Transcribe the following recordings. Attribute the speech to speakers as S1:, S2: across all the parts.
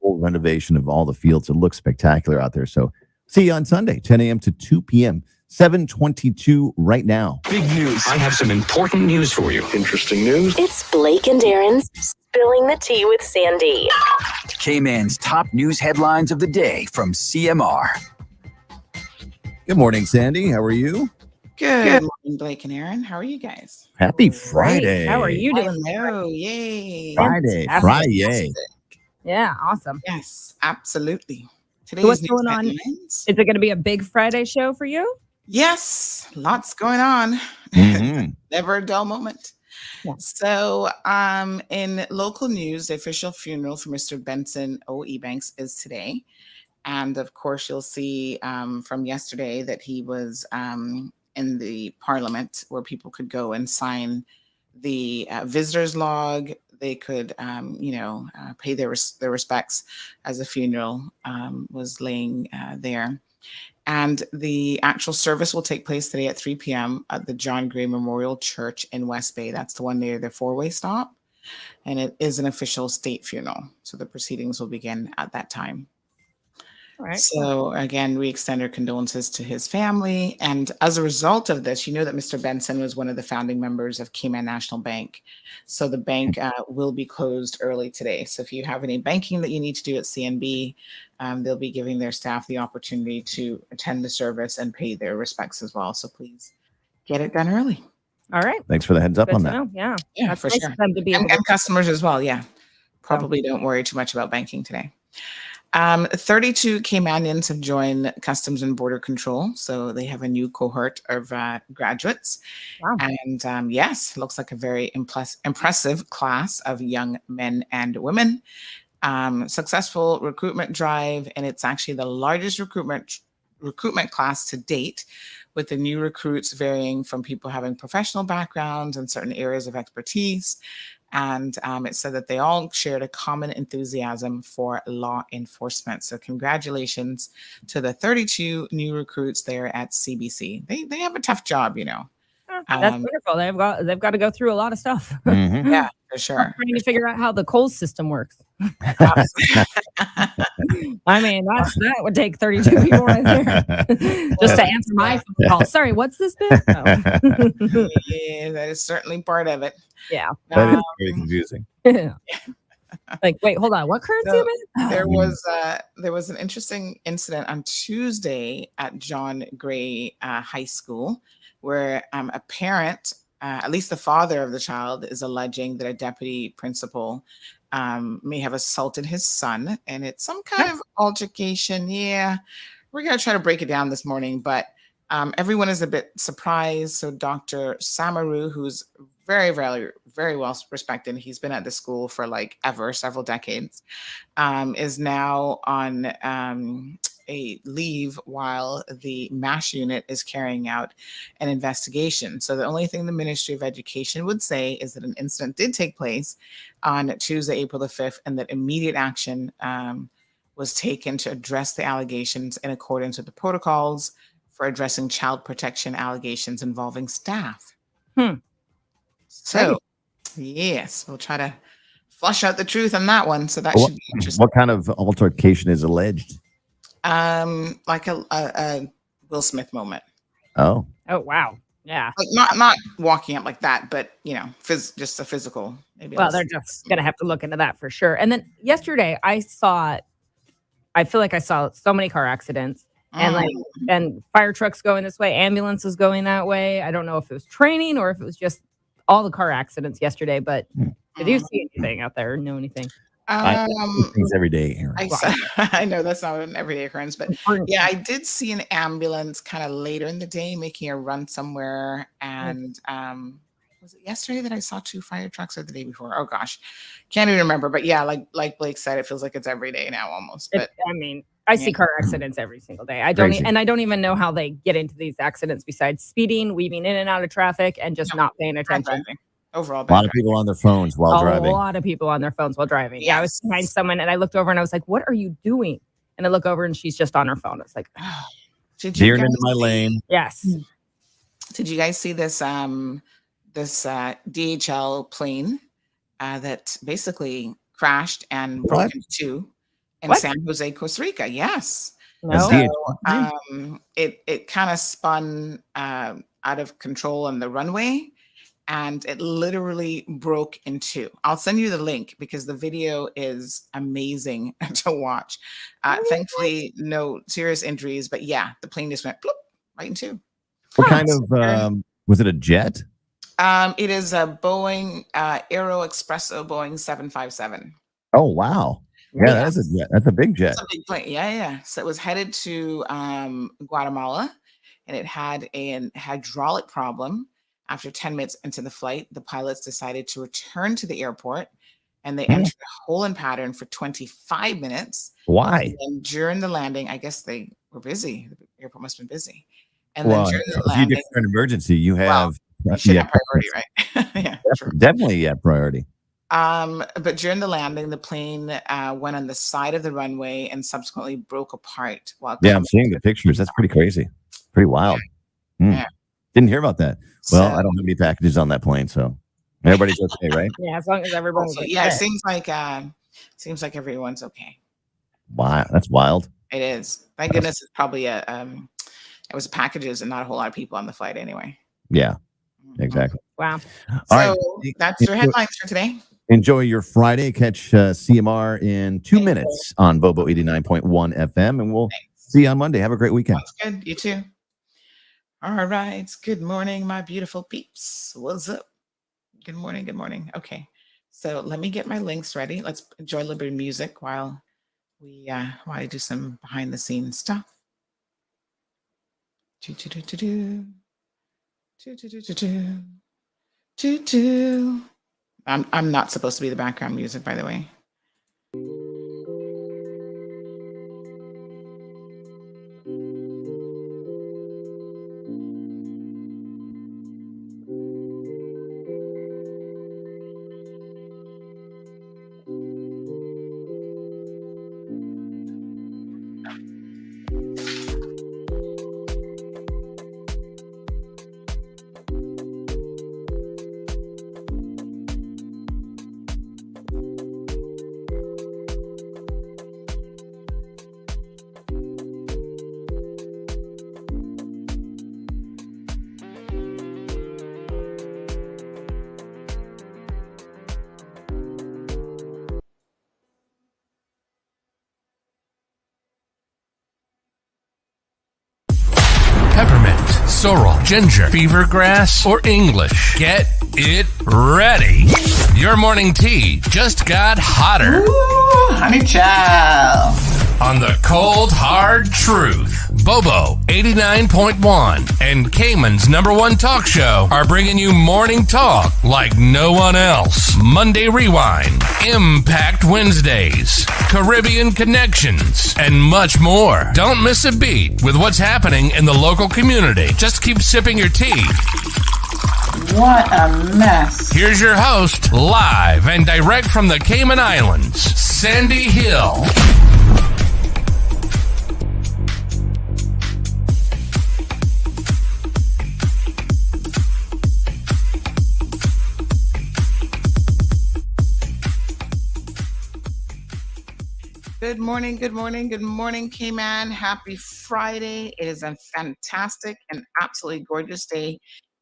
S1: Whole renovation of all the fields. It looks spectacular out there. So see you on Sunday, 10 a.m. to 2 p.m. 7:22 right now.
S2: Big news. I have some important news for you. Interesting news.
S3: It's Blake and Aaron's Spilling the Tea with Sandy.
S4: K-Man's top news headlines of the day from CMR.
S1: Good morning, Sandy. How are you?
S5: Good morning, Blake and Aaron. How are you guys?
S1: Happy Friday.
S6: How are you doing?
S5: Hello, yay.
S1: Friday.
S6: Yeah, awesome.
S5: Yes, absolutely. Today's
S6: So what's
S5: news
S6: going on?
S5: headlines.
S6: Is it going to be a big Friday show for you?
S5: Yes, lots going on.
S1: Mhm.
S5: Never a dull moment.
S6: Yeah.
S5: So, in local news, the official funeral for Mr. Benson O. Ebanks is today. And of course, you'll see from yesterday that he was in the parliament where people could go and sign the visitors log. They could, pay their respects as the funeral was laying there. And the actual service will take place today at 3 p.m. at the John Gray Memorial Church in West Bay. That's the one near the four-way stop. And it is an official state funeral. So the proceedings will begin at that time.
S6: All right.
S5: So again, we extend our condolences to his family. And as a result of this, you know that Mr. Benson was one of the founding members of Cayman National Bank. So the bank will be closed early today. So if you have any banking that you need to do at CNB, they'll be giving their staff the opportunity to attend the service and pay their respects as well. So please get it done early.
S6: All right.
S1: Thanks for the heads up
S6: Good
S1: on
S6: to
S1: that.
S6: know. Yeah.
S5: Yeah,
S6: That's
S5: for
S6: nice
S5: sure.
S6: of them to be able
S5: And
S6: to.
S5: customers as well. Yeah. Probably don't worry too much about banking today. 32 Caymanians have joined Customs and Border Control. So they have a new cohort of graduates.
S6: Wow.
S5: And yes, looks like a very impressive class of young men and women. Successful recruitment drive, and it's actually the largest recruitment class to date, with the new recruits varying from people having professional backgrounds in certain areas of expertise. And it said that they all shared a common enthusiasm for law enforcement. So congratulations to the 32 new recruits there at CBC. They have a tough job, you know.
S6: That's wonderful. They've got to go through a lot of stuff.
S1: Mhm.
S5: Yeah, for sure.
S6: I'm trying to figure out how the Coles system works. I mean, that would take 32 people right there just to answer my phone call. Sorry, what's this bit? Oh.
S5: Yeah, that is certainly part of it.
S6: Yeah.
S1: That is very confusing.
S6: Like, wait, hold on. What currency
S5: So
S6: am I?
S5: there was an interesting incident on Tuesday at John Gray High School, where a parent, at least the father of the child, is alleging that a deputy principal may have assaulted his son, and it's some kind of altercation. Yeah, we're gonna try to break it down this morning, but everyone is a bit surprised. So Dr. Samaru, who's very, very, very well respected, he's been at the school for several decades, is now on a leave while the MASH unit is carrying out an investigation. So the only thing the Ministry of Education would say is that an incident did take place on Tuesday, April the 5th, and that immediate action was taken to address the allegations in accordance with the protocols for addressing child protection allegations involving staff. So, yes, we'll try to flush out the truth on that one. So that should be interesting.
S1: What kind of altercation is alleged?
S5: Like a Will Smith moment.
S1: Oh,
S6: wow. Yeah.
S5: Like not walking up like that, but just a physical. Maybe.
S6: Well, they're just gonna have to look into that for sure. And then yesterday, I feel like I saw so many car accidents. And fire trucks going this way, ambulances going that way. I don't know if it was training or if it was just all the car accidents yesterday, but did you see anything out there or know anything?
S1: I see things every day, Aaron.
S5: I know that's not an everyday occurrence, but yeah, I did see an ambulance kind of later in the day making a run somewhere. And was it yesterday that I saw 2 fire trucks, or the day before? Oh gosh, can't even remember. But yeah, like Blake said, it feels like it's every day now almost. But
S6: I see car accidents every single day. I don't even know how they get into these accidents besides speeding, weaving in and out of traffic, and just not paying attention.
S5: Overall,
S1: a lot of people on their phones while driving.
S6: A lot of people on their phones while driving. Yeah, I was behind someone and I looked over and I was like, "What are you doing?" And I look over and she's just on her phone. It's like,
S1: veering into my lane.
S6: Yes.
S5: Did you guys see this DHL plane that basically crashed and broke into two? in
S6: What?
S5: San Jose, Costa Rica. Yes.
S1: A
S6: No.
S5: So
S1: THT?
S5: it kind of spun out of control on the runway, and it literally broke in two. I'll send you the link because the video is amazing to watch. Thankfully, no serious injuries, but yeah, the plane just went bloop, right in two.
S1: What kind of was it a jet?
S5: It is a Boeing Aero Expresso Boeing 757.
S1: Oh wow. Yeah, that is a jet. That's a big jet.
S5: It's a big plane. Yeah, yeah. So it was headed to Guatemala, and it had an hydraulic problem. After 10 minutes into the flight, the pilots decided to return to the airport, and they
S1: Hmm.
S5: entered a hold-in pattern for 25 minutes.
S1: Why?
S5: And during the landing, I guess they were busy. The airport must have been busy. And then
S1: Well,
S5: during the
S1: if you
S5: landing,
S1: declare an emergency, you have
S5: you should
S1: yeah,
S5: have priority, right? Yeah, true.
S1: definitely priority.
S5: But during the landing, the plane went on the side of the runway and subsequently broke apart while
S1: Yeah, I'm
S5: coming
S1: seeing the pictures. That's pretty crazy. Pretty wild. Hmm.
S5: Yeah.
S1: Didn't hear about that. Well,
S5: So-
S1: I don't have any packages on that plane, so everybody's okay, right?
S6: Yeah, as long as everybody's
S5: Also,
S6: okay.
S5: yeah, it seems like everyone's okay.
S1: Wow, that's wild.
S5: It is. Thank goodness it's probably it was packages and not a whole lot of people on the flight anyway.
S1: Yeah,
S5: Mhm.
S1: exactly.
S6: Wow.
S5: So
S1: All right.
S5: that's your headlines for today.
S1: Enjoy your Friday. Catch CMR in 2
S5: Thank you.
S1: minutes on Bobo 89.1 FM, and we'll see you on Monday. Have a great weekend.
S5: That's good. You too. All right. Good morning, my beautiful peeps. What's up? Good morning. Good morning. Okay. So let me get my links ready. Let's enjoy a little bit of music while I do some behind the scenes stuff. Do, do, do, do, do. Do, do, do, do, do. Do, do. I'm not supposed to be the background music, by the way.
S2: Peppermint, sorrel, ginger, fever grass, or English. Get it ready. Your morning tea just got hotter.
S5: Ooh, honey child.
S2: On the cold, hard truth. Bobo 89.1 and Cayman's #1 talk show are bringing you morning talk like no one else. Monday Rewind, Impact Wednesdays, Caribbean Connections, and much more. Don't miss a beat with what's happening in the local community. Just keep sipping your tea.
S5: What a mess.
S2: Here's your host, live and direct from the Cayman Islands, Sandy Hill.
S5: Good morning, good morning, good morning, Cayman. Happy Friday. It is a fantastic and absolutely gorgeous day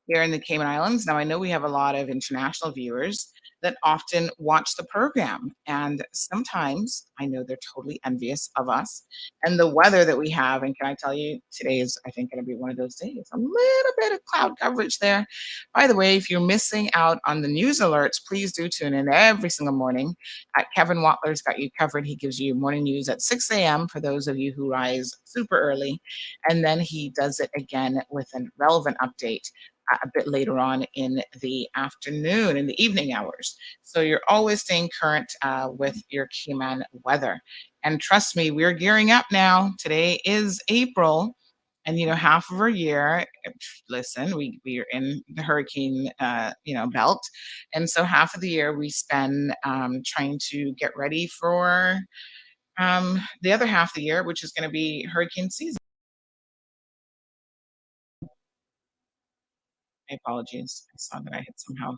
S5: here in the Cayman Islands. Now, I know we have a lot of international viewers that often watch the program, and sometimes I know they're totally envious of us and the weather that we have. And can I tell you, today is, I think, going to be one of those days. A little bit of cloud coverage there. By the way, if you're missing out on the news alerts, please do tune in every single morning. Kevin Watler's got you covered. He gives you morning news at 6 a.m. for those of you who rise super early. And then he does it again with a relevant update a bit later on in the afternoon, in the evening hours. So you're always staying current with your Cayman weather. And trust me, we're gearing up now. Today is April. And, half of our year, listen, we are in the hurricane, belt. And so half of the year we spend trying to get ready for the other half of the year, which is going to be hurricane season. My apologies. I saw that I had somehow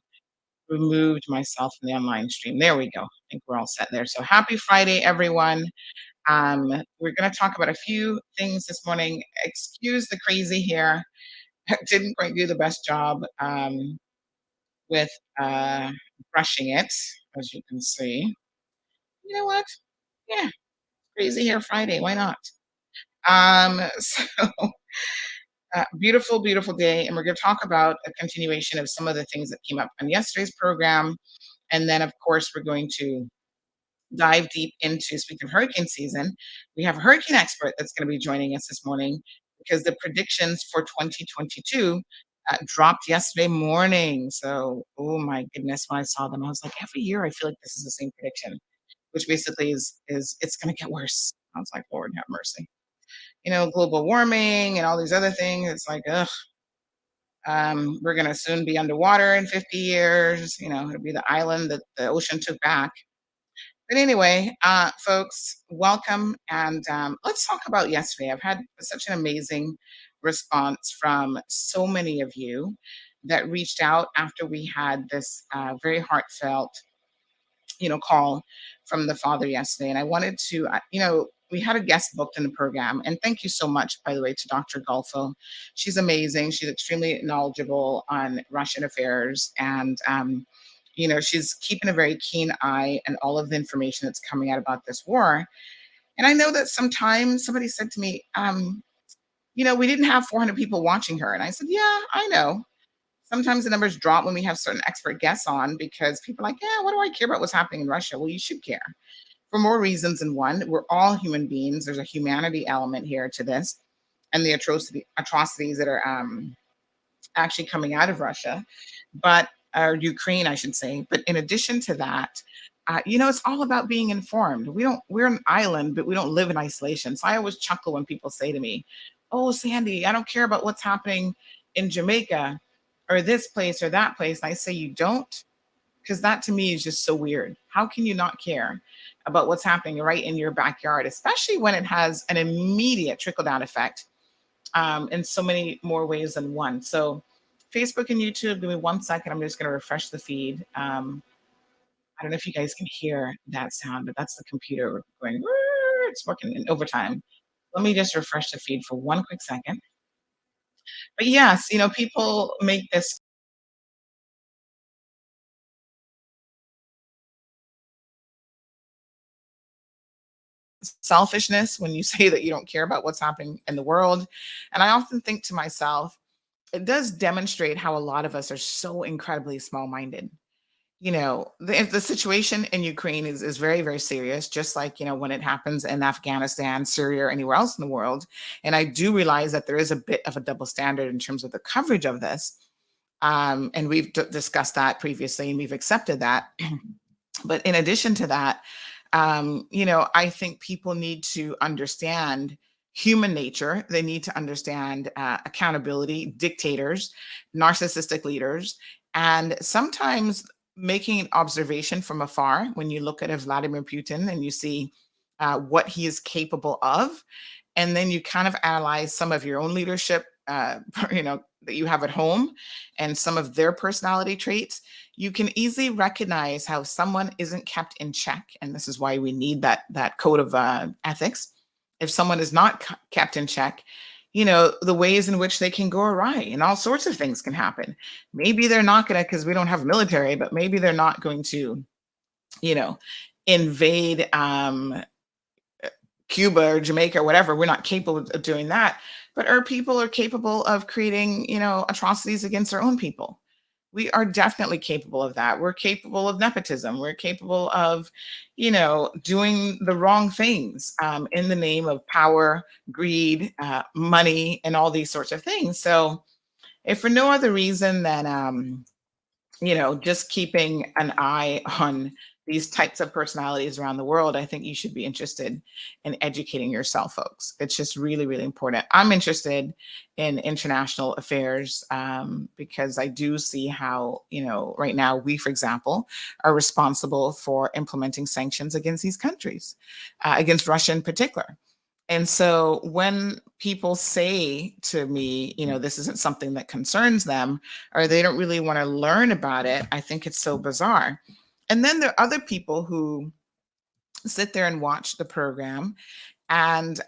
S5: removed myself from the online stream. There we go. I think we're all set there. So happy Friday, everyone. We're going to talk about a few things this morning. Excuse the crazy here. Didn't quite do the best job with brushing it, as you can see. You know what? Yeah, crazy hair Friday. Why not? So beautiful, beautiful day. And we're going to talk about a continuation of some of the things that came up on yesterday's program. And then, of course, we're going to dive deep into, speaking of hurricane season, we have a hurricane expert that's going to be joining us this morning because the predictions for 2022 dropped yesterday morning. So, oh my goodness, when I saw them, I was like, every year I feel like this is the same prediction, which basically is it's going to get worse. I was like, Lord have mercy. You know, global warming and all these other things. It's like, ugh. We're going to soon be underwater in 50 years. You know, it'll be the island that the ocean took back. But anyway, folks, welcome. And let's talk about yesterday. I've had such an amazing response from so many of you that reached out after we had this very heartfelt, call from the father yesterday. And I wanted to, we had a guest booked in the program. And thank you so much, by the way, to Dr. Golfo. She's amazing. She's extremely knowledgeable on Russian affairs. And, she's keeping a very keen eye on all of the information that's coming out about this war. And I know that sometimes somebody said to me, we didn't have 400 people watching her. And I said, yeah, I know. Sometimes the numbers drop when we have certain expert guests on because people are like, yeah, what do I care about what's happening in Russia? Well, you should care for more reasons than one. We're all human beings. There's a humanity element here to this and the atrocities that are actually coming out of Russia, or Ukraine, I should say. But in addition to that, it's all about being informed. We're an island, but we don't live in isolation. So I always chuckle when people say to me, oh, Sandy, I don't care about what's happening in Jamaica or this place or that place. And I say, you don't? Because that to me is just so weird. How can you not care about what's happening right in your backyard, especially when it has an immediate trickle down effect in so many more ways than one? So Facebook and YouTube, give me 1 second. I'm just going to refresh the feed. I don't know if you guys can hear that sound, but that's the computer going, it's working in overtime. Let me just refresh the feed for 1 quick second. But yes, people make this selfishness when you say that you don't care about what's happening in the world. And I often think to myself, it does demonstrate how a lot of us are so incredibly small-minded. The situation in Ukraine is very, very serious, just like, when it happens in Afghanistan, Syria, or anywhere else in the world. And I do realize that there is a bit of a double standard in terms of the coverage of this. And we've discussed that previously, and we've accepted that. But in addition to that, I think people need to understand human nature. They need to understand accountability, dictators, narcissistic leaders, and sometimes making an observation from afar when you look at a Vladimir Putin and you see what he is capable of, and then you kind of analyze some of your own leadership, that you have at home and some of their personality traits, you can easily recognize how someone isn't kept in check. And this is why we need that code of ethics. If someone is not kept in check, the ways in which they can go awry and all sorts of things can happen. Maybe they're not going to, because we don't have a military, but maybe they're not going to, invade Cuba or Jamaica or whatever. We're not capable of doing that. But our people are capable of creating, atrocities against their own people. We are definitely capable of that. We're capable of nepotism. We're capable of, doing the wrong things in the name of power, greed, money, and all these sorts of things. So if for no other reason than, just keeping an eye on these types of personalities around the world, I think you should be interested in educating yourself, folks. It's just really, really important. I'm interested in international affairs because I do see how, right now we, for example, are responsible for implementing sanctions against these countries, against Russia in particular. And so when people say to me, this isn't something that concerns them, or they don't really want to learn about it, I think it's so bizarre. And then there are other people who sit there and watch the program, and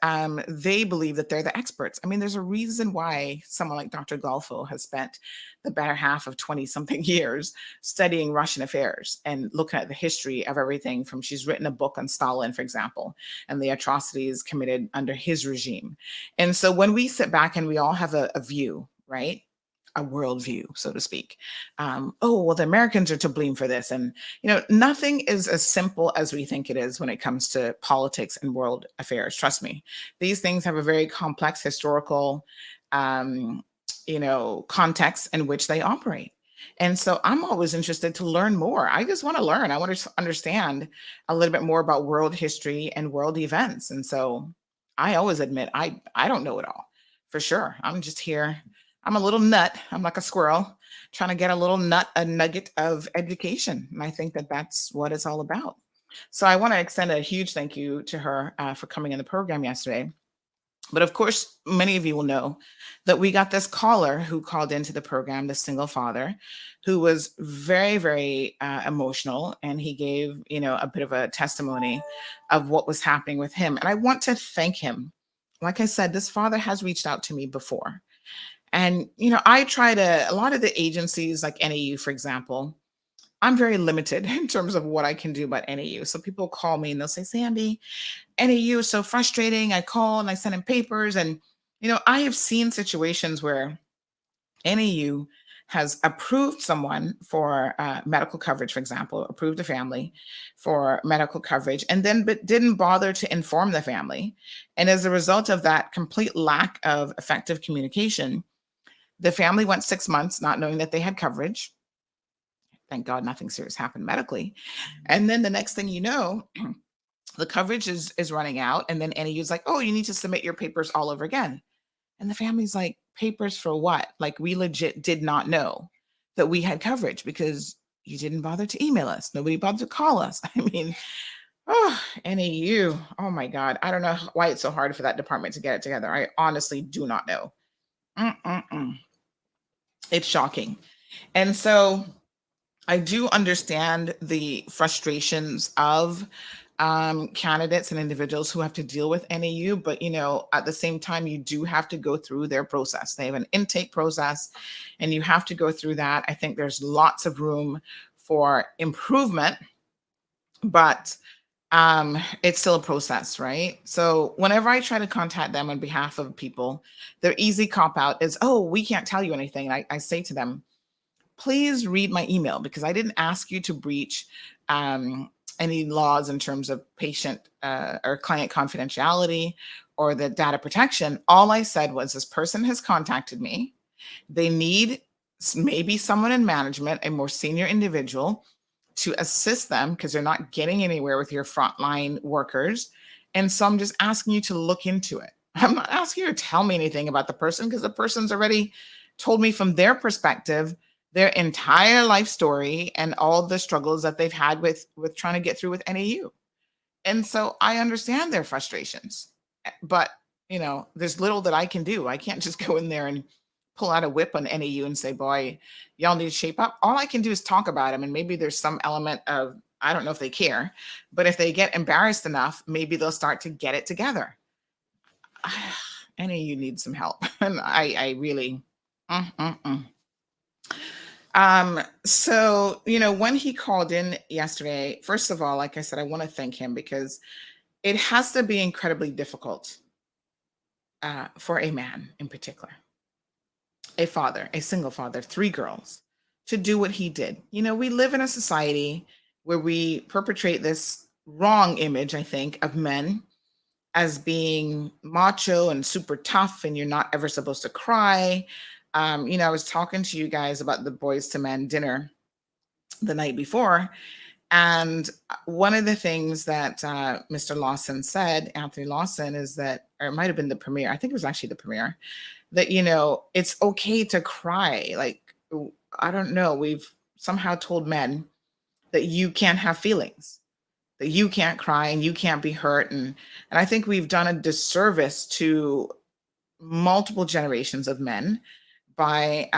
S5: they believe that they're the experts. I mean, there's a reason why someone like Dr. Golfo has spent the better half of 20 something years studying Russian affairs and looking at the history of everything from, she's written a book on Stalin, for example, and the atrocities committed under his regime. And so when we sit back and we all have a view, right? A worldview, so to speak. Oh, well, the Americans are to blame for this. And, nothing is as simple as we think it is when it comes to politics and world affairs. Trust me, these things have a very complex historical, context in which they operate. And so I'm always interested to learn more. I just want to learn. I want to understand a little bit more about world history and world events. And so I always admit I don't know it all for sure. I'm just here. I'm a little nut. I'm like a squirrel trying to get a nugget of education. And I think that that's what it's all about. So I want to extend a huge thank you to her for coming in the program yesterday. But of course, many of you will know that we got this caller who called into the program, the single father, who was very, very emotional. And he gave, a bit of a testimony of what was happening with him. And I want to thank him. Like I said, this father has reached out to me before. And, I try to, a lot of the agencies like NAU, for example, I'm very limited in terms of what I can do about NAU. So people call me and they'll say, Sandy, NAU is so frustrating. I call and I send in papers. And, I have seen situations where NAU has approved someone for medical coverage, for example, approved a family for medical coverage, and then but didn't bother to inform the family. And as a result of that complete lack of effective communication, the family went 6 months not knowing that they had coverage. Thank God nothing serious happened medically. And then the next thing you know, the coverage is running out. And then NAU's like, oh, you need to submit your papers all over again. And the family's like, papers for what? Like, we legit did not know that we had coverage because you didn't bother to email us. Nobody bothered to call us. I mean, NAU. Oh my God. I don't know why it's so hard for that department to get it together. I honestly do not know. It's shocking. And so I do understand the frustrations of candidates and individuals who have to deal with NAU, but at the same time, you do have to go through their process. They have an intake process, and you have to go through that. I think there's lots of room for improvement, but it's still a process, right? So whenever I try to contact them on behalf of people, their easy cop out is, oh, we can't tell you anything. And I say to them, please read my email, because I didn't ask you to breach any laws in terms of patient or client confidentiality or the data protection. All I said was, this person has contacted me. They need maybe someone in management, a more senior individual, to assist them because they're not getting anywhere with your frontline workers. And so I'm just asking you to look into it. I'm not asking you to tell me anything about the person, because the person's already told me from their perspective their entire life story and all the struggles that they've had with trying to get through with NAU. And so I understand their frustrations, but there's little that I can do. I can't just go in there and pull out a whip on NAU and say, boy, y'all need to shape up. All I can do is talk about them. And maybe there's some element of, I don't know if they care, but if they get embarrassed enough, maybe they'll start to get it together. NAU needs some help. And I really, So, when he called in yesterday, first of all, like I said, I want to thank him, because it has to be incredibly difficult for a man in particular, a father, a single father, 3 girls, to do what he did. We live in a society where we perpetrate this wrong image, I think, of men as being macho and super tough, and you're not ever supposed to cry. I was talking to you guys about the Boys to Men dinner the night before. And one of the things that Mr. Lawson said, Anthony Lawson, is that, or it might have been the premiere, I think it was actually the premiere, that, it's okay to cry. Like, I don't know, we've somehow told men that you can't have feelings, that you can't cry and you can't be hurt. And I think we've done a disservice to multiple generations of men by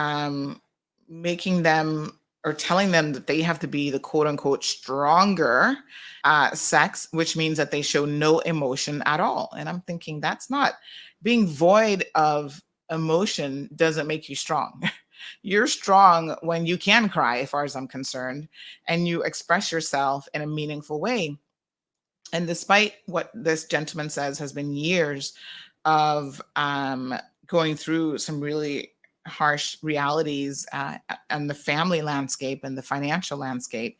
S5: making them or telling them that they have to be the quote unquote stronger sex, which means that they show no emotion at all. And I'm thinking that's not being void of emotion doesn't make you strong. You're strong when you can cry, as far as I'm concerned, and you express yourself in a meaningful way. And despite what this gentleman says has been years of going through some really harsh realities and the family landscape and the financial landscape,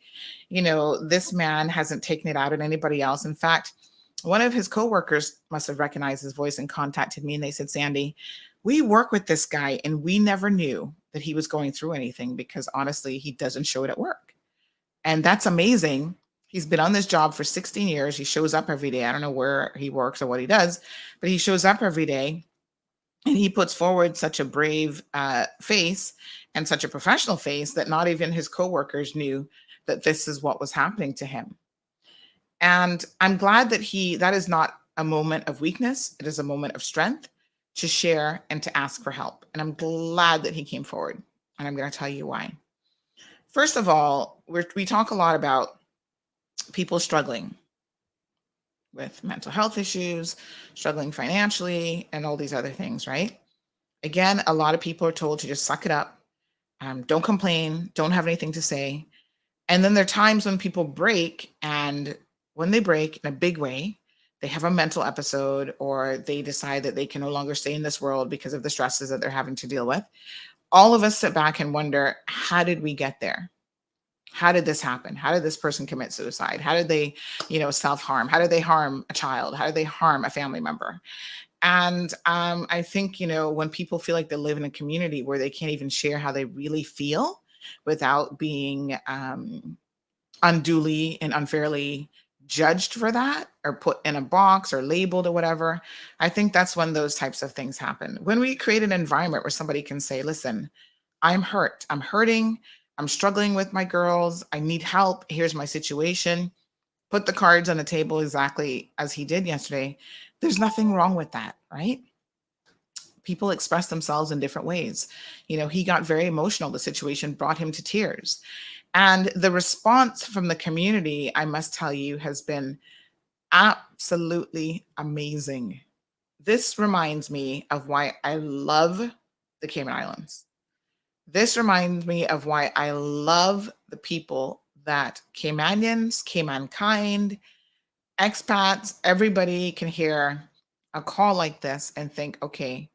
S5: this man hasn't taken it out on anybody else. In fact, one of his coworkers must have recognized his voice and contacted me, and they said, Sandy, we work with this guy and we never knew that he was going through anything because honestly, he doesn't show it at work. And that's amazing. He's been on this job for 16 years. He shows up every day. I don't know where he works or what he does, but he shows up every day and he puts forward such a brave face and such a professional face that not even his coworkers knew that this is what was happening to him. And I'm glad that that is not a moment of weakness. It is a moment of strength to share and to ask for help. And I'm glad that he came forward. And I'm going to tell you why. First of all, we talk a lot about people struggling with mental health issues, struggling financially, and all these other things, right? Again, a lot of people are told to just suck it up, don't complain, don't have anything to say. And then there are times when people break, and when they break in a big way, they have a mental episode or they decide that they can no longer stay in this world because of the stresses that they're having to deal with. All of us sit back and wonder, how did we get there? How did this happen? How did this person commit suicide? How did they, self-harm? How did they harm a child? How did they harm a family member? And I think, when people feel like they live in a community where they can't even share how they really feel without being unduly and unfairly judged for that or put in a box or labeled or whatever, I think that's when those types of things happen. When we create an environment where somebody can say, listen, I'm hurt, I'm hurting, I'm struggling with my girls, I need help, here's my situation, put the cards on the table exactly as he did yesterday, there's nothing wrong with that, right? People express themselves in different ways. He got very emotional. The situation brought him to tears. And the response from the community, I must tell you, has been absolutely amazing. This reminds me of why I love the Cayman Islands. This reminds me of why I love the people that Caymanians, Caymankind, expats, everybody can hear a call like this and think, okay,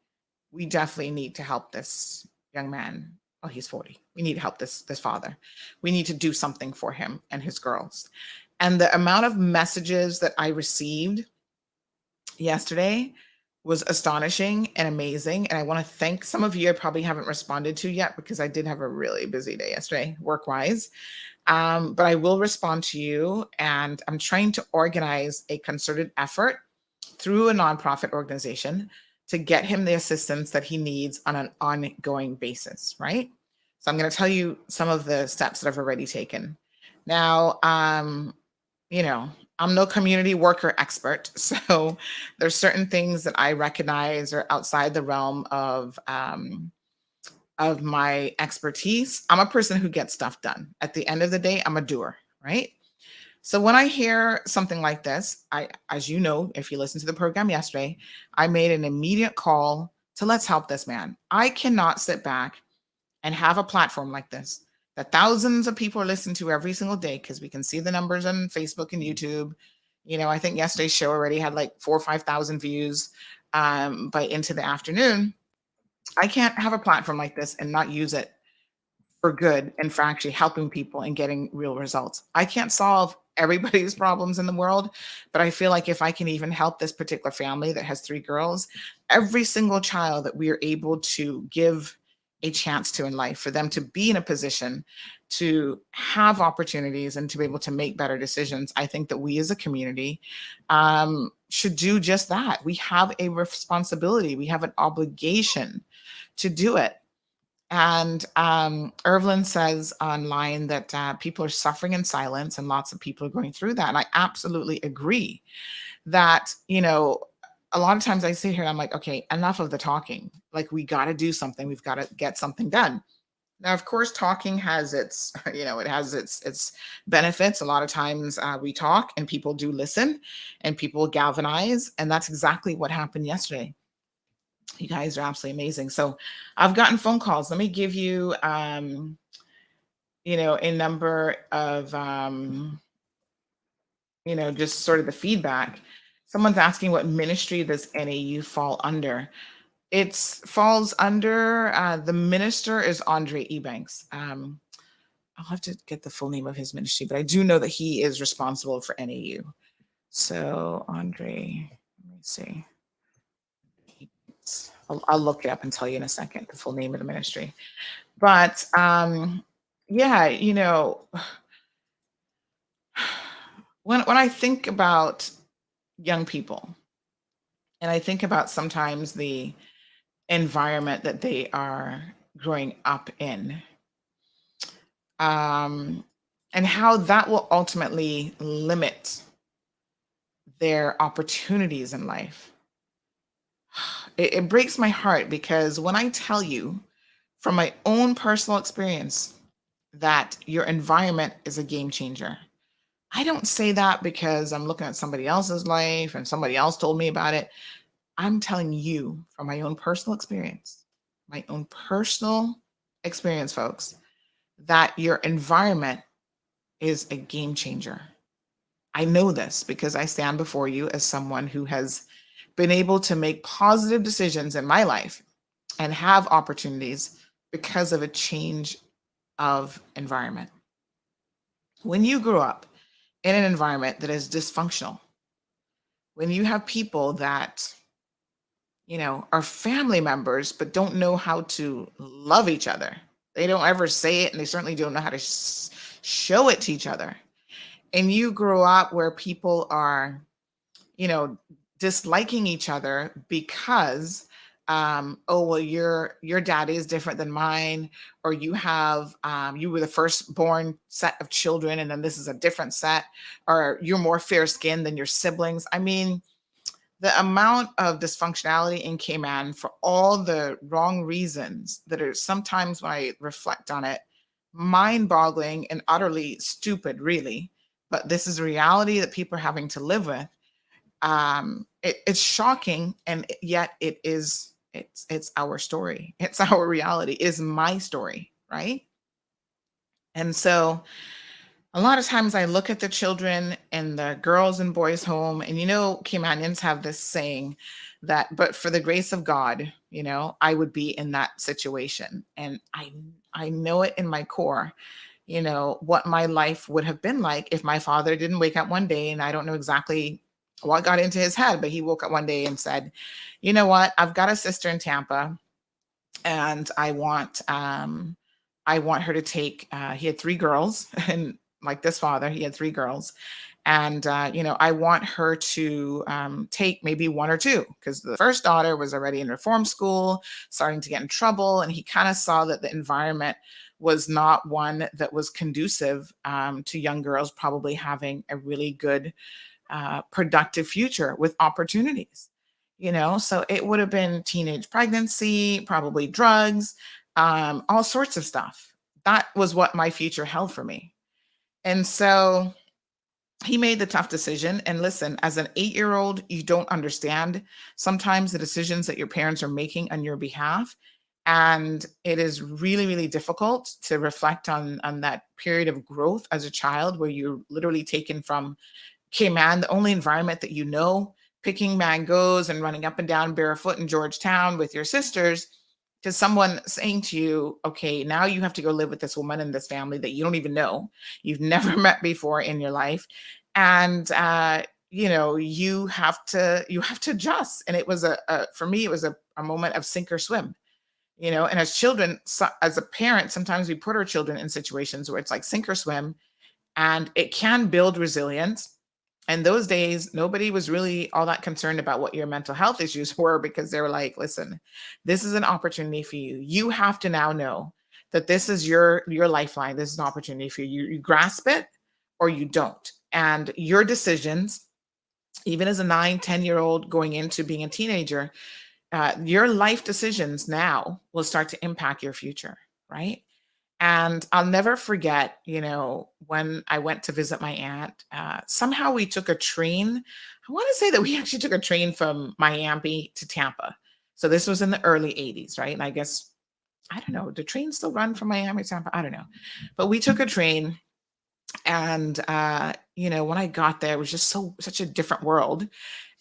S5: we definitely need to help this young man. Oh, he's 40. We need to help this father. We need to do something for him and his girls. And the amount of messages that I received yesterday was astonishing and amazing. And I want to thank some of you I probably haven't responded to yet because I did have a really busy day yesterday, work-wise. But I will respond to you. And I'm trying to organize a concerted effort through a nonprofit organization to get him the assistance that he needs on an ongoing basis, right? So I'm going to tell you some of the steps that I've already taken. Now, I'm no community worker expert, so there's certain things that I recognize are outside the realm of my expertise. I'm a person who gets stuff done. At the end of the day, I'm a doer, right? So when I hear something like this, as you know, if you listened to the program yesterday, I made an immediate call to let's help this man. I cannot sit back and have a platform like this that thousands of people are listening to every single day because we can see the numbers on Facebook and YouTube. I think yesterday's show already had like 4,000 or 5,000 views by into the afternoon. I can't have a platform like this and not use it for good and for actually helping people and getting real results. I can't solve everybody's problems in the world, but I feel like if I can even help this particular family that has 3 girls, every single child that we are able to give a chance to in life, for them to be in a position to have opportunities and to be able to make better decisions, I think that we as a community should do just that. We have a responsibility. We have an obligation to do it. And Irvlin says online that people are suffering in silence and lots of people are going through that. And I absolutely agree that, a lot of times I sit here and I'm like, okay, enough of the talking. Like, we got to do something. We've got to get something done. Now, of course, talking has its, it has its benefits. A lot of times we talk and people do listen and people galvanize. And that's exactly what happened yesterday. You guys are absolutely amazing. So I've gotten phone calls. Let me give you, a number of, just sort of the feedback. Someone's asking what ministry does NAU fall under? It falls under, the minister is Andre Ebanks. I'll have to get the full name of his ministry, but I do know that he is responsible for NAU. So Andre, let me see. I'll look it up and tell you in a second the full name of the ministry. But yeah, when I think about young people, and I think about sometimes the environment that they are growing up in, and how that will ultimately limit their opportunities in life. It breaks my heart because when I tell you from my own personal experience that your environment is a game changer, I don't say that because I'm looking at somebody else's life and somebody else told me about it. I'm telling you from my own personal experience, folks, that your environment is a game changer. I know this because I stand before you as someone who has been able to make positive decisions in my life and have opportunities because of a change of environment. When you grow up in an environment that is dysfunctional, when you have people that, are family members but don't know how to love each other, they don't ever say it and they certainly don't know how to show it to each other. And you grow up where people are, disliking each other because oh well, your daddy is different than mine, or you have you were the firstborn set of children and then this is a different set, or you're more fair skinned than your siblings. I mean, the amount of dysfunctionality in Cayman for all the wrong reasons that are sometimes, when I reflect on it, mind boggling and utterly stupid, really. But this is a reality that people are having to live with. It's shocking, and yet it's our story. It's our reality. It's my story, right? And so a lot of times I look at the children in the girls and boys home, and Caymanians have this saying that, but for the grace of God, I would be in that situation. And I know it in my core, what my life would have been like if my father didn't wake up one day, and I don't know exactly what got into his head, but he woke up one day and said, you know what, I've got a sister in Tampa and I want her to take, he had 3 girls, and like this father, he had 3 girls. And, I want her to take maybe 1 or 2, because the first daughter was already in reform school, starting to get in trouble. And he kind of saw that the environment was not one that was conducive to young girls probably having a really good, productive future with opportunities. So it would have been teenage pregnancy, probably drugs, all sorts of stuff. That was what my future held for me. And so he made the tough decision. And listen, as an 8-year-old, you don't understand sometimes the decisions that your parents are making on your behalf. And it is really, really difficult to reflect on that period of growth as a child where you're literally taken from Cayman, the only environment that picking mangoes and running up and down barefoot in Georgetown with your sisters, to someone saying to you, okay, now you have to go live with this woman and this family that you don't even know, you've never met before in your life. And you have to adjust. And it was for me, it was a moment of sink or swim. And as children, as a parent, sometimes we put our children in situations where it's like sink or swim, and it can build resilience. And those days, nobody was really all that concerned about what your mental health issues were, because they were like, listen, this is an opportunity for you. You have to now know that this is your lifeline. This is an opportunity for you. You grasp it or you don't. And your decisions, even as a 9, 10-year-old going into being a teenager, your life decisions now will start to impact your future, right? And I'll never forget, when I went to visit my aunt, somehow we took a train. I want to say that we actually took a train from Miami to Tampa. So this was in the early 80s, right? And I guess, I don't know, do trains still run from Miami to Tampa? I don't know. But we took a train, and when I got there, it was just such a different world.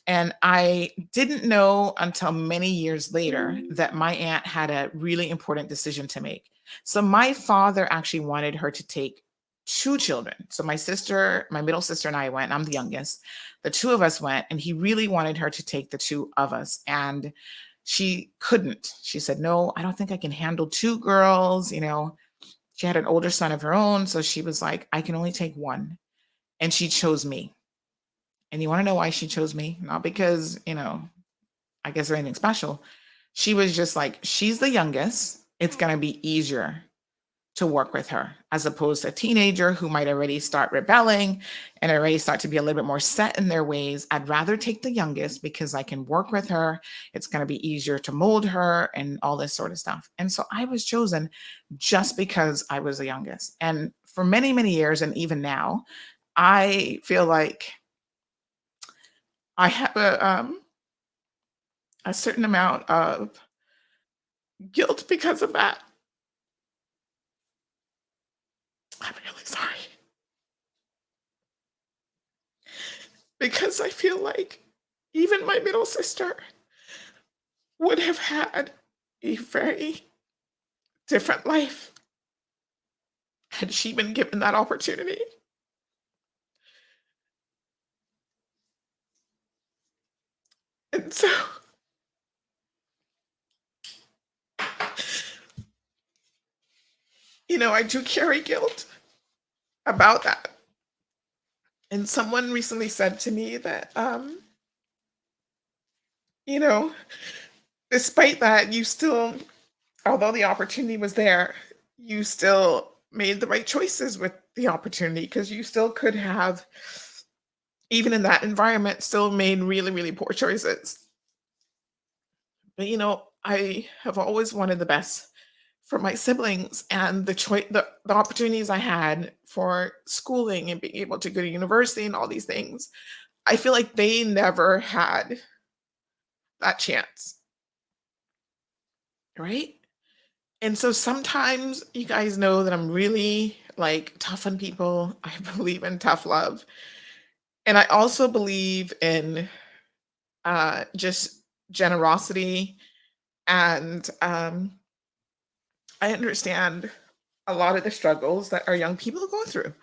S5: And I didn't know until many years later that my aunt had a really important decision to make. So my father actually wanted her to take two children. So my sister, my middle sister, and I went. I'm the youngest. The two of us went, and he really wanted her to take the two of us. And she couldn't. She said, "No, I don't think I can handle two girls." She had an older son of her own. So she was like, "I can only take one." And she chose me. And you want to know why she chose me? Not because, I guess, or anything special. She was just like, she's the youngest. It's going to be easier to work with her, as opposed to a teenager who might already start rebelling and already start to be a little bit more set in their ways. I'd rather take the youngest because I can work with her. It's going to be easier to mold her and all this sort of stuff. And so I was chosen just because I was the youngest. And for many, many years, and even now, I feel like I have a certain amount of guilt because of that. I'm really sorry. Because I feel like even my middle sister would have had a very different life had she been given that opportunity. And so, I do carry guilt about that. And someone recently said to me that, you know, despite that, you still, although the opportunity was there, you still made the right choices with the opportunity, because you still could have, even in that environment, still made really, really poor choices. But I have always wanted the best for my siblings, and the opportunities I had for schooling and being able to go to university and all these things. I feel like they never had that chance, right? And so sometimes you guys know that I'm really like tough on people. I believe in tough love. And I also believe in just generosity. And I understand a lot of the struggles that our young people go through.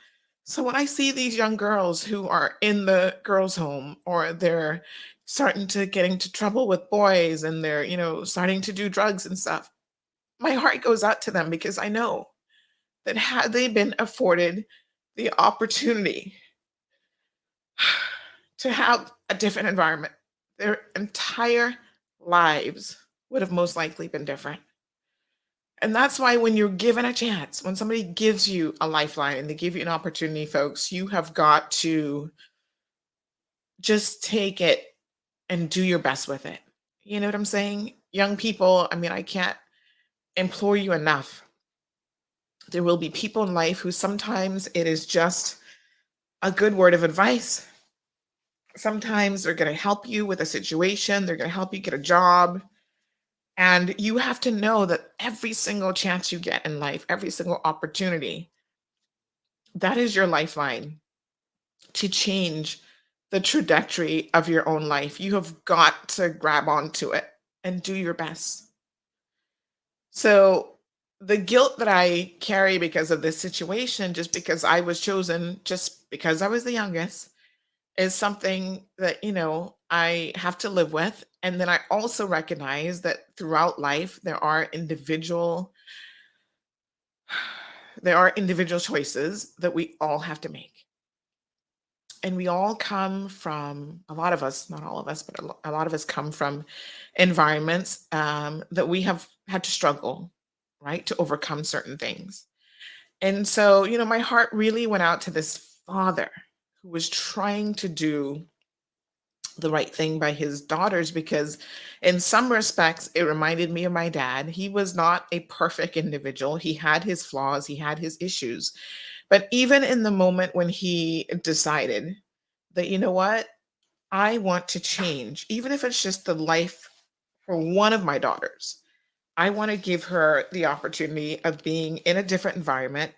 S5: So when I see these young girls who are in the girls' home, or they're starting to get into trouble with boys, and they're, starting to do drugs and stuff, my heart goes out to them, because I know that had they been afforded the opportunity to have a different environment, their entire lives would have most likely been different. And that's why when you're given a chance, when somebody gives you a lifeline and they give you an opportunity, folks, you have got to just take it and do your best with it. You know what I'm saying? Young people, I mean, I can't implore you enough. There will be people in life who sometimes it is just a good word of advice. Sometimes they're going to help you with a situation, they're going to help you get a job. And you have to know that every single chance you get in life, every single opportunity, that is your lifeline to change the trajectory of your own life. You have got to grab onto it and do your best. So the guilt that I carry because of this situation, just because I was chosen, just because I was the youngest, is something that, I have to live with. And then I also recognize that throughout life, there are individual choices that we all have to make. And we all come from, a lot of us, not all of us, but a lot of us come from environments that we have had to struggle, right, to overcome certain things. And so, my heart really went out to this father who was trying to do the right thing by his daughters, because in some respects it reminded me of my dad. He was not a perfect individual. He had his flaws, he had his issues. But even in the moment when he decided that, you know what, I want to change, even if it's just the life for one of my daughters, I want to give her the opportunity of being in a different environment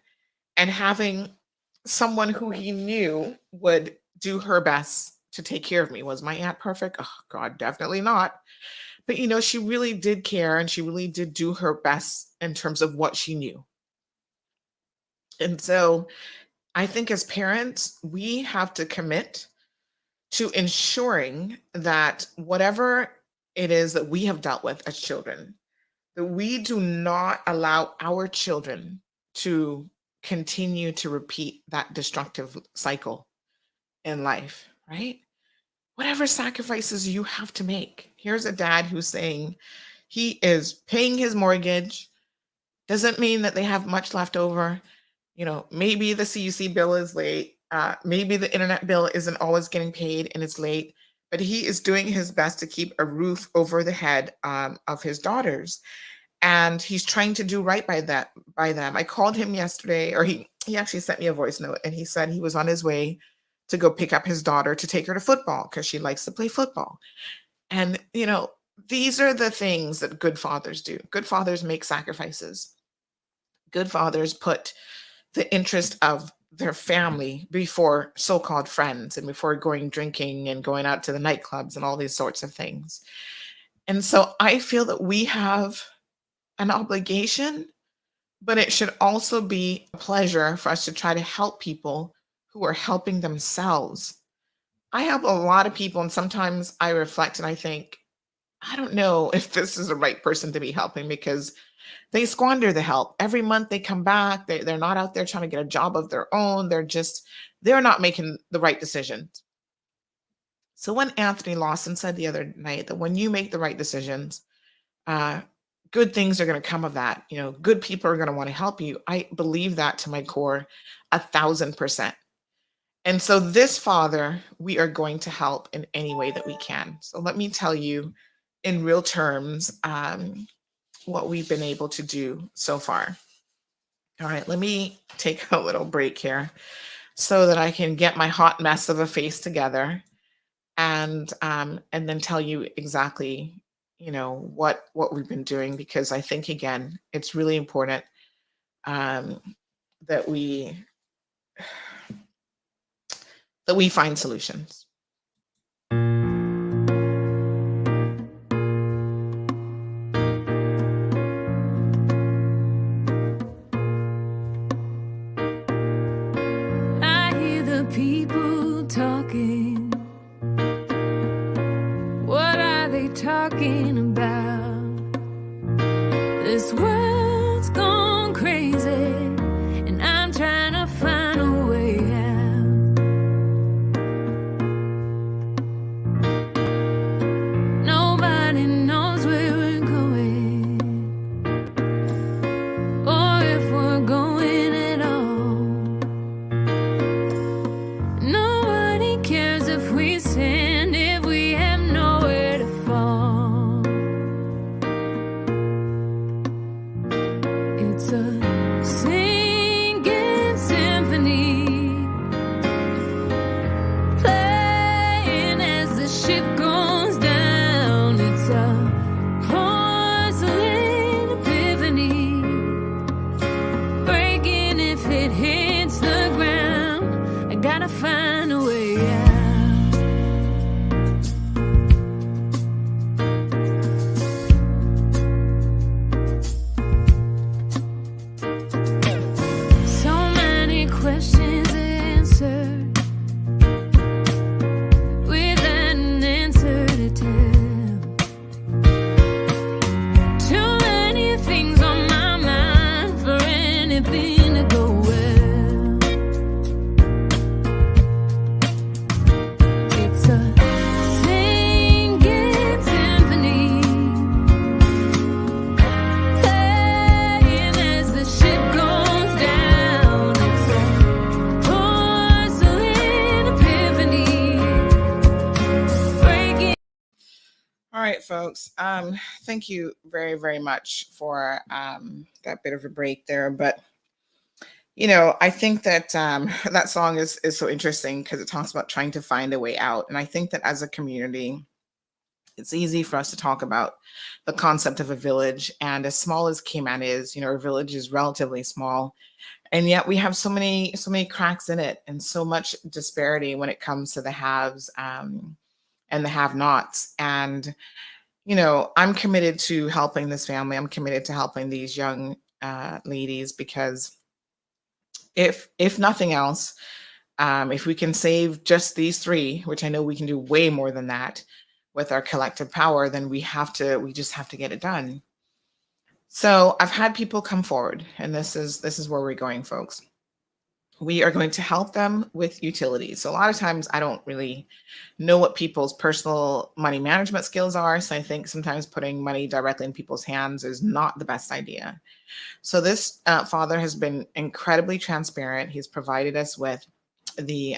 S5: and having someone who he knew would do her best to take care of me. Was my aunt perfect? Oh, God, definitely not. But, she really did care, and she really did do her best in terms of what she knew. And so I think as parents, we have to commit to ensuring that whatever it is that we have dealt with as children, that we do not allow our children to continue to repeat that destructive cycle in life, right? Whatever sacrifices you have to make. Here's a dad who's saying he is paying his mortgage, doesn't mean that they have much left over. Maybe the CUC bill is late. Maybe the internet bill isn't always getting paid and it's late, but he is doing his best to keep a roof over the head of his daughters. And he's trying to do right by them. I called him yesterday, or he actually sent me a voice note, and he said he was on his way to go pick up his daughter to take her to football because she likes to play football. And, these are the things that good fathers do. Good fathers make sacrifices. Good fathers put the interest of their family before so-called friends and before going drinking and going out to the nightclubs and all these sorts of things. And so I feel that we have an obligation, but it should also be a pleasure for us to try to help people who are helping themselves. I help a lot of people, and sometimes I reflect and I think, I don't know if this is the right person to be helping, because they squander the help. Every month they come back, they're not out there trying to get a job of their own. They're not making the right decisions. So when Anthony Lawson said the other night that when you make the right decisions, good things are going to come of that. Good people are going to want to help you. I believe that to my core, 1,000%. And so this father, we are going to help in any way that we can. So let me tell you in real terms what we've been able to do so far. All right, let me take a little break here so that I can get my hot mess of a face together and then tell you exactly what we've been doing, because I think, again, it's really important that we find solutions.
S7: I hear the people talking. What are they talking about? This world's gone crazy, and I'm trying to find a way out. Nobody knows where we're going, or if we're going at all. Nobody cares if we sin, if we have nowhere to fall.
S5: right, folks. Thank you very, very much for that bit of a break there. But I think that that song is so interesting because it talks about trying to find a way out. And I think that as a community, it's easy for us to talk about the concept of a village. And as small as Cayman is, our village is relatively small. And yet we have so many cracks in it and so much disparity when it comes to the haves and the have-nots. And I'm committed to helping this family. I'm committed to helping these young ladies because if nothing else, if we can save just these three, which I know we can do way more than that with our collective power, then we just have to get it done. So I've had people come forward, and this is where we're going, folks. We are going to help them with utilities. So a lot of times I don't really know what people's personal money management skills are. So I think sometimes putting money directly in people's hands is not the best idea. So this father has been incredibly transparent. He's provided us with the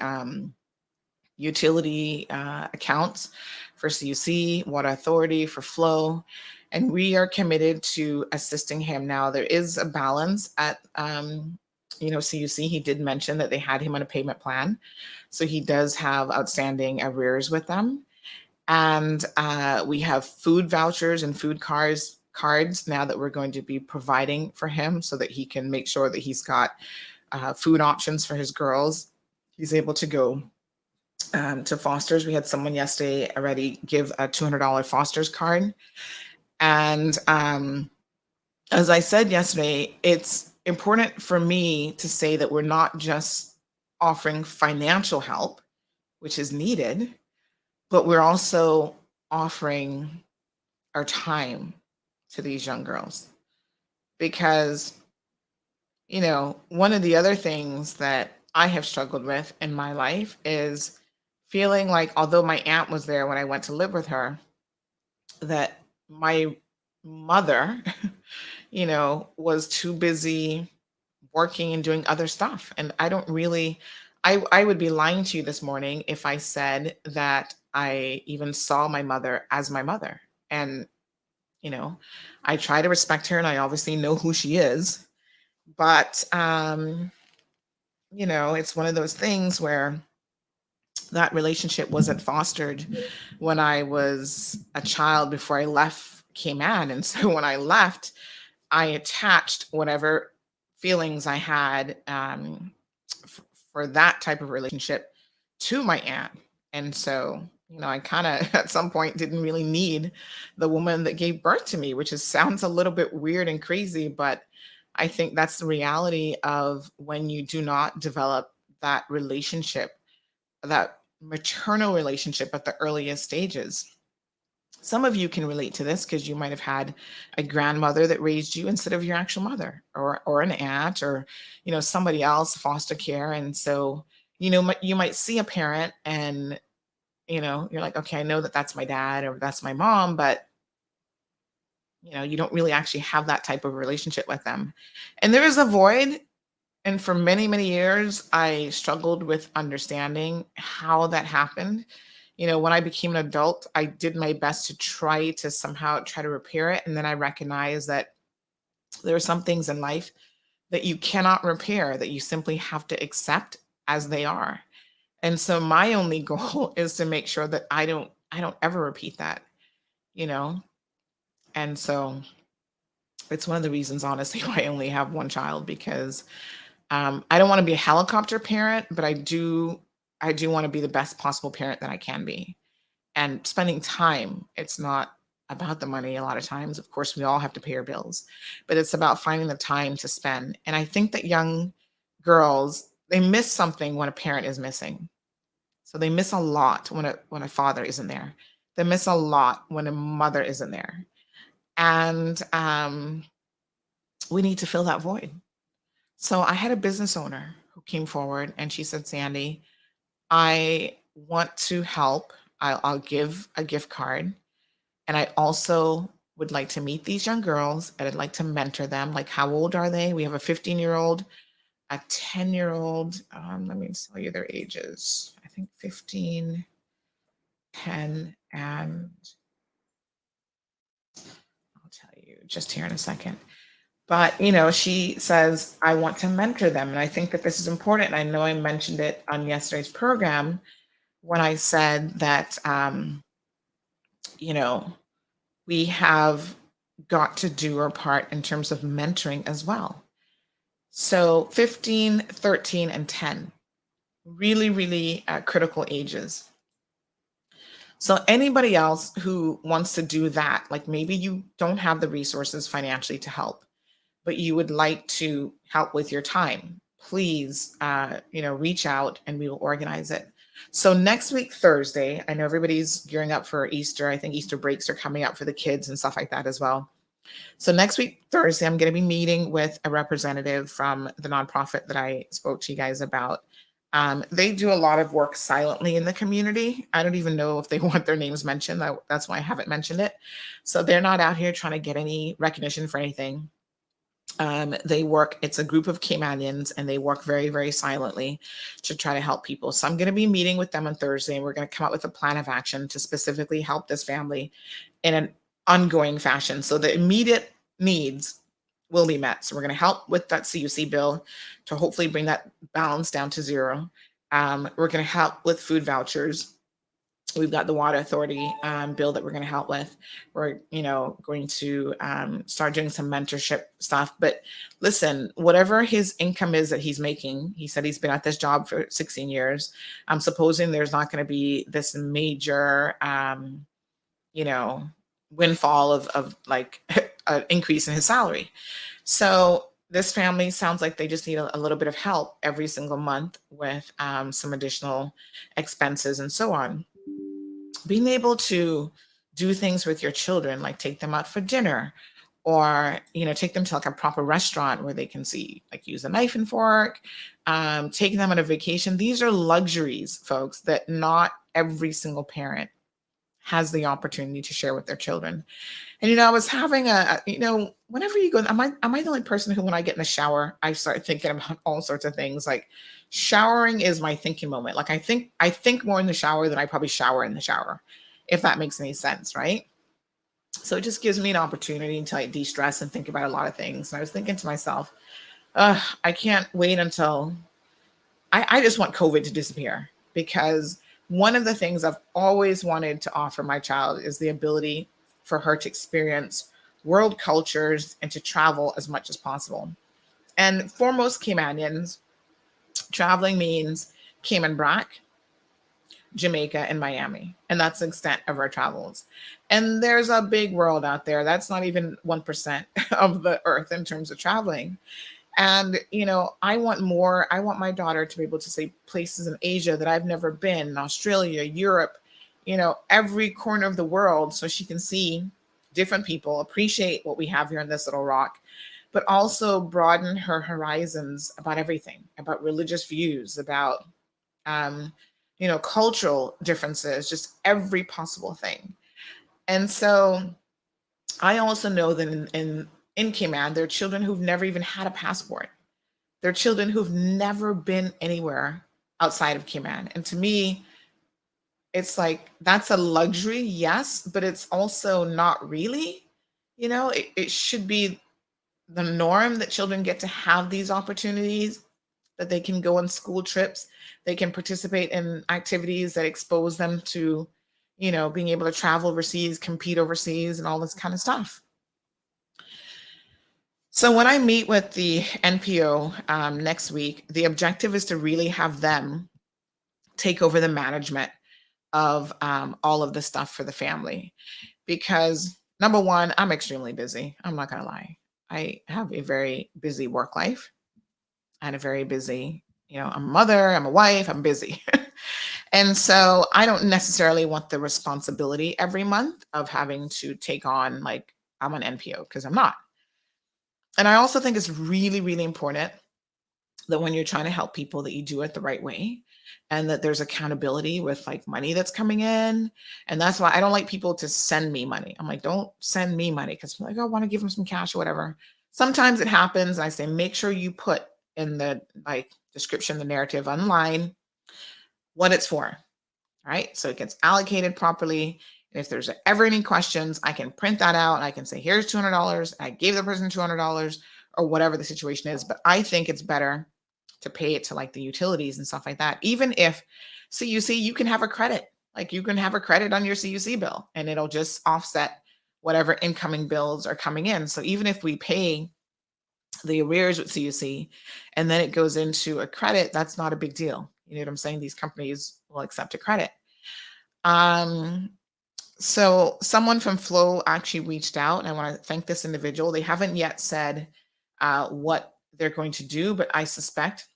S5: utility accounts for CUC, Water Authority, for Flow, and we are committed to assisting him. Now, there is a balance at CUC. He did mention that they had him on a payment plan, so he does have outstanding arrears with them. And we have food vouchers and food cards now that we're going to be providing for him so that he can make sure that he's got food options for his girls. He's able to go to Foster's. We had someone yesterday already give a $200 Foster's card. And as I said yesterday, it's important for me to say that we're not just offering financial help, which is needed, but we're also offering our time to these young girls. Because, one of the other things that I have struggled with in my life is feeling like, although my aunt was there when I went to live with her, that my mother, was too busy working and doing other stuff. And I don't really, I would be lying to you this morning if I said that I even saw my mother as my mother. And, I try to respect her and I obviously know who she is. But, it's one of those things where that relationship wasn't fostered when I was a child before I left Cayman. And so when I left, I attached whatever feelings I had for that type of relationship to my aunt. And so, I kind of at some point didn't really need the woman that gave birth to me, which sounds a little bit weird and crazy, but I think that's the reality of when you do not develop that relationship, that maternal relationship at the earliest stages. Some of you can relate to this because you might have had a grandmother that raised you instead of your actual mother, or an aunt, or somebody else, foster care. And so you might see a parent and you're like, okay, I know that that's my dad or that's my mom, but you don't really actually have that type of relationship with them. And there is a void. And for many, many years, I struggled with understanding how that happened. When I became an adult, I did my best to try to repair it. And then I recognized that there are some things in life that you cannot repair, that you simply have to accept as they are. And so my only goal is to make sure that I don't ever repeat that, you know? And so it's one of the reasons, honestly, why I only have one child, because I don't want to be a helicopter parent, but I do want to be the best possible parent that I can be. And spending time, it's not about the money a lot of times. Of course, we all have to pay our bills, but it's about finding the time to spend. And I think that young girls, they miss something when a parent is missing. So they miss a lot when a father isn't there. They miss a lot when a mother isn't there. And we need to fill that void. So I had a business owner who came forward and she said, Sandy, I want to help. I'll give a gift card. And I also would like to meet these young girls and I'd like to mentor them. Like, how old are they? We have a 15-year-old, a 10-year-old. Let me tell you their ages. I think 15, 10, and you just here in a second. But, she says, I want to mentor them. And I think that this is important. I know I mentioned it on yesterday's program when I said that, you know, we have got to do our part in terms of mentoring as well. So 15, 13, and 10, really, really critical ages. So anybody else who wants to do that, like maybe you don't have the resources financially to help, but you would like to help with your time, please, reach out and we will organize it. So next week, Thursday, I know everybody's gearing up for Easter. I think Easter breaks are coming up for the kids and stuff like that as well. So next week, Thursday, I'm going to be meeting with a representative from the nonprofit that I spoke to you guys about. They do a lot of work silently in the community. I don't even know if they want their names mentioned. That's why I haven't mentioned it. So they're not out here trying to get any recognition for anything. It's a group of Caymanians, and they work very, very silently to try to help people. So I'm going to be meeting with them on Thursday, and we're going to come up with a plan of action to specifically help this family in an ongoing fashion. So the immediate needs will be met. So we're going to help with that CUC bill to hopefully bring that balance down to zero. We're going to help with food vouchers. We've got the water authority bill that we're going to help with. We're, going to start doing some mentorship stuff. But listen, whatever his income is that he's making, he said he's been at this job for 16 years. I'm supposing there's not going to be this major, windfall of like an increase in his salary. So this family sounds like they just need a little bit of help every single month with some additional expenses and so on. Being able to do things with your children, like take them out for dinner, or take them to like a proper restaurant where they can see, like, use a knife and fork, taking them on a vacation. These are luxuries, folks, that not every single parent has the opportunity to share with their children. And I was having whenever you go, am I the only person who, when I get in the shower, I start thinking about all sorts of things? Like, showering is my thinking moment. Like, I think more in the shower than I probably shower in the shower, if that makes any sense, right? So it just gives me an opportunity to like de-stress and think about a lot of things. And I was thinking to myself, I can't wait until I just want COVID to disappear, because one of the things I've always wanted to offer my child is the ability for her to experience world cultures and to travel as much as possible. And for most Caymanians, traveling means Cayman Brac, Jamaica, and Miami. And that's the extent of our travels. And there's a big world out there. That's not even 1% of the earth in terms of traveling. And, I want more. I want my daughter to be able to see places in Asia that I've never been, Australia, Europe, every corner of the world, so she can see different people, appreciate what we have here in this little rock, but also broaden her horizons about everything, about religious views, about, cultural differences, just every possible thing. And so I also know that in Cayman, there are children who've never even had a passport. There are children who've never been anywhere outside of Cayman. And to me, it's like, that's a luxury, yes, but it's also not really. It should be the norm that children get to have these opportunities, that they can go on school trips, they can participate in activities that expose them to, being able to travel overseas, compete overseas, and all this kind of stuff. So when I meet with the NPO next week, the objective is to really have them take over the management of all of the stuff for the family. Because number one, I'm extremely busy. I'm not going to lie. I have a very busy work life and a very busy, I'm a mother, I'm a wife, I'm busy. And so I don't necessarily want the responsibility every month of having to take on, like, I'm an NPO, because I'm not. And I also think it's really, really important that when you're trying to help people, that you do it the right way, and that there's accountability with like money that's coming in. And that's why I don't like people to send me money. I'm like, don't send me money, because like, I want to give them some cash or whatever. Sometimes it happens. And I say, make sure you put in the description, the narrative online, what it's for. Right. So it gets allocated properly. And if there's ever any questions, I can print that out and I can say, here's $200. I gave the person $200 or whatever the situation is. But I think it's better to pay it to like the utilities and stuff like that. Even if CUC, you can have a credit. Like you can have a credit on your CUC bill and it'll just offset whatever incoming bills are coming in. So even if we pay the arrears with CUC and then it goes into a credit, that's not a big deal. You know what I'm saying? These companies will accept a credit. So someone from Flow actually reached out, and I want to thank this individual. They haven't yet said what they're going to do, but I suspect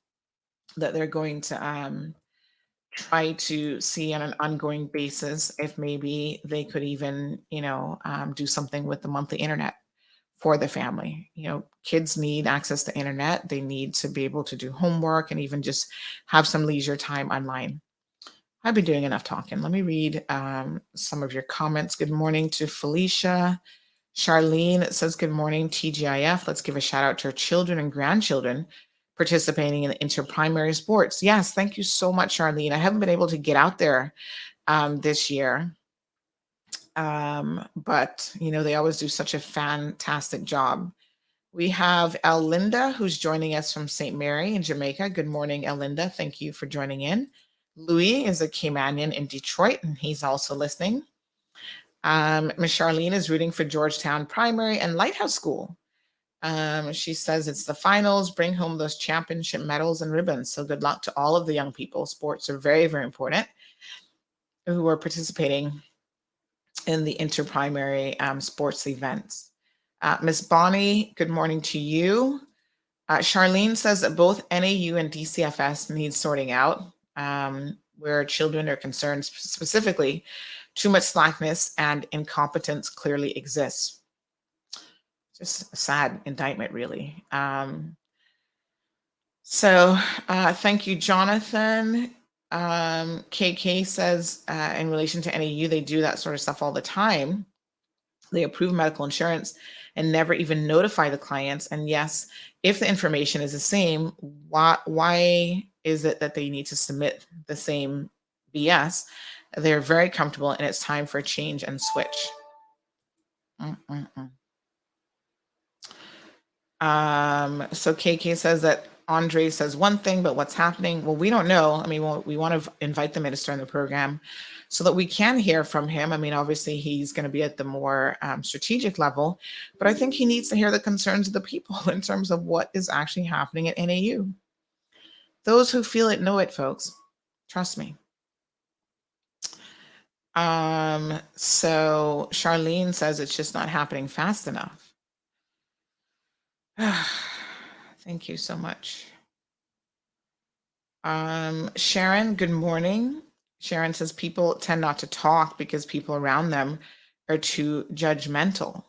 S5: that they're going to try to see on an ongoing basis if maybe they could even, do something with the monthly internet for the family. Kids need access to internet. They need to be able to do homework and even just have some leisure time online. I've been doing enough talking. Let me read some of your comments. Good morning to Felicia. Charlene says, good morning, TGIF. Let's give a shout out to our children and grandchildren participating in the inter-primary sports. Yes, thank you so much, Charlene. I haven't been able to get out there this year. But, they always do such a fantastic job. We have Elinda, who's joining us from St. Mary in Jamaica. Good morning, Elinda. Thank you for joining in. Louis is a Caymanian in Detroit, and he's also listening. Miss Charlene is rooting for Georgetown Primary and Lighthouse School. She says it's the finals. Bring home those championship medals and ribbons. So good luck to all of the young people. Sports are very, very important who are participating in the inter-primary sports events. Miss Bonnie, good morning to you. Charlene says that both NAU and DCFS need sorting out. Where children are concerned, specifically, too much slackness and incompetence clearly exists. Just a sad indictment, really. So thank you, Jonathan. KK says, in relation to NAU, they do that sort of stuff all the time. They approve medical insurance and never even notify the clients. And yes, if the information is the same, why is it that they need to submit the same BS? They're very comfortable, and it's time for a change and switch. So KK says that Andre says one thing, but what's happening? Well, we don't know. I mean, we want to invite the minister in the program so that we can hear from him. I mean, obviously, he's going to be at the more strategic level, but I think he needs to hear the concerns of the people in terms of what is actually happening at NAU. Those who feel it know it, folks. Trust me. So Charlene says it's just not happening fast enough. Thank you so much. Sharon, good morning. Sharon says people tend not to talk because people around them are too judgmental.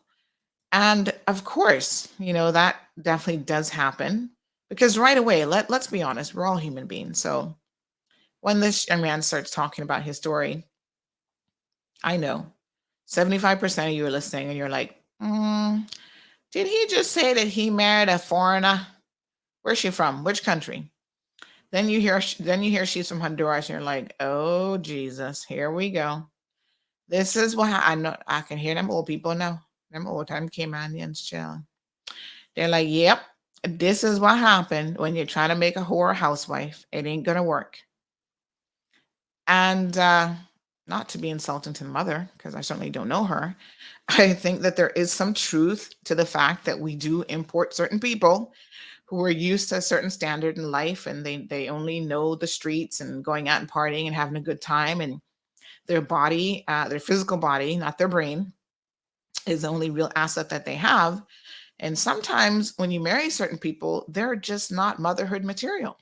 S5: And of course, that definitely does happen because right away, let's be honest, we're all human beings. So when this young man starts talking about his story, I know 75% of you are listening and you're like, did he just say that he married a foreigner? Where's she from? Which country? Then you hear she's from Honduras, and you're like, oh Jesus, here we go. This is what I know. I can hear them old people now. Them old time Caymanians chilling. They're like, yep, this is what happened when you're trying to make a whore housewife. It ain't gonna work. And not to be insulting to the mother, because I certainly don't know her. I think that there is some truth to the fact that we do import certain people who are used to a certain standard in life, and they only know the streets and going out and partying and having a good time, and their body, their physical body, not their brain, is the only real asset that they have. And sometimes when you marry certain people, they're just not motherhood material.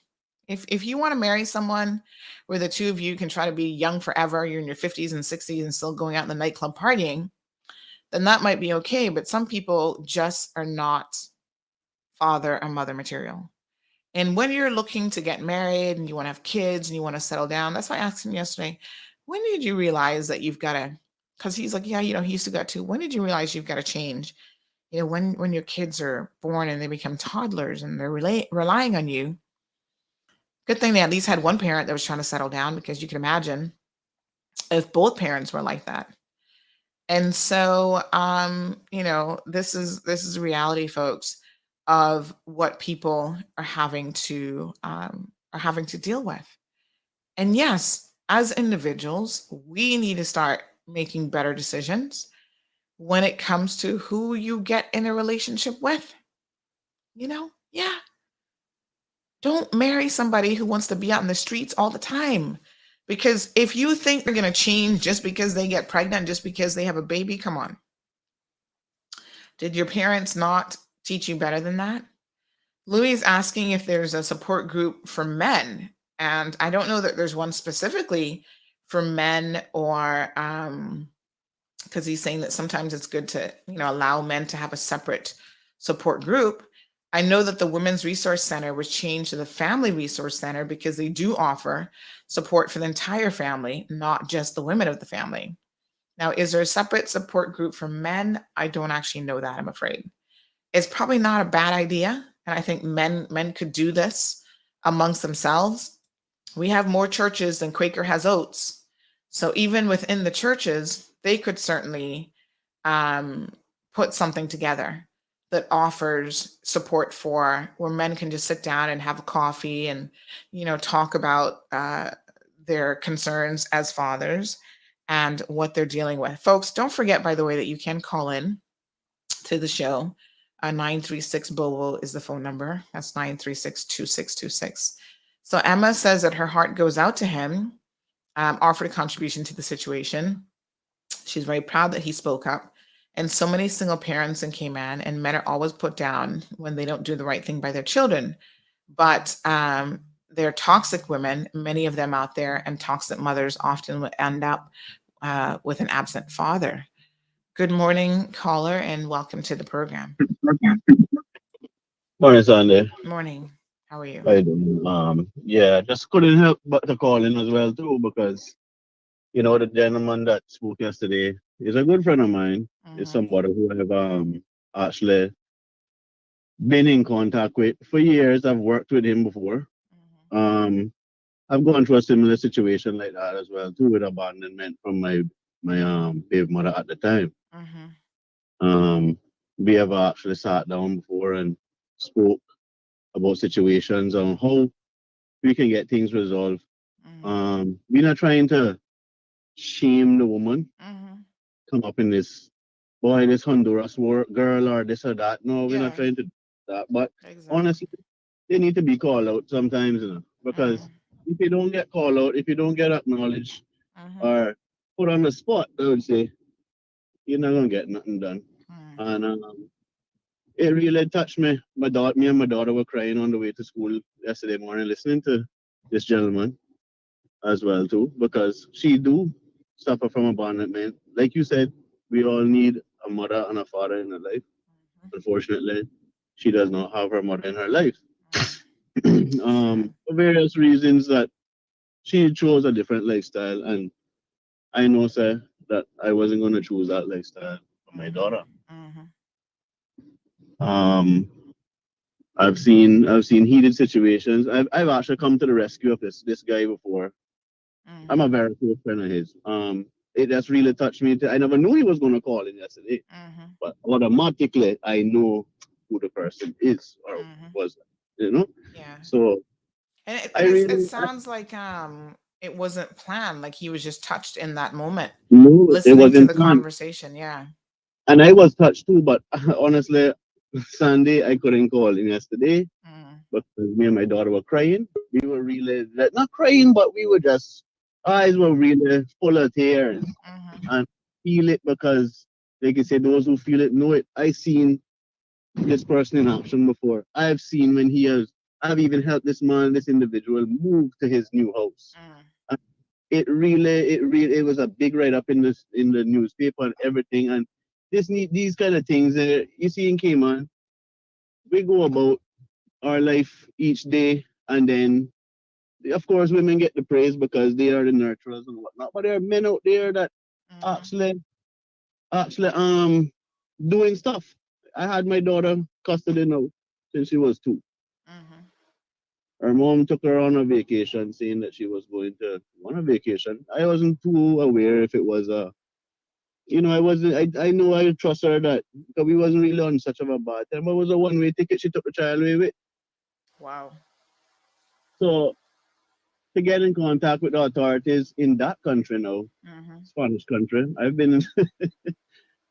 S5: If you want to marry someone where the two of you can try to be young forever, you're in your 50s and 60s and still going out in the nightclub partying, then that might be okay. But some people just are not father or mother material. And when you're looking to get married and you want to have kids and you want to settle down, that's why I asked him yesterday, when did you realize that you've got to, because he's like, yeah, he used to got to, when did you realize you've got to change? When your kids are born and they become toddlers and they're relying on you. Good thing they at least had one parent that was trying to settle down, because you can imagine if both parents were like that. And so, this is reality, folks, of what people are having to deal with. And yes, as individuals, we need to start making better decisions when it comes to who you get in a relationship with. Yeah. Don't marry somebody who wants to be out in the streets all the time. Because if you think they're going to change just because they get pregnant, just because they have a baby, come on. Did your parents not teach you better than that? Louis is asking if there's a support group for men. And I don't know that there's one specifically for men, or because he's saying that sometimes it's good to, allow men to have a separate support group. I know that the Women's Resource Center was changed to the Family Resource Center because they do offer support for the entire family, not just the women of the family. Now, is there a separate support group for men? I don't actually know that, I'm afraid. It's probably not a bad idea, and I think men could do this amongst themselves. We have more churches than Quaker has oats. So even within the churches, they could certainly put something together that offers support for where men can just sit down and have a coffee and, talk about their concerns as fathers and what they're dealing with. Folks, don't forget, by the way, that you can call in to the show. 936 BOBO is the phone number. That's 936-2626. So Emma says that her heart goes out to him, offered a contribution to the situation. She's very proud that he spoke up. And so many single parents in Cayman and men are always put down when they don't do the right thing by their children. But they're toxic women, many of them out there, and toxic mothers often will end up with an absent father. Good morning, caller, and welcome to the program.
S8: Morning, Sunday.
S5: Morning. How are you?
S8: How you doing? Yeah, just couldn't help but to call in as well too because the gentleman that spoke yesterday is a good friend of mine. Is
S5: Mhm,
S8: somebody who I've actually been in contact with for years. I've worked with him before.
S5: mhm,
S8: Um, I've gone through a similar situation like that as well too, with abandonment from my baby mother at the time.
S5: mhm,
S8: Um, we have actually sat down before and spoke about situations on how we can get things resolved.
S5: mhm,
S8: We're not trying to shame the woman,
S5: mhm.
S8: come up in this boy, this Honduras war girl or this or that. No, we're not
S5: Yeah,
S8: trying to do that. But
S5: exactly.
S8: honestly, they need to be called out sometimes, because
S5: Mhm,
S8: if you don't get called out, if you don't get acknowledged
S5: mhm,
S8: or put on the spot, I would say you're not gonna get nothing done.
S5: mhm,
S8: And it really touched me. Me and my daughter were crying on the way to school yesterday morning, listening to this gentleman as well too, because she do suffer from abandonment. Like you said, we all need a mother and a father in our life.
S5: mhm,
S8: Unfortunately, she does not have her mother in her life.
S5: mhm. Sad.
S8: For various reasons that she chose a different lifestyle, and I know, sir, that I wasn't going to choose that lifestyle for my
S5: Mhm,
S8: daughter.
S5: mhm,
S8: Um, I've seen heated situations. I've actually come to the rescue of this guy before. I'm a
S5: mhm,
S8: very close friend of his. It just really touched me. I never knew he was going to call in yesterday,
S5: mhm,
S8: but automatically I know who the person is or
S5: mhm.
S8: was. You know,
S5: Yeah.
S8: so
S5: And it,
S8: I
S5: and it's, it
S8: really
S5: sounds like it wasn't planned, like he was just touched in that moment,
S8: knew it
S5: listening to
S8: wasn't
S5: the
S8: planned,
S5: conversation. Yeah.
S8: and I was touched too. But honestly, Sunday I couldn't call in yesterday
S5: Mm,
S8: because me and my daughter were crying. We were really not crying, but we were just eyes
S5: mhm,
S8: were really full of tears
S5: mhm,
S8: and feel it because, like I said, those who feel it know it. I seen this person in action before. I've seen when he has. I've even helped this individual move to his new house.
S5: mm,
S8: And it was a big write up in the newspaper and everything. And these kind of things, you see in Cayman, we go about our life each day, and then of course women get the praise because they are the nurturers and whatnot. But there are men out there that
S5: mhm,
S8: actually doing stuff. I had my daughter custody now since she was 2.
S5: mhm,
S8: Her mom took her on a vacation, saying that she was going to on a vacation. I wasn't too aware if it was I wasn't. I know I trust her that because we wasn't really on such of a bad time. But it was a one-way ticket. She took the child away with.
S5: Wow.
S8: So to get in contact with the authorities in that country now,
S5: Mm-hmm.
S8: Spanish country. I've been in,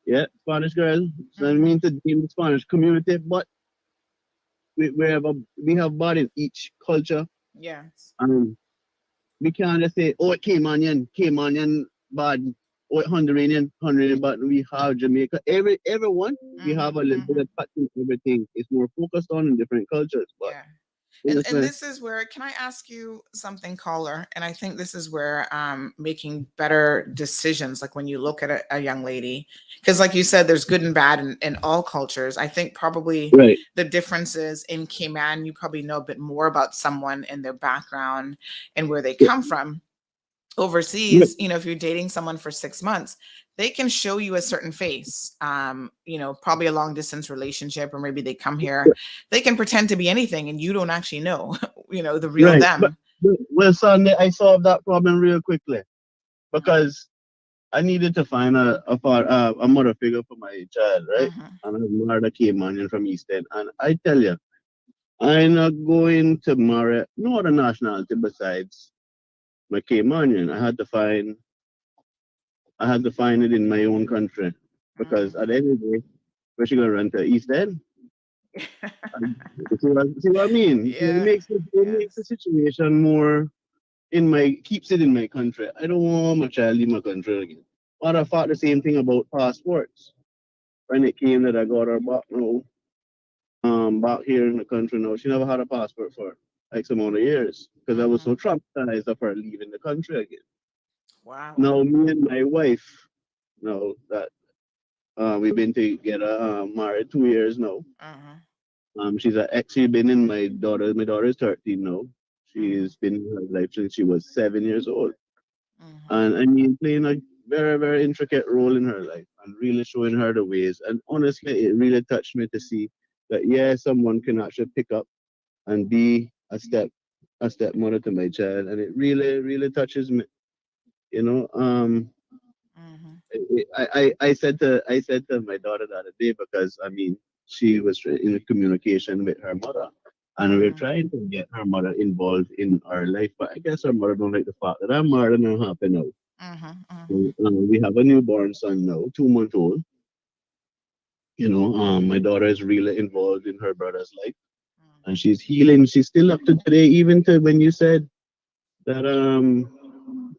S8: yeah, Spanish girl. So I
S5: Mm-hmm.
S8: mean to be in the Spanish community, but we have bad in each culture,
S5: Yes.
S8: and we can't just say, oh, it Caymanian bad, oh, it Honduran, but we have Jamaica. Everyone we have
S5: Mm-hmm.
S8: a little bit
S5: Mm-hmm.
S8: of touch in everything. It's more focused on in different cultures, but
S5: Yeah. And
S8: honestly,
S5: this is where, can I ask you something, caller? And I think this is where making better decisions, like when you look at a young lady, because like you said, there's good and bad in all cultures. I think probably
S8: right,
S5: the differences in Cayman, you probably know a bit more about someone and their background and where they come from.
S8: right,
S5: Overseas, if you're dating someone for 6 months, they can show you a certain face. Probably a long distance relationship, or maybe they come here, they can pretend to be anything and you don't actually know, the real
S8: right. But
S5: them.
S8: well, Sunday I solved that problem real quickly because I needed to find a mother figure for my child, right?
S5: Hmm.
S8: And I married a Caymanian from East End. And I tell you, I'm not going to marry no other nationality besides my Caymanian. I had to find it in my own country. Because at the end of the day, where she gonna run to East End? And you see what I mean? So it
S5: Yeah.
S8: makes the
S5: Yes.
S8: situation more keeps it in my country. I don't want my child in my country again. Matter of fact, the same thing about passports. When it came that I got her back now, back here in the country now, she never had a passport for X amount of years because I was so
S5: Hmm.
S8: traumatized of her leaving the country again.
S5: Wow.
S8: Now me and my wife, now that we've been together, married 2 years now.
S5: Hmm.
S8: She's been in my daughter is 13 now.
S5: Hmm.
S8: She's been in her life since she was 7 years old. And I
S5: Hmm.
S8: mean, playing a very, very intricate role in her life and really showing her the ways. And honestly, it really touched me to see that, yeah, someone can actually pick up and be a stepmother to my child. And it really, really touches me. You know,
S5: Hmm.
S8: I said to my daughter the other day because I mean she was in communication with her mother, and we are
S5: Hmm.
S8: trying to get her mother involved in our life. But I guess her mother don't like the fact that I'm married and I'm happy now.
S5: Hmm.
S8: So,
S5: Hmm.
S8: we have a newborn son now, 2 month old. My daughter is really involved in her brother's life, and she's healing. She's still up to today, even to when you said that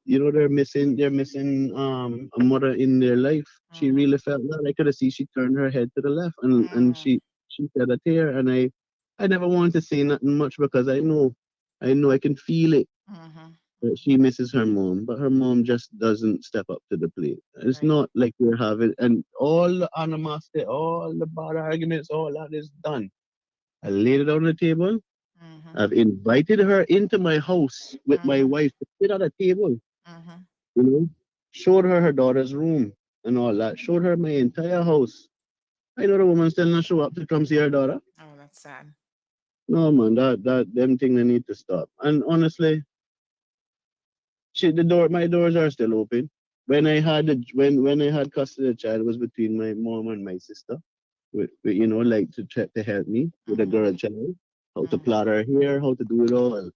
S8: they're missing a mother in their life. She
S5: Hmm.
S8: really felt that. I could have seen she turned her head to the left and
S5: Hmm.
S8: she shed a tear, and I never wanted to say nothing much because I know I can feel it
S5: Hmm.
S8: that she misses her mom, but her mom just doesn't step up to the plate. It's
S5: Right.
S8: not like we're having and all the animosity, all the bad arguments, all that is done. I laid it on the table.
S5: Hmm.
S8: I've invited her into my house with my
S5: Hmm.
S8: wife to sit at a table,
S5: Hmm.
S8: you know, showed her her daughter's room and all that, showed her my entire house. I know the woman still not show up to come see her daughter.
S5: Oh, that's sad.
S8: No man, that them thing they need to stop. And honestly, my doors are still open. When I had custody of the child, it was between my mom and my sister. Like to try to help me with a
S5: Hmm.
S8: girl child, how to
S5: Hmm.
S8: plait her hair, how to do it all.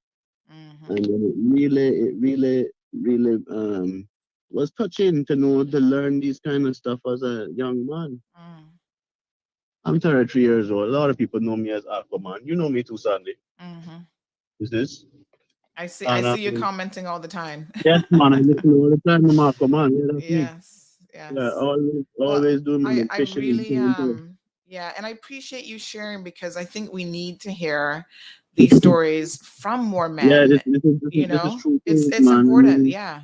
S5: Hmm.
S8: And then it really was touching to know to learn these kind of stuff as a young man.
S5: Hmm.
S8: I'm 33 years old. A lot of people know me as Aquaman. You know me too, Sandy.
S5: Hmm.
S8: Is this?
S5: I
S8: And
S5: see you commenting all the time.
S8: yes, man, I listen all the time. I'm Aquaman. Yeah, that's me.
S5: Yes,
S8: Yeah,
S5: yes.
S8: always,
S5: Well,
S8: always doing
S5: I
S8: my
S5: I
S8: fishing and
S5: really
S8: things.
S5: yeah, and I appreciate you sharing because I think we need to hear these stories from more
S8: Yeah,
S5: men.
S8: this is true
S5: It's
S8: things,
S5: it's
S8: man. I
S5: important.
S8: mean,
S5: Yeah.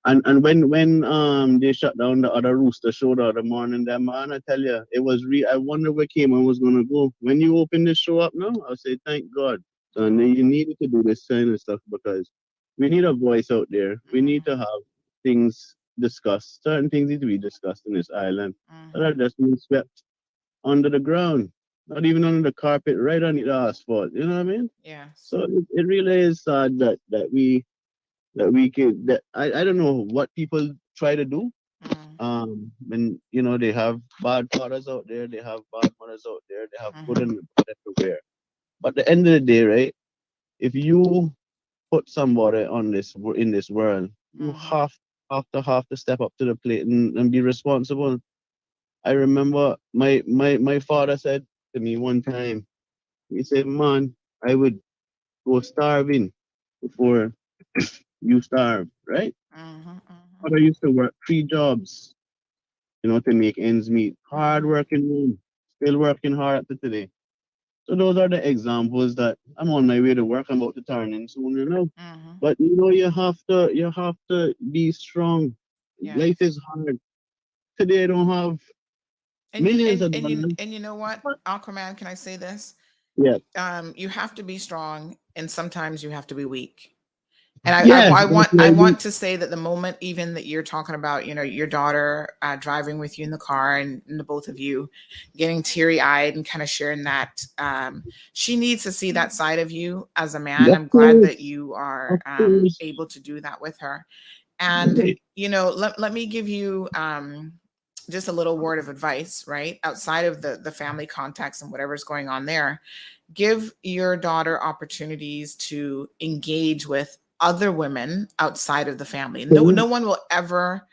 S8: and when they shut down the other rooster show the other morning, that man, I tell you, it was I wonder where Cayman was gonna go. When you open this show up now, I'll say thank God. And
S5: Oh.
S8: you needed to do this kind of stuff because we need a voice out there. We need to
S5: Mhm.
S8: have things discussed. Certain things need to be discussed in this island that are
S5: Mhm.
S8: just being swept under the ground, not even under the carpet, right on the asphalt. You know what I mean?
S5: Yes.
S8: So it really is sad that we can that I don't know what people try to do, When they have bad fathers out there, they have bad mothers out there, they have good
S5: Mhm.
S8: and bad everywhere. But at the end of the day, right? If you put somebody in this world, you
S5: Mhm.
S8: have to step up to the plate and be responsible. I remember my father said to me one time, he said, "Man, I would go starving before you starve, right?"
S5: Mhm. Mhm.
S8: Father used to work 3 jobs, to make ends meet. Hard
S5: Mhm.
S8: working man, still working hard up to today. So those are the examples that I'm on my way to work. I'm about to turn in soon,
S5: Mhm.
S8: But you have to be strong. Life
S5: Yes.
S8: is hard. Today I don't have
S5: And you
S8: millions
S5: and
S8: of
S5: and you
S8: dollars.
S5: and you know what, Aquaman, can I say this?
S8: Yeah.
S5: You have to be strong, and sometimes you have to be weak. And
S8: Yes, that's
S5: I
S8: what I
S5: want
S8: do.
S5: to say that the moment even that you're talking about, your daughter driving with you in the car, and the both of you getting teary eyed and kind of sharing that, she needs to see that side of you as a man.
S8: Of
S5: I'm glad that
S8: course.
S5: you are
S8: Of course.
S5: able to do that with her. And
S8: Right.
S5: let me give you just a little word of advice, right? Outside of the family context and whatever's going on there, give your daughter opportunities to engage with other women outside of the family. No
S8: Correct.
S5: one will ever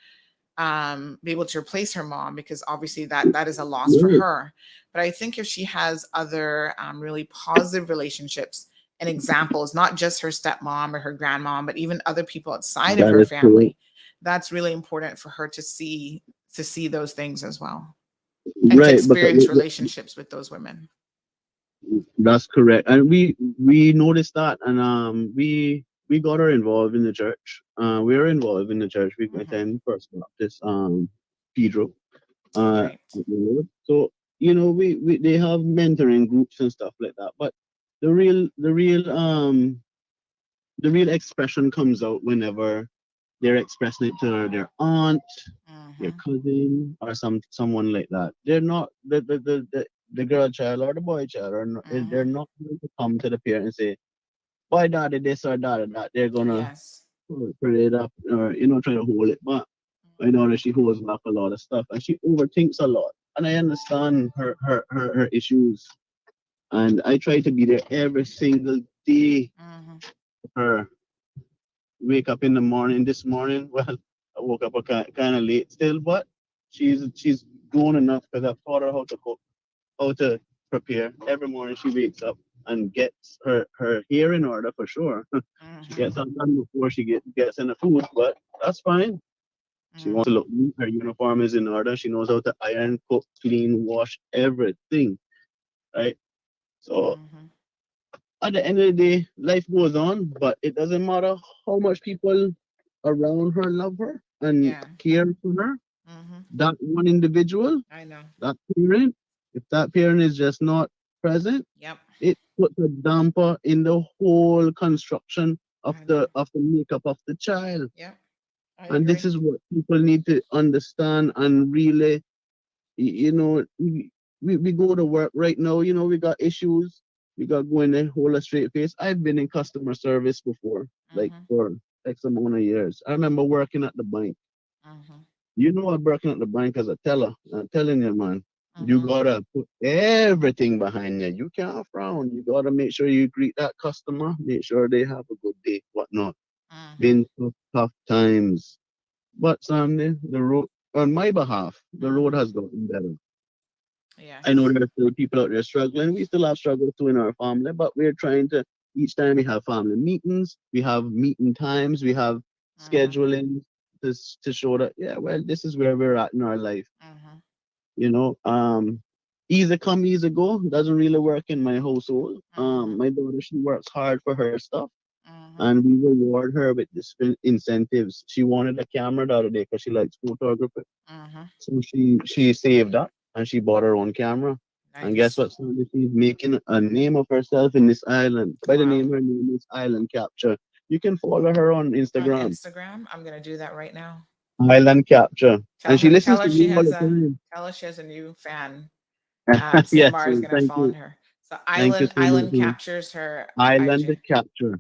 S5: be able to replace her mom, because obviously that is a loss for
S8: Right.
S5: her. But I think if she has other really positive relationships and examples, not just her stepmom or her grandmom, but even other people outside of
S8: That
S5: her
S8: is correct.
S5: family, that's really important for her to see those things as well, and to
S8: Right. Because
S5: experience relationships with those women.
S8: that's correct. And we noticed that, and we got her involved in the church. We were involved in the church. We
S5: Hmm.
S8: attend First Baptist Pedro.
S5: Right.
S8: So we they have mentoring groups and stuff like that. But the real expression comes out whenever they're expressing it to their aunt, their
S5: Hmm.
S8: cousin, or someone like that. They're not the girl child or the boy child, or not, they're
S5: Hmm.
S8: not going to come to the parent and say, "Boy, daddy this or daddy that." They're gonna
S5: Yes.
S8: put it up, or try to hold it back. My daughter, she holds back a lot of stuff, and she overthinks a lot. And I understand her issues, and I try to be there every single day
S5: Hmm.
S8: for her. Wake up in the morning. This morning, well, I woke up kind of late still, but she's grown enough because I've taught her how to cook, how to prepare. Every morning she wakes up and gets her hair in order for sure. She
S5: Hmm.
S8: gets that done before she gets in the food, but that's fine. She wants to
S5: Hmm.
S8: look neat. Her uniform is in order. She knows how to iron, cook, clean, wash everything, right? So
S5: Hmm.
S8: at the end of the day, life goes on, but it doesn't matter how much people around her love her and
S5: Yeah.
S8: care for her.
S5: Hmm.
S8: That one individual,
S5: I know.
S8: that parent, if that parent is just not present,
S5: Yep.
S8: it puts a damper in the whole construction of
S5: I know.
S8: the makeup of the child.
S5: Yep. I
S8: And this
S5: agree.
S8: is what people need to understand and really, we go to work right now, we got issues. We got going and hold a straight face. I've been in customer service before, like
S5: Hmm.
S8: for X amount of years. I remember working at the bank.
S5: Hmm.
S8: I'm working at the bank as a teller. I'm telling you, man, you
S5: Hmm.
S8: gotta put everything behind you. You can't frown. You gotta make sure you greet that customer, make sure they have a good day, whatnot.
S5: Hmm.
S8: Been tough times. But Sandy, the road on my behalf, the road
S5: Hmm.
S8: has gotten better. I know
S5: Yes.
S8: there are still people out there struggling. We still have struggles too in our family, but we're trying to, each time we have family meetings, we have meeting times, we have
S5: Hmm.
S8: scheduling to show that, yeah, well, this is where we're at in our life.
S5: Hmm.
S8: You know, easy come, easy go doesn't really work in my household.
S5: Hmm.
S8: My daughter, she works hard for her stuff,
S5: Hmm.
S8: and we reward her with this incentives. She wanted a camera the other day because she likes photography.
S5: Hmm.
S8: So she saved up and she bought her own camera. And guess
S5: Nice.
S8: what? Sandy? She's making a name of herself in this island. By the
S5: Wow.
S8: name, her name is Island Capture. You can follow her on
S5: On
S8: Instagram.
S5: Instagram, I'm gonna do that right now.
S8: Island Capture. And she listens to me all the time.
S5: Tell her she has a new fan. St.
S8: Yes,
S5: Mara is
S8: so
S5: gonna
S8: thank
S5: follow
S8: you.
S5: her. So
S8: Thank you so much.
S5: Island captures her
S8: Island
S5: IG.
S8: Capture.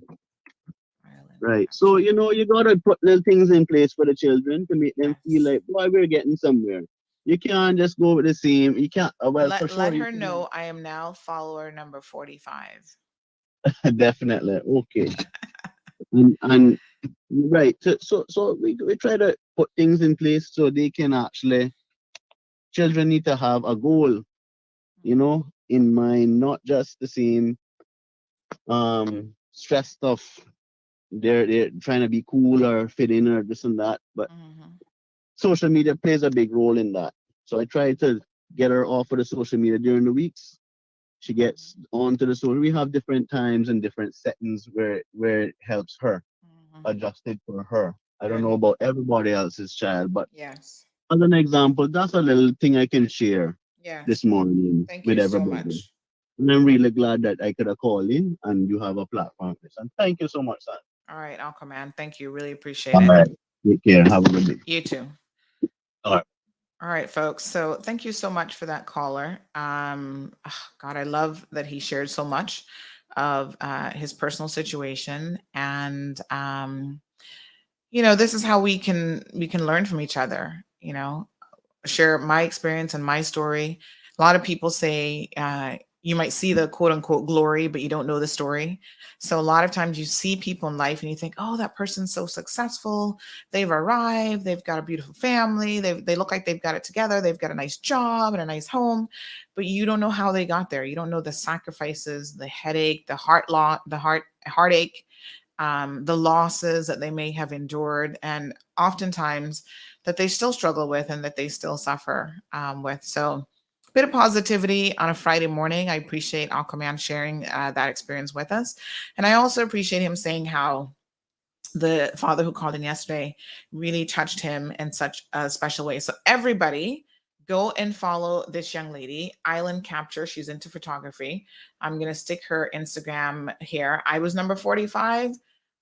S5: Island.
S8: Right. So, you gotta put little things in place for the children to make them feel
S5: Yes.
S8: like, boy, we're getting somewhere. You can't just go with the same. You can't. Well, for
S5: Let
S8: sure, you
S5: her
S8: can.
S5: know I am now follower number 45.
S8: Definitely. Okay. And right. So we try to put things in place so they can actually. Children need to have a goal, in mind, not just the same stress stuff. They're trying to be cool or fit in or this and that, but
S5: Hmm.
S8: social media plays a big role in that. So I try to get her off of the social media during the weeks. She gets onto the social. We have different times and different settings where it helps her,
S5: Hmm.
S8: adjusted for her. I don't
S5: Good.
S8: know about everybody else's child, but
S5: Yes.
S8: as an example, that's a little thing I can share this
S5: Yes.
S8: morning
S5: Thank
S8: with
S5: you so
S8: everybody.
S5: much.
S8: And I'm really glad that I could have called in and you have a platform for this. And thank you so much, son.
S5: All right, Aquaman. Thank you. Really appreciate
S8: All
S5: it.
S8: right. Take care. Have a good day.
S5: You too.
S8: All right.
S5: All right, folks. So thank you so much for that caller. God, I love that he shared so much of his personal situation, and this is how we can learn from each other. Share my experience and my story. A lot of people say you might see the quote unquote glory, but you don't know the story. So a lot of times you see people in life and you think, oh, that person's so successful. They've arrived. They've got a beautiful family. They look like they've got it together. They've got a nice job and a nice home, but you don't know how they got there. You don't know the sacrifices, the headache, heartache, the losses that they may have endured, and oftentimes that they still struggle with and that they still suffer with. So, a bit of positivity on a Friday morning. I appreciate Aquaman sharing that experience with us. And I also appreciate him saying how the father who called in yesterday really touched him in such a special way. So, everybody, go and follow this young lady, Island Capture. She's into photography. I'm going to stick her Instagram here. I was number 45.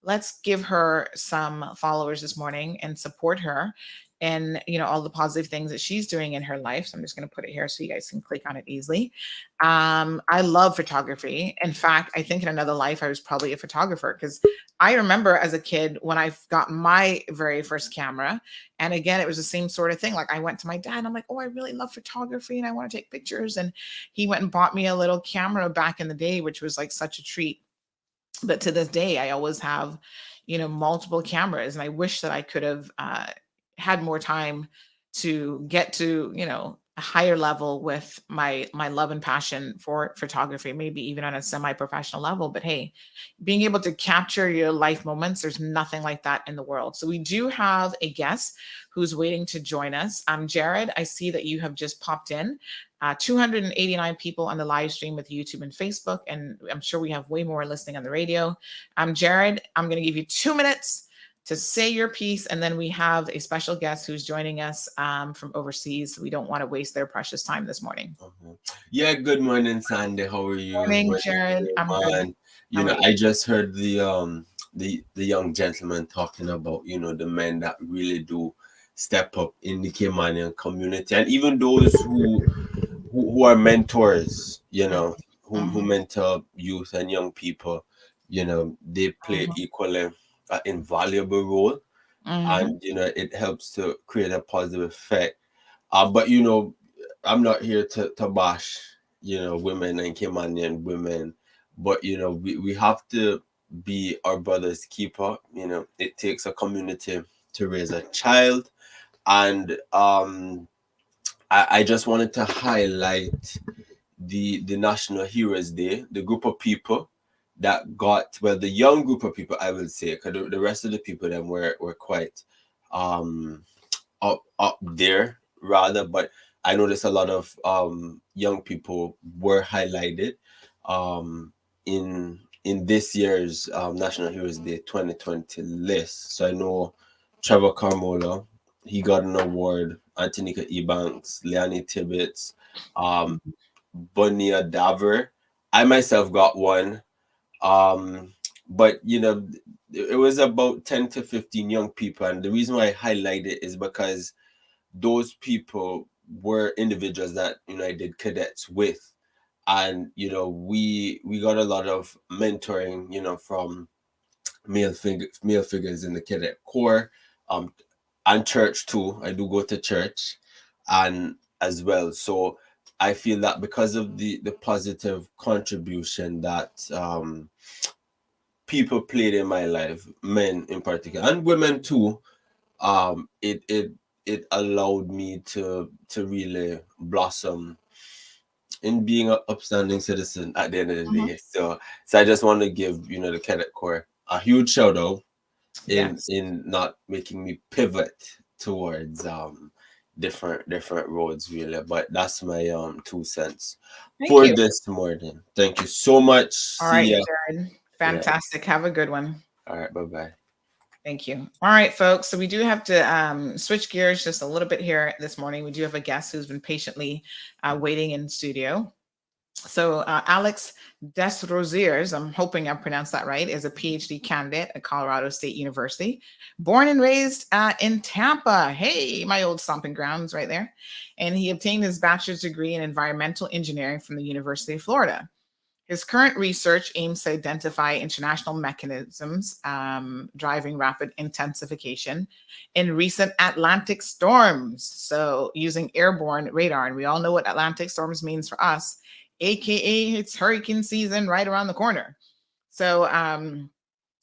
S5: Let's give her some followers this morning and support her and all the positive things that she's doing in her life. So I'm just going to put it here so you guys can click on it easily. I love photography. In fact, I think in another life I was probably a photographer, because I remember as a kid when I got my very first camera. And again, it was the same sort of thing. Like, I went to my dad and I'm like, oh, I really love photography and I want to take pictures. And he went and bought me a little camera back in the day, which was like such a treat. But to this day, I always have, multiple cameras. And I wish that I could have had more time to get to, a higher level with my love and passion for photography, maybe even on a semi-professional level. But hey, being able to capture your life moments, there's nothing like that in the world. So we do have a guest who's waiting to join us. Jared, I see that you have just popped in. 289 people on the live stream with YouTube and Facebook, and I'm sure we have way more listening on the radio. Jared, I'm going to give you 2 minutes to say your piece, and then we have a special guest who's joining us from overseas. We don't want to waste their precious time this morning.
S9: Yeah, good morning, Sandy. How are you?
S5: Morning, Jared. I'm good.
S9: Man,
S5: How are you?
S9: I just heard the young gentleman talking about, the men that really do step up in the Caymanian community, and even those who are mentors, who mentor youth and young people, they play equally an invaluable role, and it helps to create a positive effect. But I'm not here to bash, women and Caymanian women, but we have to be our brother's keeper. It takes a community to raise a child, and I just wanted to highlight the National Heroes Day, the group of people that got, well, the young group of people, I will say, because the rest of the people then were quite up there rather, but I noticed a lot of young people were highlighted in this year's National Heroes Day 2020 list. So I know Trevor Carmola, he got an award. Antonika Ebanks, Leonie Tibbetts, Bonia Daver. I myself got one. But it was about 10 to 15 young people, and the reason why I highlight it is because those people were individuals that I did cadets with, and we got a lot of mentoring from male figures in the cadet corps, and church too. I do go to church, and as well. So I feel that because of the positive contribution that people played in my life, men in particular, and women too, it allowed me to really blossom in being an upstanding citizen at the end of the day. So I just want to give the cadet corps a huge shout out
S5: Yes.
S9: in not making me pivot towards different roads really. But that's my 2 cents
S5: Thank
S9: for
S5: you.
S9: this morning. Thank you so much.
S5: All
S9: See
S5: right,
S9: ya.
S5: Jared. Fantastic. Have a good one.
S9: All right, bye-bye.
S5: Thank you. All right, folks. So we do have to switch gears just a little bit here this morning. We do have a guest who's been patiently waiting in studio. So Alex Desrosiers, I'm hoping I pronounced that right, is a PhD candidate at Colorado State University, born and raised in Tampa. Hey, my old stomping grounds right there. And he obtained his bachelor's degree in environmental engineering from the University of Florida. His current research aims to identify international mechanisms driving rapid intensification in recent Atlantic storms. So, using airborne radar, and we all know what Atlantic storms means for us, aka it's hurricane season right around the corner. So,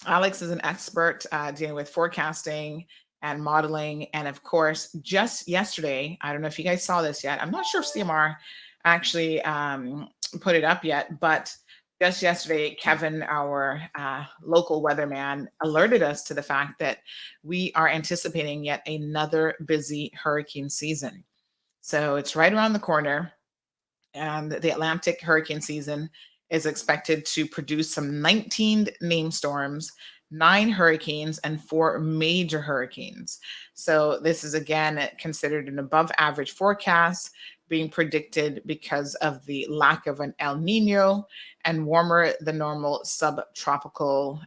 S5: Alex is an expert dealing with forecasting and modeling, and of course, just yesterday, I don't know if you guys saw this yet. I'm not sure if CMR actually put it up yet, but just yesterday, Kevin, our local weatherman, alerted us to the fact that we are anticipating yet another busy hurricane season. So it's right around the corner, and the Atlantic hurricane season is expected to produce some 19 named storms, 9 hurricanes, and 4 major hurricanes. So this is again considered an above average forecast being predicted because of the lack of an El Nino and warmer than normal subtropical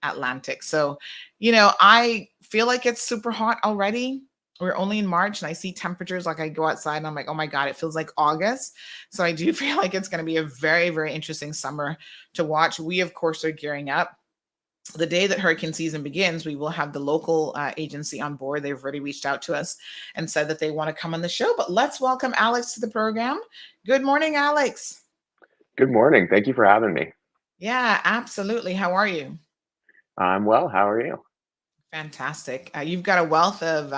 S5: Atlantic. So, I feel like it's super hot already. We're only in March and I see temperatures, like I go outside and I'm like, oh my God, it feels like August. So I do feel like it's going to be a very, very interesting summer to watch. We, of course, are gearing up. The day that hurricane season begins, we will have the local agency on board. They've already reached out to us and said that they want to come on the show. But let's welcome Alex to the program. Good morning, Alex.
S10: Good morning. Thank you for having me.
S5: Yeah, absolutely. How are you?
S10: I'm well. How are you?
S5: Fantastic. You've got a wealth of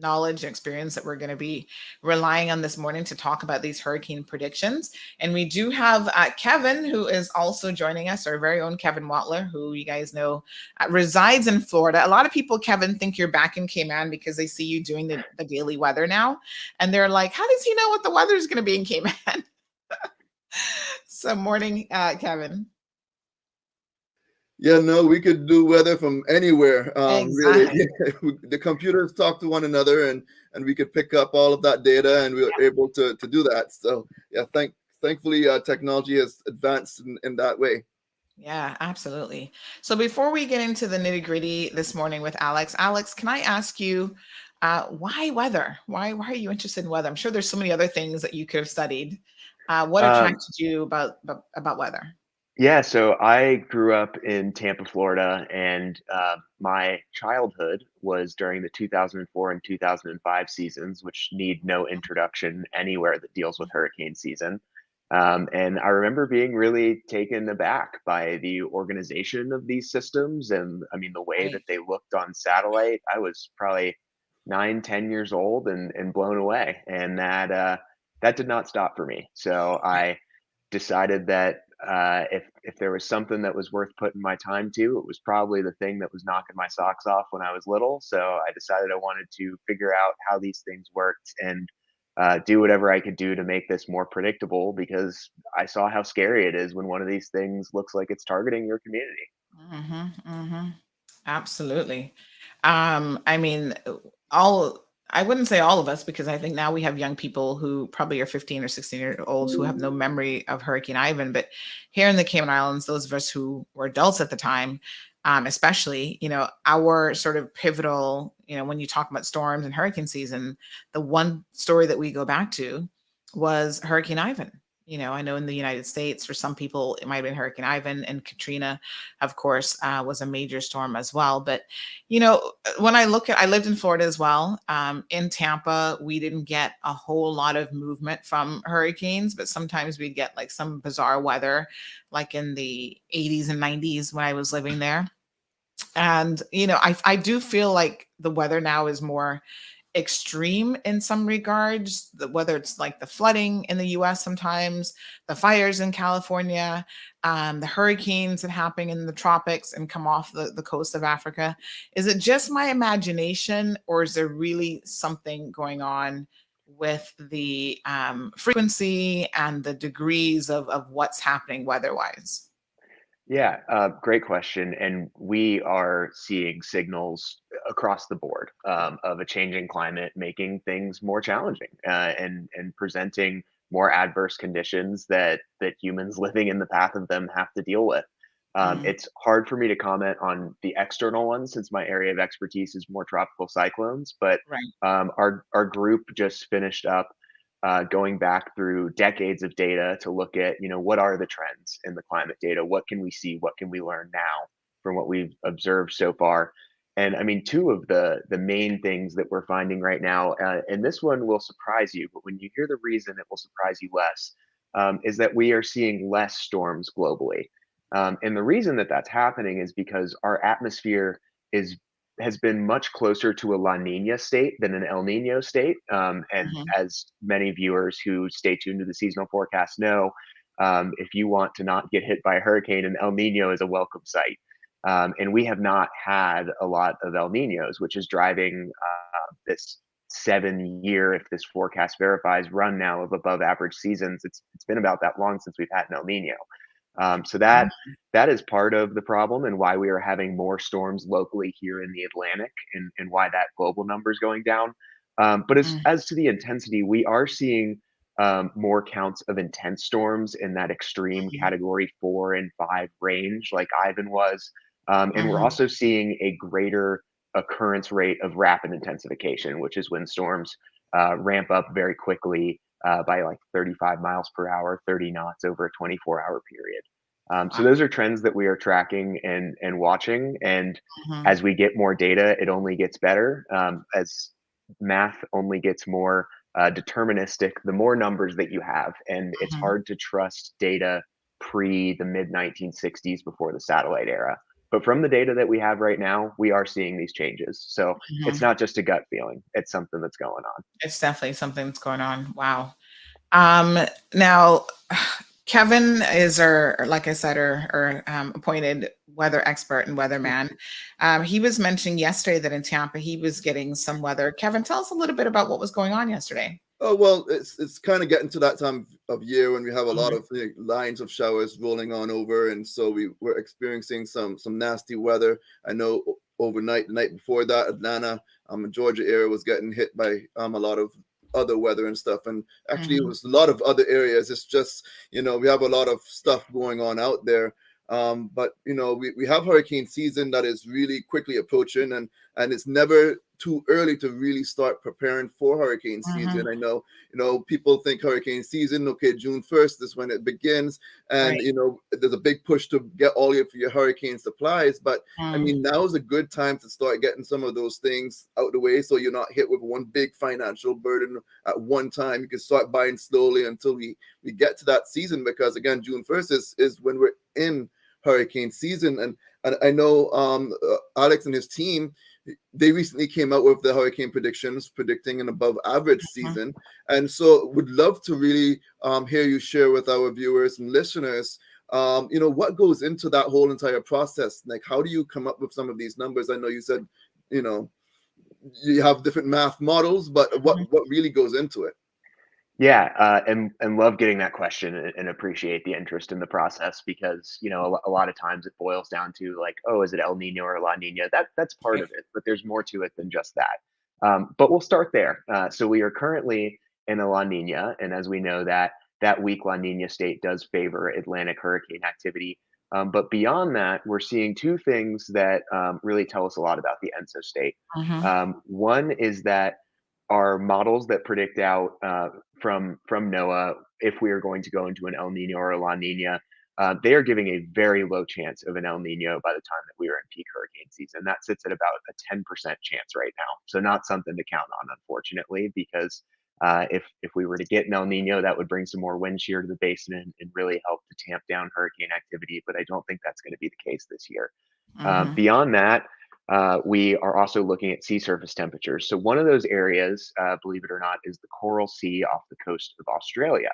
S5: knowledge and experience that we're going to be relying on this morning to talk about these hurricane predictions. And we do have Kevin, who is also joining us, our very own Kevin Watler, who you guys know resides in Florida. A lot of people, Kevin, think you're back in Cayman because they see you doing the daily weather now. And they're like, how does he know what the weather is going to be in Cayman? So morning, Kevin.
S11: Yeah, no, we could do weather from anywhere. Really,
S5: Exactly.
S11: the computers talk to one another, and we could pick up all of that data, and we were able to do that. So yeah, thankfully, technology has advanced in that way.
S5: Yeah, absolutely. So before we get into the nitty gritty this morning with Alex, can I ask you why weather? Why are you interested in weather? I'm sure there's so many other things that you could have studied. What attracted you about weather?
S10: Yeah, so I grew up in Tampa, Florida, and my childhood was during the 2004 and 2005 seasons, which need no introduction anywhere that deals with hurricane season. And I remember being really taken aback by the organization of these systems. And I mean, the way that
S5: Right.
S10: they looked on satellite. I was probably 9, 10 years old and blown away. And that did not stop for me. So I decided that if there was something that was worth putting my time to, it was probably the thing that was knocking my socks off when I was little. So I decided I wanted to figure out how these things worked and do whatever I could do to make this more predictable, because I saw how scary it is when one of these things looks like it's targeting your community.
S5: Absolutely. I mean, I wouldn't say all of us, because I think now we have young people who probably are 15 or 16-year olds who have no memory of Hurricane Ivan. But here in the Cayman Islands, those of us who were adults at the time, especially, our sort of pivotal, when you talk about storms and hurricane season, the one story that we go back to was Hurricane Ivan. I know in the United States, for some people, it might have been Hurricane Ivan, and Katrina, of course, was a major storm as well. But, when I lived in Florida as well. In Tampa, we didn't get a whole lot of movement from hurricanes, but sometimes we'd get like some bizarre weather, like in the 80s and 90s when I was living there. And, I do feel like the weather now is more extreme in some regards, whether it's like the flooding in the US sometimes, the fires in California, the hurricanes that happen in the tropics and come off the coast of Africa. Is it just my imagination, or is there really something going on with the frequency and the degrees of what's happening weather-wise?
S10: Yeah, great question. And we are seeing signals across the board of a changing climate, making things more challenging and presenting more adverse conditions that humans living in the path of them have to deal with.
S5: Mm,
S10: It's hard for me to comment on the external ones since my area of expertise is more tropical cyclones. But
S5: right.
S10: our group just finished up going back through decades of data to look at, what are the trends in the climate data? What can we see? What can we learn now from what we've observed so far? And I mean, two of the main things that we're finding right now, and this one will surprise you, but when you hear the reason, it will surprise you less, is that we are seeing less storms globally. And the reason that that's happening is because our atmosphere is has been much closer to a La Nina state than an El Nino state. And
S5: Mhm.
S10: as many viewers who stay tuned to the seasonal forecast know, if you want to not get hit by a hurricane, an El Nino is a welcome sight. And we have not had a lot of El Ninos, which is driving this 7 year, if this forecast verifies, run now of above average seasons. It's been about that long since we've had an El Nino. So that is part of the problem and why we are having more storms locally here in the Atlantic and why that global number is going down. But
S5: Mm,
S10: as to the intensity, we are seeing more counts of intense storms in that extreme
S5: mhm,
S10: category 4 and 5 range, like Ivan was. And we're
S5: mhm.
S10: also seeing a greater occurrence rate of rapid intensification, which is when storms ramp up very quickly by like 35 miles per hour, 30 knots over a 24-hour period. So
S5: Wow.
S10: those are trends that we are tracking and watching. And
S5: Mhm,
S10: as we get more data, it only gets better. As math only gets more deterministic, the more numbers that you have, and it's
S5: mhm,
S10: hard to trust data pre the mid 1960s before the satellite era. But from the data that we have right now, we are seeing these changes. So it's
S5: mhm.
S10: not just a gut feeling; it's something that's going on.
S5: It's definitely something that's going on. Wow. Um, Now, Kevin is like I said, our appointed weather expert and weatherman. He was mentioning yesterday that in Tampa he was getting some weather. Kevin, tell us a little bit about what was going on yesterday.
S11: Oh well, it's kind of getting to that time of year when we have a lot
S5: Mhm,
S11: of lines of showers rolling on over, and so we're experiencing some nasty weather. I know overnight, the night before that, Atlanta, Georgia area was getting hit by a lot of other weather and stuff, and actually it
S5: mhm,
S11: was a lot of other areas. It's just we have a lot of stuff going on out there. But we have hurricane season that is really quickly approaching, and it's never too early to really start preparing for hurricane season.
S5: mhm.
S11: I know, people think hurricane season, okay, June 1st is when it begins. And,
S5: Right.
S11: there's a big push to get all of your hurricane supplies. But I
S5: Mm,
S11: mean, now is a good time to start getting some of those things out the way so you're not hit with one big financial burden at one time. You can start buying slowly until we get to that season, because again, June 1st is when we're in hurricane season. And I know Alex and his team, they recently came out with the hurricane predictions, predicting an above average
S5: mhm.
S11: season. And so would love to really hear you share with our viewers and listeners, what goes into that whole entire process. Like, how do you come up with some of these numbers? I know you said, you know, you have different math models, but what really goes into it?
S10: Yeah, and love getting that question and appreciate the interest in the process because a lot of times it boils down to like, oh, is it El Nino or La Nina? That's part
S5: Right.
S10: of it, but there's more to it than just that. But we'll start there. So we are currently in a La Nina, and as we know that weak La Nina state does favor Atlantic hurricane activity. But beyond that, we're seeing two things that really tell us a lot about the ENSO state.
S5: Mhm,
S10: One is that our models that predict out from NOAA if we are going to go into an El Nino or a La Nina. They are giving a very low chance of an El Nino by the time that we are in peak hurricane season. That sits at about a 10% chance right now. So not something to count on, unfortunately, because if we were to get an El Nino, that would bring some more wind shear to the basin and really help to tamp down hurricane activity. But I don't think that's going to be the case this year. Beyond that, we are also looking at sea surface temperatures. So one of those areas, believe it or not, is the Coral Sea off the coast of Australia.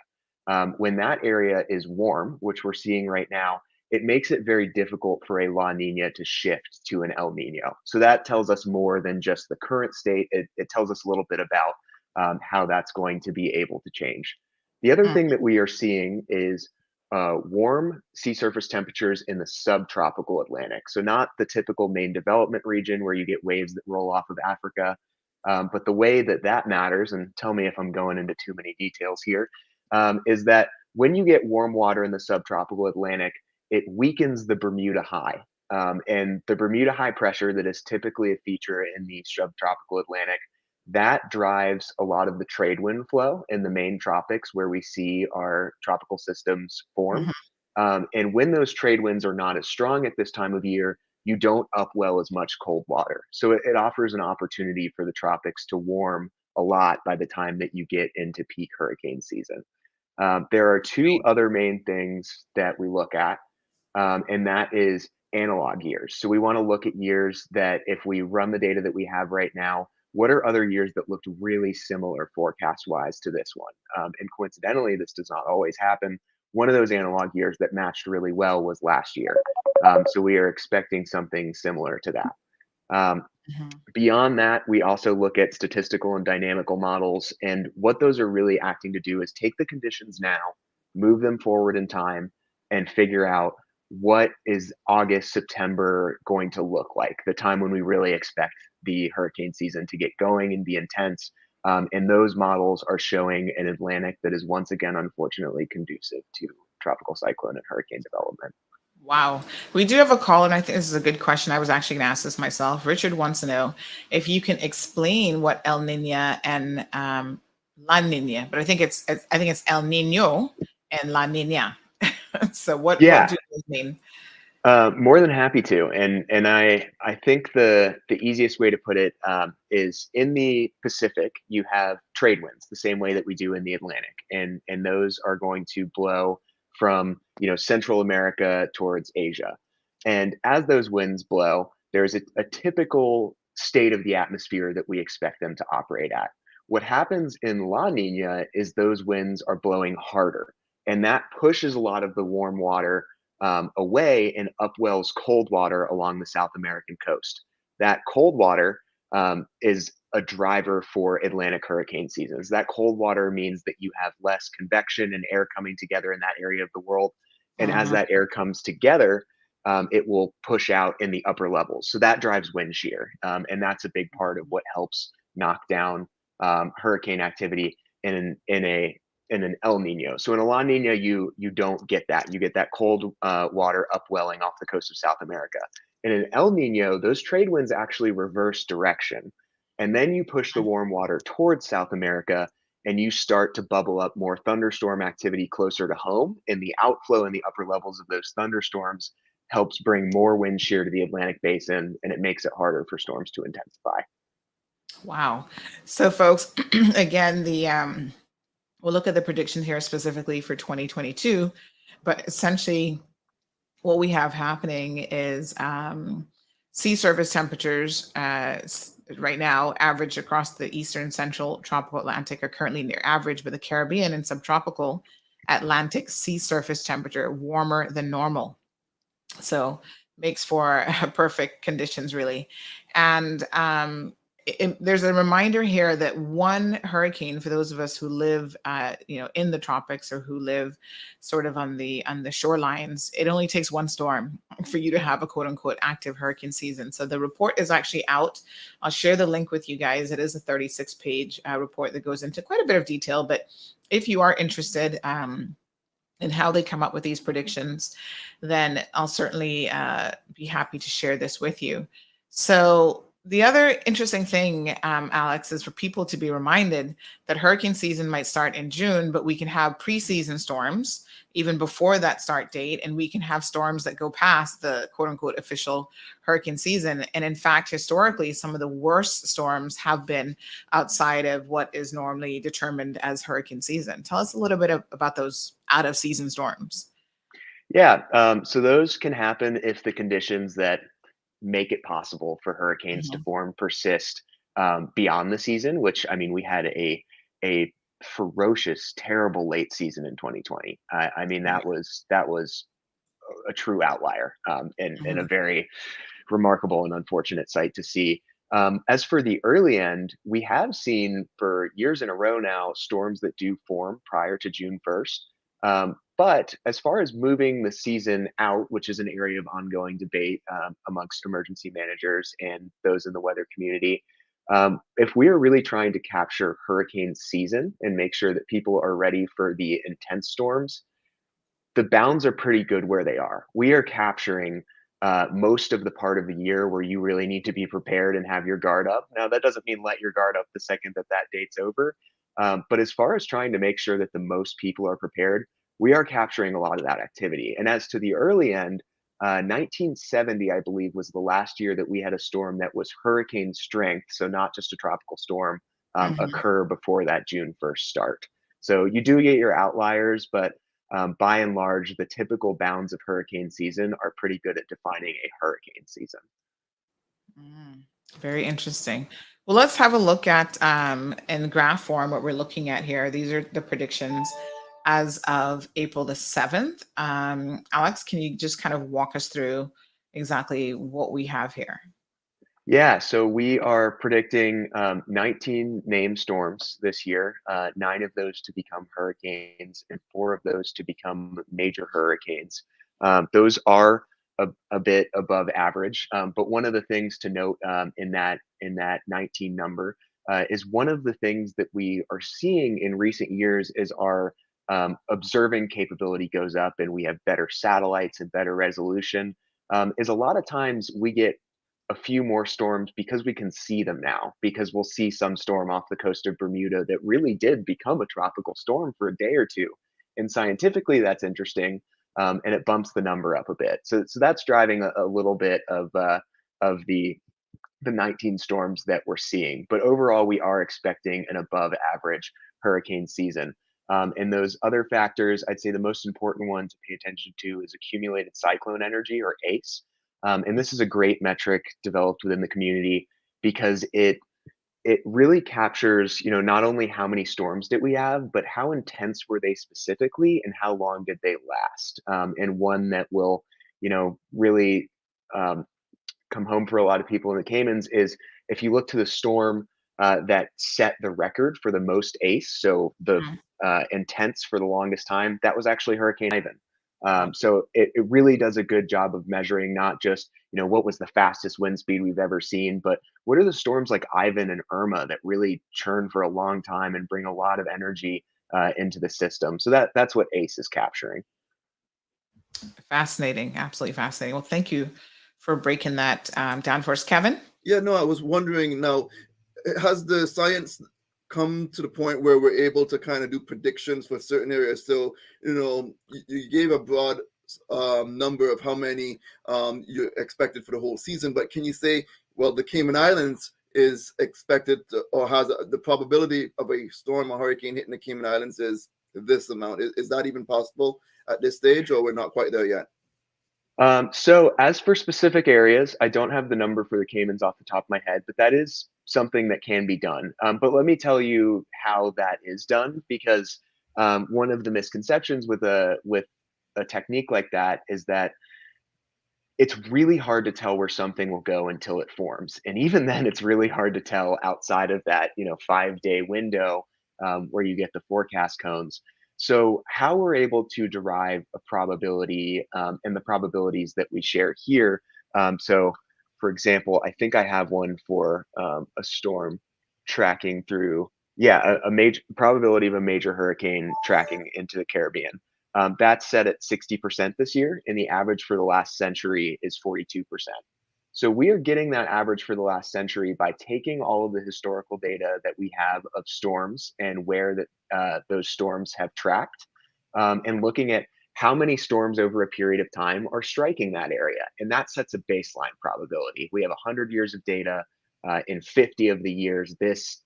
S10: When that area is warm, which we're seeing right now, it makes it very difficult for a La Nina to shift to an El Nino. So that tells us more than just the current state. It tells us a little bit about how that's going to be able to change. The other thing that we are seeing is warm sea surface temperatures in the subtropical Atlantic. So not the typical main development region where you get waves that roll off of Africa, but the way that that matters, and tell me if I'm going into too many details here, is that when you get warm water in the subtropical Atlantic, it weakens the Bermuda High. And the Bermuda high pressure that is typically a feature in the subtropical Atlantic, that drives a lot of the trade wind flow in the main tropics where we see our tropical systems form. And when those trade winds are not as strong at this time of year, you don't upwell as much cold water. So it offers an opportunity for the tropics to warm a lot by the time that you get into peak hurricane season. There are two other main things that we look at, and that is analog years. So we want to look at years that if we run the data that we have right now, what are other years that looked really similar forecast-wise to this one? And coincidentally, this does not always happen. One of those analog years that matched really well was last year. So we are expecting something similar to that. Beyond that, we also look at statistical and dynamical models. And what those are really acting to do is take the conditions now, move them forward in time, and figure out what is August, September going to look like, the time when we really expect the hurricane season to get going and be intense. And those models are showing an Atlantic that is once again, unfortunately, conducive to tropical cyclone and hurricane development.
S5: Wow. We do have a call, and I think this is a good question. I was actually going to ask this myself. Richard wants to know if you can explain what El Nina and La Nina, but I think it's El Nino and La Nina. So what do those mean?
S10: More than happy to, and I think the easiest way to put it is in the Pacific you have trade winds the same way that we do in the Atlantic, and those are going to blow from Central America towards Asia, and as those winds blow, there's a typical state of the atmosphere that we expect them to operate at. What happens in La Nina is those winds are blowing harder, and that pushes a lot of the warm water away and upwells cold water along the South American coast. That cold water is a driver for Atlantic hurricane seasons. That cold water means that you have less convection and air coming together in that area of the world. And as that air comes together, it will push out in the upper levels. So that drives wind shear. And that's a big part of what helps knock down hurricane activity in an El Nino. So in a La Nina, you don't get that. You get that cold water upwelling off the coast of South America. In an El Nino, those trade winds actually reverse direction. And then you push the warm water towards South America and you start to bubble up more thunderstorm activity closer to home. And the outflow in the upper levels of those thunderstorms helps bring more wind shear to the Atlantic basin, and it makes it harder for storms to intensify.
S5: Wow. So folks, again, we'll look at the prediction here specifically for 2022, but essentially what we have happening is sea surface temperatures right now average across the eastern central tropical Atlantic are currently near average, but the Caribbean and subtropical Atlantic sea surface temperature warmer than normal. So makes for perfect conditions really. And there's a reminder here that one hurricane, for those of us who live, in the tropics or who live sort of on the shorelines, it only takes one storm for you to have a quote unquote active hurricane season. So the report is actually out. I'll share the link with you guys. It is a 36-page report that goes into quite a bit of detail. But if you are interested in how they come up with these predictions, then I'll certainly be happy to share this with you. So The other interesting thing, Alex, is for people to be reminded that hurricane season might start in June, but we can have preseason storms even before that start date, and we can have storms that go past the quote unquote official hurricane season. And in fact, historically, some of the worst storms have been outside of what is normally determined as hurricane season. Tell us a little bit about those out of season storms.
S10: Yeah, so those can happen if the conditions that make it possible for hurricanes to
S5: Mhm.
S10: form persist beyond the season. Which, I mean, we had a ferocious, terrible late season in 2020. I mean,
S5: Right.
S10: that was a true outlier, and a
S5: Mhm.
S10: very remarkable and unfortunate sight to see. As for the early end, we have seen for years in a row now storms that do form prior to June 1st. But as far as moving the season out, which is an area of ongoing debate amongst emergency managers and those in the weather community, if we are really trying to capture hurricane season and make sure that people are ready for the intense storms, the bounds are pretty good where they are. We are capturing most of the part of the year where you really need to be prepared and have your guard up. Now, that doesn't mean let your guard up the second that that date's over. But as far as trying to make sure that the most people are prepared, we are capturing a lot of that activity. And as to the early end, 1970, I believe, was the last year that we had a storm that was hurricane strength, so not just a tropical storm,
S5: Mhm.
S10: occur before that June 1st start. So you do get your outliers, but by and large, the typical bounds of hurricane season are pretty good at defining a hurricane season.
S5: Mm, very interesting. Well, let's have a look at in graph form what we're looking at here. These are the predictions as of April the 7th. Alex, can you just kind of walk us through exactly what we have here?
S10: Yeah, so we are predicting 19 named storms this year, nine of those to become hurricanes, and four of those to become major hurricanes. Those are a bit above average, but one of the things to note in that 19 number is one of the things that we are seeing in recent years is our observing capability goes up, and we have better satellites and better resolution. Is a lot of times we get a few more storms because we can see them now, because we'll see some storm off the coast of Bermuda that really did become a tropical storm for a day or two. And scientifically, that's interesting, and it bumps the number up a bit. So that's driving a little bit of the 19 storms that we're seeing. But overall, we are expecting an above average hurricane season. And those other factors, I'd say the most important one to pay attention to is accumulated cyclone energy, or ACE. And this is a great metric developed within the community because it really captures, not only how many storms did we have, but how intense were they specifically and how long did they last. And one that will, really um, come home for a lot of people in the Caymans is if you look to the storm that set the record for the most ACE, so the
S5: Mhm.
S10: intense for the longest time, that was actually Hurricane Ivan.
S5: Wow.
S10: So it really does a good job of measuring not just what was the fastest wind speed we've ever seen, but what are the storms like Ivan and Irma that really churn for a long time and bring a lot of energy into the system. So that's what ACE is capturing.
S5: Fascinating. Absolutely fascinating. Well, thank you for breaking that down for us, Kevin.
S11: Yeah, no, I was wondering now, has the science come to the point where we're able to kind of do predictions for certain areas? So, you gave a broad number of how many you expected for the whole season, but can you say, well, the Cayman Islands is expected to, or has the probability of a storm or hurricane hitting the Cayman Islands is this amount? Is that even possible at this stage, or we're not quite there yet?
S10: So as for specific areas, I don't have the number for the Caymans off the top of my head, but that is something that can be done. But let me tell you how that is done, because one of the misconceptions with a technique like that is that it's really hard to tell where something will go until it forms, and even then, it's really hard to tell outside of that 5-day window where you get the forecast cones. So how we're able to derive a probability and the probabilities that we share here. So, for example, I think I have one for a storm tracking through, yeah, a major probability of a major hurricane tracking into the Caribbean. That's set at 60% this year, and the average for the last century is 42%. So we are getting that average for the last century by taking all of the historical data that we have of storms and where those storms have tracked, and looking at how many storms over a period of time are striking that area. And that sets a baseline probability. We have 100 years of data. In 50 of the years, this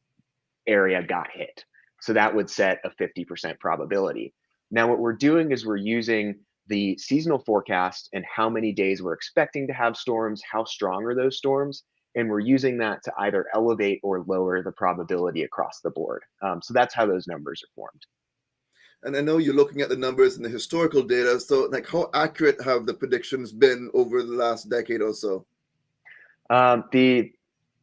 S10: area got hit. So that would set a 50% probability. Now, what we're doing is we're using the seasonal forecast and how many days we're expecting to have storms, how strong are those storms, and we're using that to either elevate or lower the probability across the board. So that's how those numbers are formed.
S11: And I know you're looking at the numbers and the historical data. So, like, how accurate have the predictions been over the last decade or so?
S10: The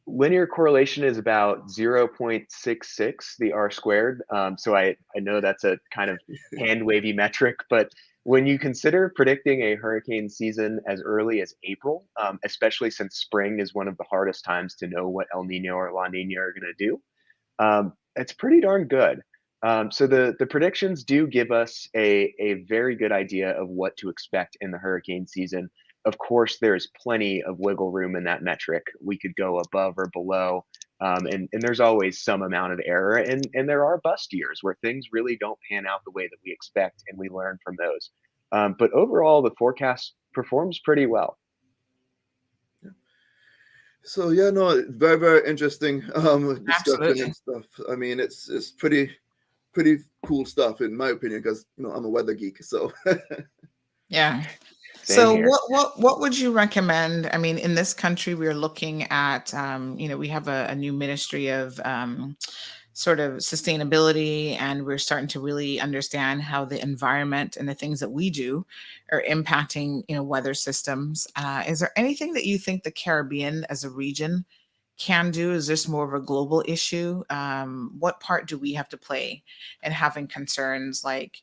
S10: linear correlation is about 0.66, the R squared. So I know that's a kind of hand wavy metric, but when you consider predicting a hurricane season as early as April, especially since spring is one of the hardest times to know what El Nino or La Nina are going to do, it's pretty darn good. So the predictions do give us a very good idea of what to expect in the hurricane season. Of course, there's plenty of wiggle room in that metric. We could go above or below, and there's always some amount of error. And there are bust years where things really don't pan out the way that we expect, and we learn from those. But overall, the forecast performs pretty well.
S11: So yeah, no, very, very interesting discussion
S5: Absolutely.
S11: and stuff. I mean, it's pretty cool stuff in my opinion, because I'm a weather geek. So
S5: Yeah.
S10: Same
S5: So
S10: here.
S5: what would you recommend? I mean, in this country, we're looking at we have a new ministry of sort of sustainability, and we're starting to really understand how the environment and the things that we do are impacting weather systems. Is there anything that you think the Caribbean as a region can do? Is this more of a global issue? What part do we have to play in having concerns like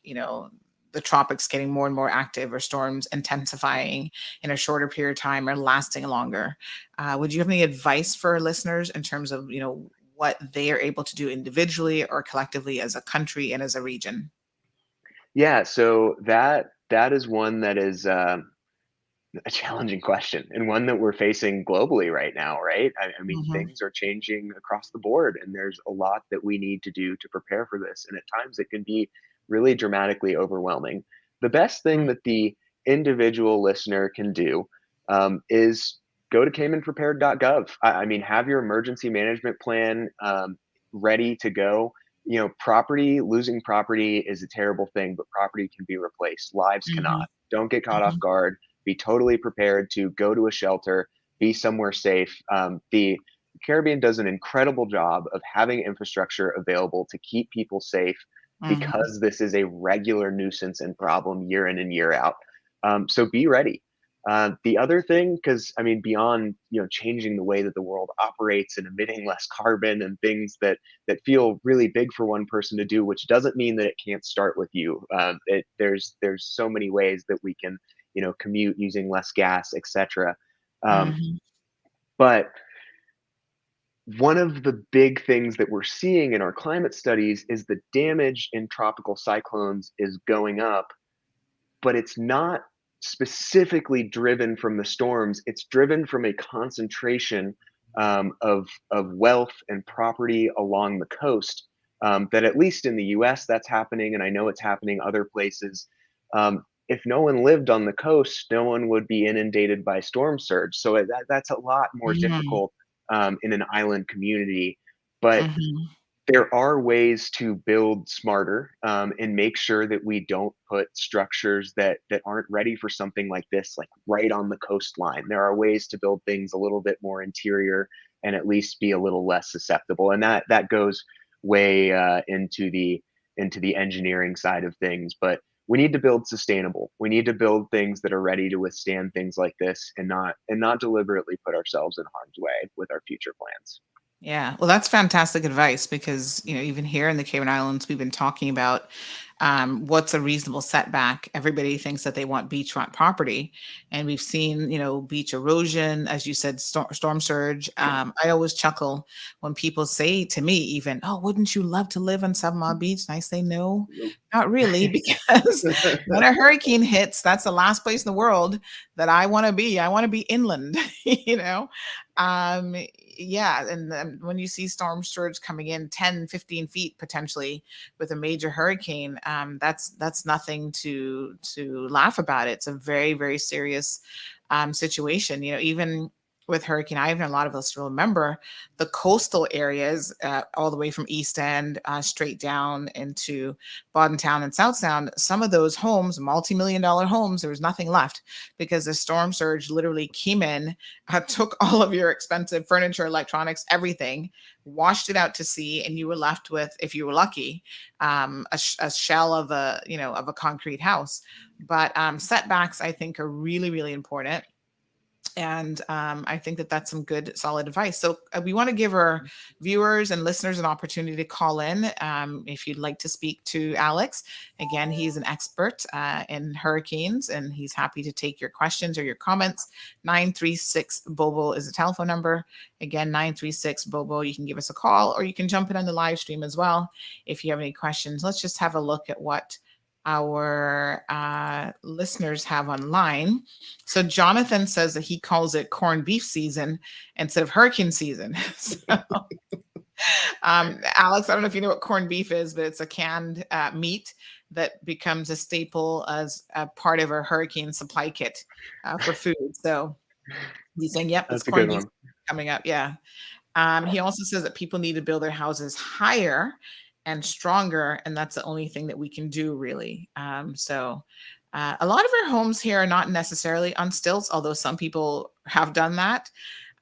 S5: the tropics getting more and more active, or storms intensifying in a shorter period of time or lasting longer? Would you have any advice for our listeners in terms of what they are able to do individually or collectively as a country and as a region?
S10: Yeah, so that is one that is a challenging question, and one that we're facing globally right now, right? I mean,
S5: Mhm.
S10: things are changing across the board, and there's a lot that we need to do to prepare for this. And at times it can be really dramatically overwhelming. The best thing that the individual listener can do is go to caymanprepared.gov. I mean, have your emergency management plan ready to go. Losing property is a terrible thing, but property can be replaced. Lives
S5: Mhm.
S10: cannot. Don't get caught off
S5: Mhm.
S10: guard. Be totally prepared to go to a shelter, be somewhere safe. The Caribbean does an incredible job of having infrastructure available to keep people safe,
S5: Mhm.
S10: because this is a regular nuisance and problem year in and year out. So be ready. The other thing, because I mean, beyond changing the way that the world operates and emitting less carbon and things that feel really big for one person to do, which doesn't mean that it can't start with you. There's so many ways that we can commute using less gas, etc.
S5: Mhm.
S10: But one of the big things that we're seeing in our climate studies is the damage in tropical cyclones is going up, but it's not specifically driven from the storms. It's driven from a concentration of wealth and property along the coast. That at least in the U.S. that's happening, and I know it's happening other places. If no one lived on the coast, no one would be inundated by storm surge. So that's a lot more
S5: Mhm.
S10: difficult in an island community. But
S5: Mhm.
S10: there are ways to build smarter, and make sure that we don't put structures that aren't ready for something like this, like right on the coastline. There are ways to build things a little bit more interior and at least be a little less susceptible. And that goes way into the engineering side of things. But we need to build sustainable. We need to build things that are ready to withstand things like this, and not deliberately put ourselves in harm's way with our future plans.
S5: Yeah, well, that's fantastic advice because, even here in the Cayman Islands, we've been talking about what's a reasonable setback. Everybody thinks that they want beachfront property, and we've seen, beach erosion, as you said, storm surge. I always chuckle when people say to me, even, "Oh, wouldn't you love to live on Seven Mile Beach?" And I say, "No,
S11: Nope.
S5: not really, because when a hurricane hits, that's the last place in the world that I want to be. I want to be inland, you know." Um, yeah, and then when you see storm surge coming in 10, 15 feet potentially with a major hurricane, that's nothing to laugh about. It's a very, very serious situation. Even with Hurricane Ivan, a lot of us will remember the coastal areas, all the way from East End straight down into Town and South Sound. Some of those homes, multi-million-dollar homes, there was nothing left because the storm surge literally came in, took all of your expensive furniture, electronics, everything, washed it out to sea, and you were left with, if you were lucky, a shell of a concrete house. But setbacks, I think, are really, really important. And I think that that's some good, solid advice. So we want to give our viewers and listeners an opportunity to call in if you'd like to speak to Alex. Again, he's an expert in hurricanes, and he's happy to take your questions or your comments. 936 Bobo is the telephone number. Again, 936 Bobo. You can give us a call, or you can jump in on the live stream as well if you have any questions. Let's just have a look at what our listeners have online. So Jonathan says that he calls it corned beef season instead of hurricane season. So, Alex, I don't know if you know what corned beef is, but it's a canned meat that becomes a staple as a part of our hurricane supply kit for food. So he's saying, yep, it's
S10: That's a good
S5: corned beef
S10: one.
S5: coming up. Yeah. He also says that people need to build their houses higher and stronger, and that's the only thing that we can do, really. A lot of our homes here are not necessarily on stilts, although some people have done that.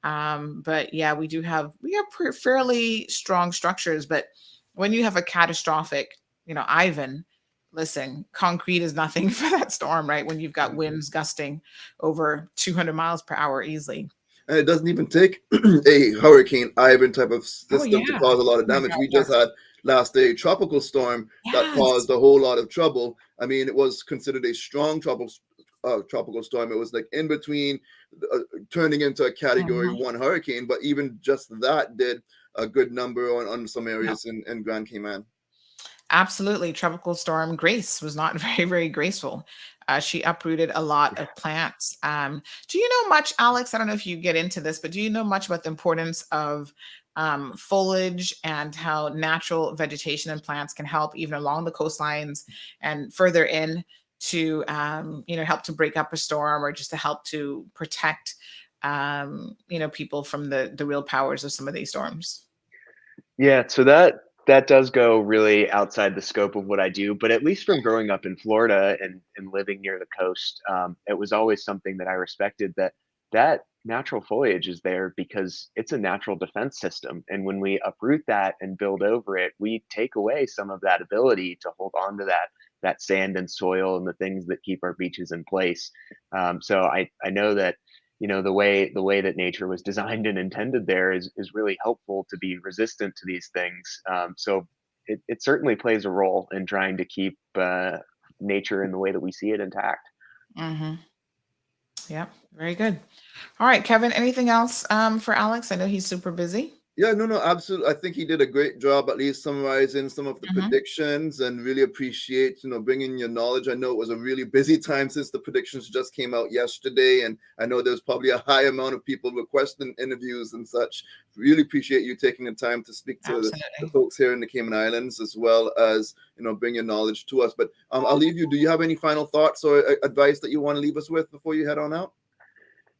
S5: But yeah, we have fairly strong structures. But when you have a catastrophic, Ivan, listen, concrete is nothing for that storm, right? When you've got winds gusting over 200 miles per hour easily.
S11: And it doesn't even take a Hurricane Ivan type of
S5: Oh
S11: system to
S5: yeah.
S11: cause a lot of
S5: Oh my
S11: damage.
S5: God,
S11: We just
S5: yes.
S11: had last day a tropical storm that
S5: Yes.
S11: caused a whole lot of trouble. I mean, it was considered a strong tropical storm. It was like in between uh, turning into a Category
S5: Mhm.
S11: 1 hurricane, but even just that did a good number on some
S5: Yeah.
S11: areas in Grand Cayman.
S5: Absolutely. Tropical storm Grace was not very, very graceful. She uprooted a lot of plants. Do you know much, Alex? I don't know if you get into this, but do you know much about the importance of foliage and how natural vegetation and plants can help even along the coastlines and further in to, help to break up a storm or just to help to protect, people from the real powers of some of these storms?
S10: Yeah, so that does go really outside the scope of what I do, but at least from growing up in Florida and living near the coast, it was always something that I respected, that natural foliage is there because it's a natural defense system. And when we uproot that and build over it, we take away some of that ability to hold on to that sand and soil and the things that keep our beaches in place. So I know that the way that nature was designed and intended there is really helpful to be resistant to these things. So it certainly plays a role in trying to keep nature in the way that we see it intact.
S5: Hmm. Yep. Very good. All right, Kevin, anything else for Alex? I know he's super busy.
S11: Yeah, no, absolutely. I think he did a great job at least summarizing some of the
S5: Hmm.
S11: predictions and really appreciate, bringing your knowledge. I know it was a really busy time since the predictions just came out yesterday, and I know there's probably a high amount of people requesting interviews and such. Really appreciate you taking the time to speak to the
S5: Absolutely.
S11: folks here in the Cayman Islands as well as, bring your knowledge to us. But I'll leave you. Do you have any final thoughts or advice that you want to leave us with before you head on out?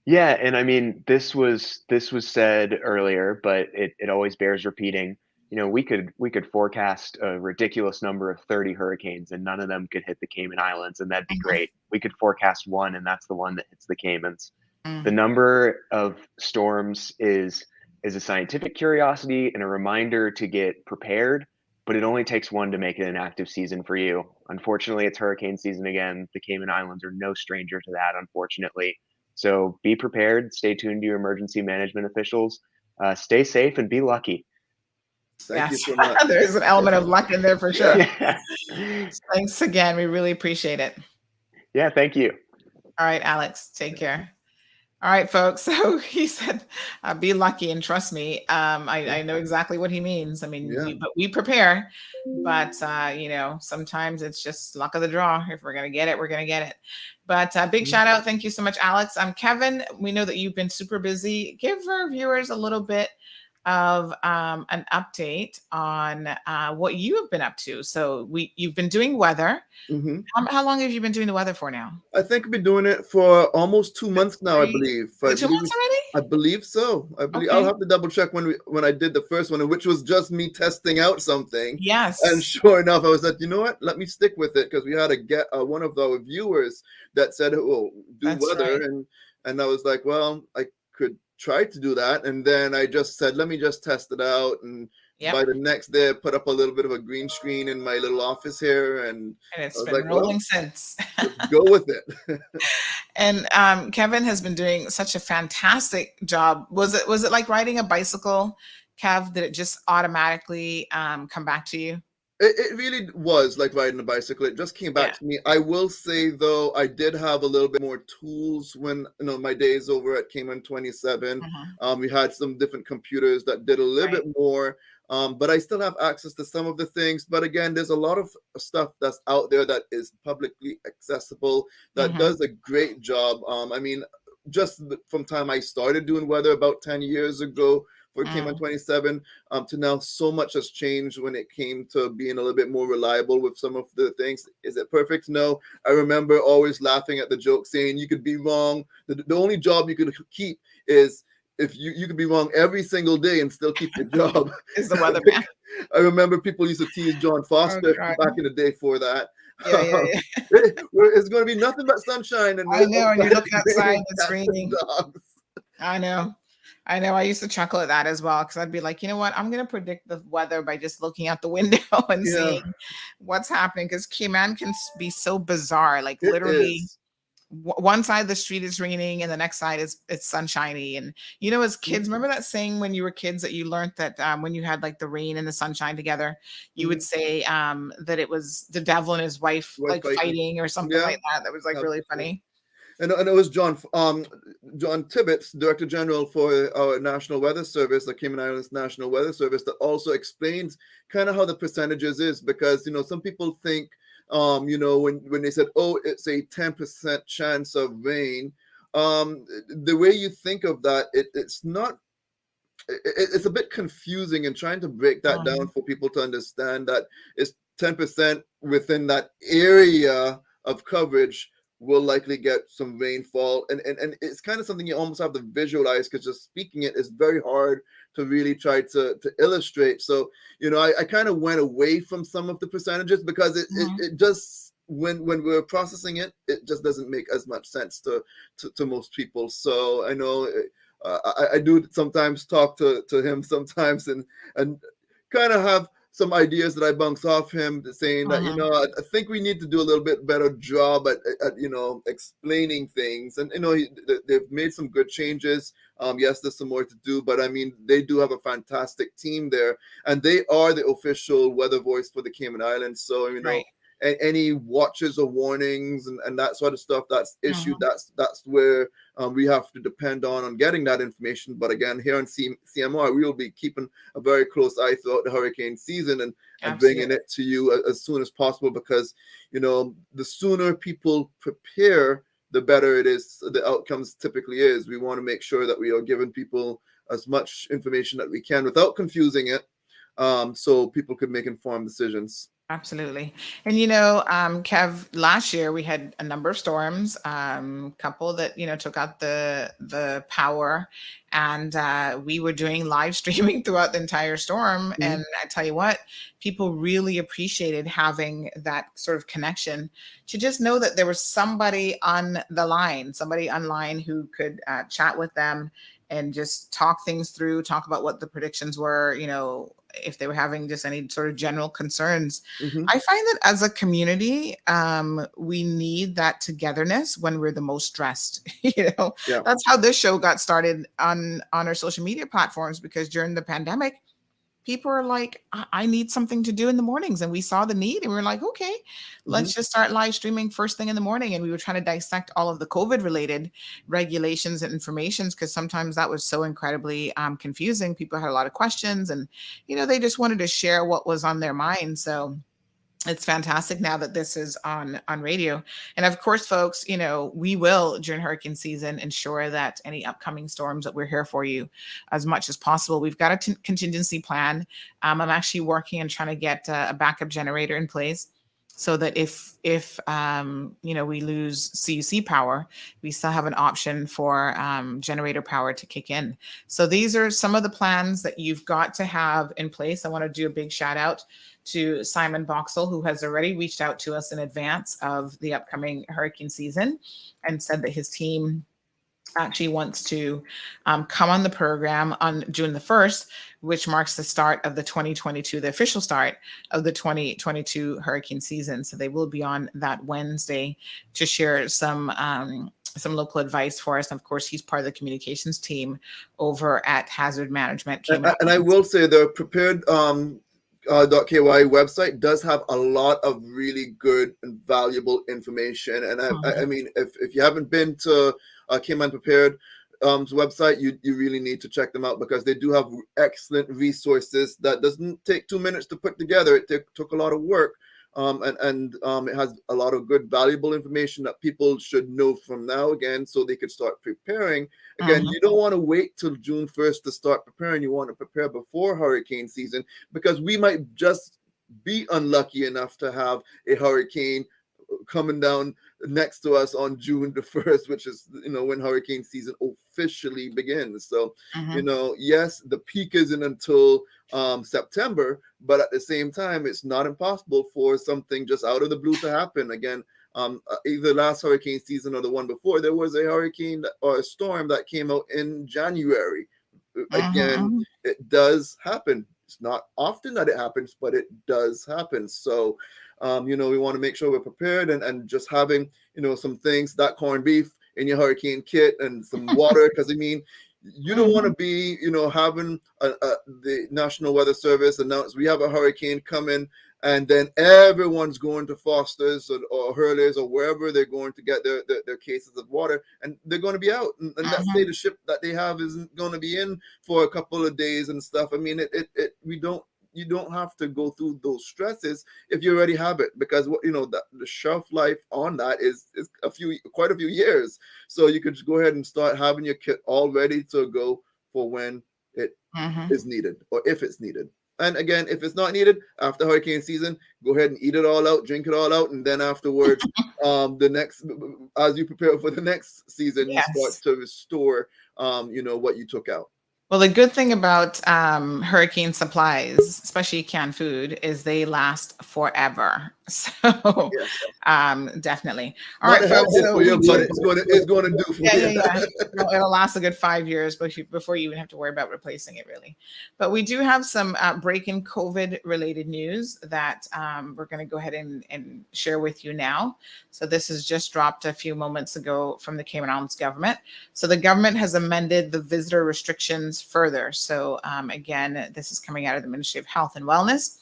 S10: Yeah, and I mean, this was said earlier, but it always bears repeating. We could forecast a ridiculous number of 30 hurricanes, and none of them could hit the Cayman Islands, and that'd be
S5: Mhm.
S10: great. We could forecast one, and that's the one that hits the Caymans. The
S5: Mm.
S10: number of storms is a scientific curiosity and a reminder to get prepared, but it only takes one to make it an active season for you. Unfortunately, it's hurricane season again. The Cayman Islands are no stranger to that, unfortunately. So be prepared, stay tuned to your emergency management officials. stay safe and be lucky.
S11: Thank you
S5: Yes,
S11: so much.
S5: there's an element of luck in there for sure.
S10: Yeah.
S5: Thanks again. We really appreciate it.
S10: Yeah, thank you.
S5: All right, Alex, take care. All right, folks. So he said, "Be lucky and trust me." I know exactly what he means. I mean,
S11: Yeah.
S5: we prepare, but sometimes it's just luck of the draw. If we're gonna get it, we're gonna get it. But big shout out, thank you so much, Alex. Kevin, we know that you've been super busy. Give our viewers a little bit of an update on what you have been up to. So you've been doing weather.
S11: Mhm.
S5: How long have you been doing the weather for now?
S11: I think I've been doing it for almost 2 months now, I believe.
S5: Is it 2 months already?
S11: I believe so. I believe
S5: Okay.
S11: I'll have to double check when I did the first one, which was just me testing out something.
S5: Yes.
S11: And sure enough, I was like, you know what? Let me stick with it because we had one of our viewers that said, "Oh, do
S5: That's
S11: weather,"
S5: right.
S11: and I was like, well, I could try to do that, and then I just said, let me just test it out, and
S5: Yep.
S11: by the next day, I put up a little bit of a green screen in my little office here, and
S5: And
S11: I
S5: it's
S11: was
S5: been
S11: like,
S5: rolling
S11: well,
S5: since.
S11: let's go with it.
S5: And Kevin has been doing such a fantastic job. Was it like riding a bicycle, Kev? Did it just automatically come back to you?
S11: It really was like riding a bicycle. It just came back
S5: Yeah.
S11: to me. I will say though, I did have a little bit more tools when my days over at Cayman 27. We had some different computers that did a little
S5: Right.
S11: bit more. But I still have access to some of the things. But again, there's a lot of stuff that's out there that is publicly accessible that does a great job. I mean, just from time I started doing weather about 10 years ago for Cayman 27 to now, so much has changed when it came to being a little bit more reliable with some of the things. Is it perfect? No. I remember always laughing at the joke saying you could be wrong. The only job you could keep is if you could be wrong every single day and still keep your job.
S5: Is the weatherman.
S11: I remember people used to tease John Foster
S5: God.
S11: back in the day for that.
S5: Yeah.
S11: It's going to be nothing but sunshine. And
S5: I know, and you look outside and it's
S11: cats and
S5: raining.
S11: dogs.
S5: I know. I used to chuckle at that as well because I'd be like, you know what? I'm going to predict the weather by just looking out the window and
S11: Yeah.
S5: seeing what's happening because Cayman can be so bizarre. Like
S11: It
S5: literally,
S11: is.
S5: one side of the street is raining and the next side it's sunshiny. And as kids, remember that saying when you were kids that you learned that when you had like the rain and the sunshine together, you would say that it was the devil and his wife like fighting or something
S11: Yeah.
S5: like that. That was like really funny.
S11: And it was John Tibbetts, Director General for our National Weather Service, the Cayman Islands National Weather Service, that also explains kind of how the percentages is because some people think when they said, oh, it's a 10% chance of rain, the way you think of that, it's not. It's a bit confusing and trying to break that down for people to understand that it's 10% within that area of coverage will likely get some rainfall. And it's kind of something you almost have to visualize because just speaking it is very hard to really try to illustrate. So, I kind of went away from some of the percentages because it just, when we're processing it, it just doesn't make as much sense to most people. So I know I do sometimes talk to him sometimes and kind of have some ideas that I bounce off him saying that, I think we need to do a little bit better job at explaining things. And, they've made some good changes. Yes, there's some more to do, but I mean, they do have a fantastic team there and they are the official weather voice for the Cayman Islands. So, any watches or warnings and that sort of stuff that's issued, that's where we have to depend on getting that information. But again, here on CMR, we will be keeping a very close eye throughout the hurricane season and bringing it to you as soon as possible because, the sooner people prepare, the better it is. The outcomes typically is. We want to make sure that we are giving people as much information that we can without confusing it so people could make informed decisions.
S5: Absolutely. And, Kev, last year we had a number of storms, couple that, took out the power and we were doing live streaming throughout the entire storm. And I tell you what, people really appreciated having that sort of connection to just know that there was somebody online who could chat with them and just talk things through, talk about what the predictions were, if they were having just any sort of general concerns.
S11: Mhm.
S5: I find that as a community, we need that togetherness when we're the most stressed.
S11: Yeah.
S5: That's how this show got started on our social media platforms, because during the pandemic, people are like, I need something to do in the mornings. And we saw the need and we were like, okay, let's just start live streaming first thing in the morning. And we were trying to dissect all of the COVID related regulations and informations, because sometimes that was so incredibly confusing. People had a lot of questions, and, they just wanted to share what was on their mind. So it's fantastic now that this is on radio. And of course, folks, we will during hurricane season ensure that any upcoming storms, that we're here for you as much as possible. We've got a contingency plan. I'm actually working and trying to get a backup generator in place, so that if we lose CUC power, we still have an option for generator power to kick in. So these are some of the plans that you've got to have in place. I want to do a big shout out to Simon Boxall, who has already reached out to us in advance of the upcoming hurricane season and said that his team actually wants to come on the program on June the 1st, which marks the start of the 2022, the official start of the 2022 hurricane season. So they will be on that Wednesday to share some local advice for us. And of course, he's part of the communications team over at Hazard Management.
S11: And I will say the prepared .ky website does have a lot of really good and valuable information. And I mean, if you haven't been to Cayman Prepared website, you really need to check them out, because they do have excellent resources that doesn't take 2 minutes to put together. It took a lot of work. And it has a lot of good, valuable information that people should know from now, again, so they could start preparing. Again, you don't want to wait till June 1st to start preparing. You want to prepare before hurricane season, because we might just be unlucky enough to have a hurricane coming down next to us on June the 1st, which is, when hurricane season officially begins. So, yes, the peak isn't until September, but at the same time, it's not impossible for something just out of the blue to happen. Again, either last hurricane season or the one before, there was a hurricane or a storm that came out in January. Again, it does happen. It's not often that it happens, but it does happen. So, we want to make sure we're prepared, and just having, some things, that corned beef in your hurricane kit and some water, because I mean, you don't want to be, having the National Weather Service announce we have a hurricane coming, and then everyone's going to Foster's or Hurley's or wherever they're going to get their cases of water, and they're going to be out. And let's say the ship that they have isn't going to be in for a couple of days and stuff. I mean, you don't have to go through those stresses if you already have it, because the shelf life on that is quite a few years. So you could just go ahead and start having your kit all ready to go for when it is needed, or if it's needed. And again, if it's not needed after hurricane season, go ahead and eat it all out, drink it all out, and then afterwards, as you prepare for the next season, you start to restore, what you took out.
S5: Well, the good thing about hurricane supplies, especially canned food, is they last forever. So, definitely. All right, folks. So
S11: it's going to do for you.
S5: Yeah. It'll last a good 5 years before you even have to worry about replacing it, really. But we do have some breaking COVID-related news that we're going to go ahead and share with you now. So this has just dropped a few moments ago from the Cayman Islands government. So the government has amended the visitor restrictions further. So again, this is coming out of the Ministry of Health and Wellness.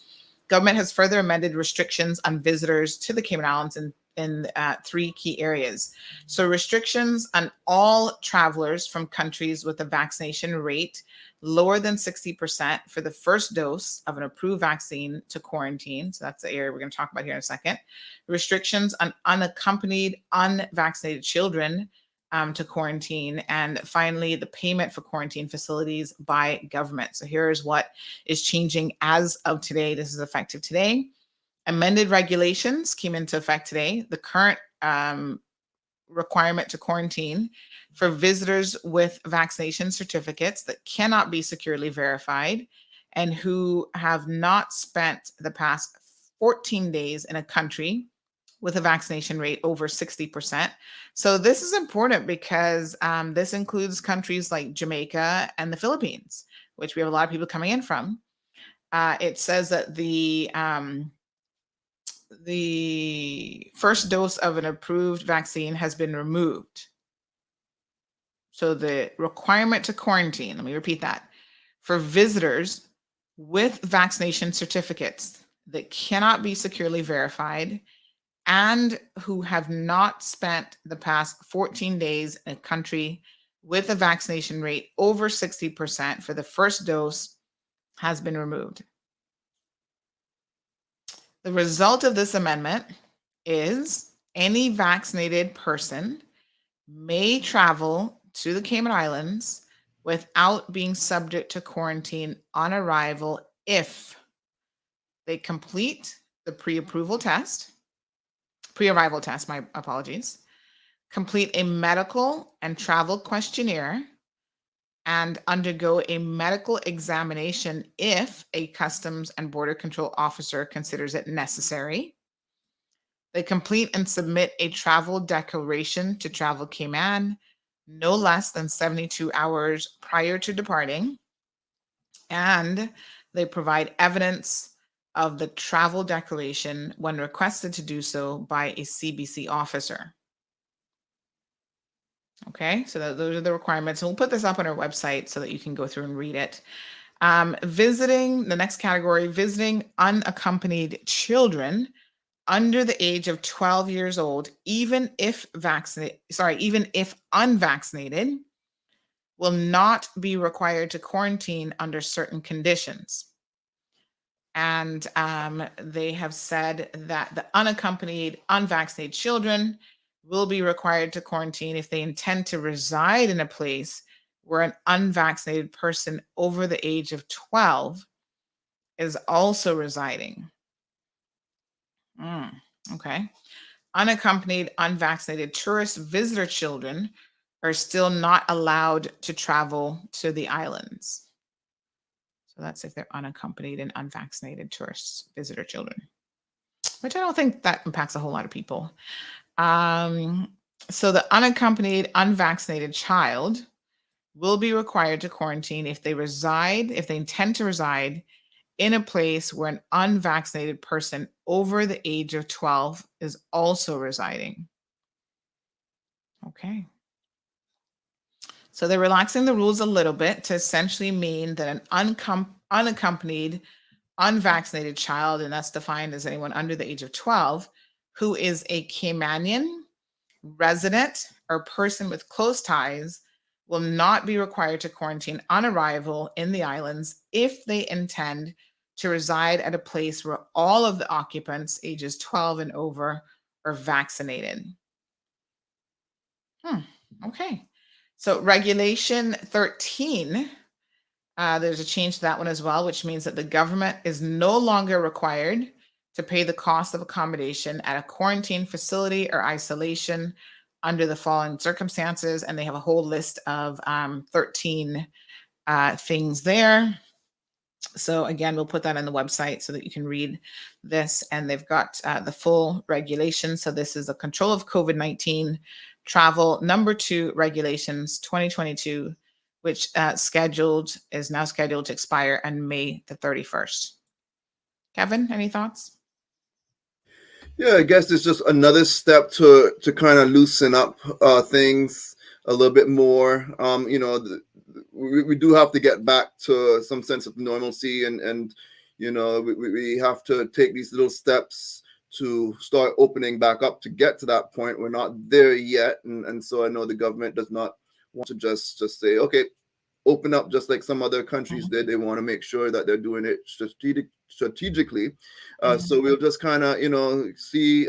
S5: Government has further amended restrictions on visitors to the Cayman Islands in 3 key areas. So restrictions on all travelers from countries with a vaccination rate lower than 60% for the first dose of an approved vaccine to quarantine. So that's the area we're going to talk about here in a second. Restrictions on unaccompanied, unvaccinated children to quarantine. And finally, the payment for quarantine facilities by government. So here's what is changing as of today. This is effective today. Amended regulations came into effect today. The current requirement to quarantine for visitors with vaccination certificates that cannot be securely verified and who have not spent the past 14 days in a country with a vaccination rate over 60%. So this is important because this includes countries like Jamaica and the Philippines, which we have a lot of people coming in from. It says that the first dose of an approved vaccine has been removed. So the requirement to quarantine, let me repeat that, for visitors with vaccination certificates that cannot be securely verified and who have not spent the past 14 days in a country with a vaccination rate over 60% for the first dose has been removed. The result of this amendment is any vaccinated person may travel to the Cayman Islands without being subject to quarantine on arrival if they complete the pre-arrival test, my apologies, complete a medical and travel questionnaire, and undergo a medical examination if a Customs and Border Control officer considers it necessary. They complete and submit a travel declaration to Travel Cayman no less than 72 hours prior to departing, and they provide evidence of the travel declaration when requested to do so by a CBC officer. Okay, so those are the requirements. And we'll put this up on our website so that you can go through and read it. Visiting, the next category, visiting unaccompanied children under the age of 12 years old, even if unvaccinated, will not be required to quarantine under certain conditions. And they have said that the unaccompanied, unvaccinated children will be required to quarantine if they intend to reside in a place where an unvaccinated person over the age of 12 is also residing. Okay. Unaccompanied, unvaccinated tourist visitor children are still not allowed to travel to the islands. So that's if they're unaccompanied and unvaccinated tourist visitor children, which I don't think that impacts a whole lot of people. So the unaccompanied, unvaccinated child will be required to quarantine if they intend to reside in a place where an unvaccinated person over the age of 12 is also residing. Okay. So they're relaxing the rules a little bit to essentially mean that an unaccompanied, unvaccinated child, and that's defined as anyone under the age of 12, who is a Caymanian resident or person with close ties, will not be required to quarantine on arrival in the islands if they intend to reside at a place where all of the occupants ages 12 and over are vaccinated. Okay. So Regulation 13, there's a change to that one as well, which means that the government is no longer required to pay the cost of accommodation at a quarantine facility or isolation under the following circumstances. And they have a whole list of 13 things there. So again, we'll put that on the website so that you can read this. And they've got the full regulation. So this is the Control of COVID-19 Travel Number 2 Regulations 2022, which is now scheduled to expire on May the 31st. Kevin, any thoughts?
S11: Yeah, I guess it's just another step to kind of loosen up things a little bit more. We do have to get back to some sense of normalcy, and we have to take these little steps to start opening back up to get to that point. We're not there yet, and so I know the government does not want to just say, okay, open up just like some other countries did. They want to make sure that they're doing it strategically. So we'll just kind of see.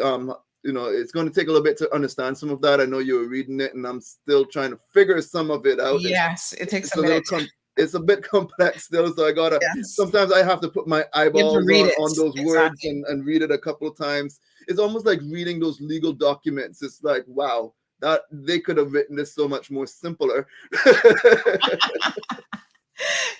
S11: It's going to take a little bit to understand some of that. I know you were reading it, and I'm still trying to figure some of it out.
S5: Yes, it takes a minute.
S11: It's a bit complex still, so I gotta. Yes. Sometimes I have to put my eyeballs on those words and read it a couple of times. It's almost like reading those legal documents. It's like, wow, that they could have written this so much more simpler.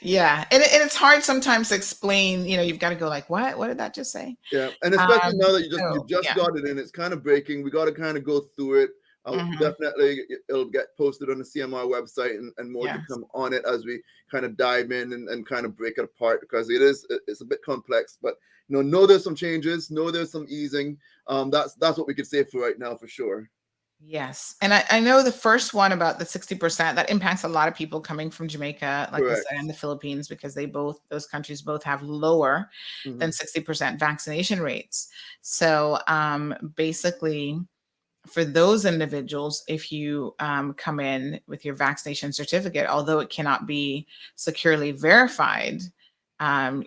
S5: Yeah, and it's hard sometimes to explain. You've got to go like, what did that just say?
S11: Yeah, and especially now that you
S5: So
S11: just
S5: yeah.
S11: got it and it's kind of breaking, we got to kind of go through it.
S5: Mhm.
S11: Definitely, it'll get posted on the CMR website and more to
S5: Yes.
S11: come on it as we kind of dive in and kind of break it apart because it's a bit complex. But know there's some changes, know there's some easing. That's what we could say for right now for sure.
S5: Yes. And I know the first one about the 60% that impacts a lot of people coming from Jamaica, like I
S11: Correct.
S5: said, and the Philippines, because those countries both have lower than
S11: Mhm.
S5: 60% vaccination rates. So basically, for those individuals, if you come in with your vaccination certificate, although it cannot be securely verified,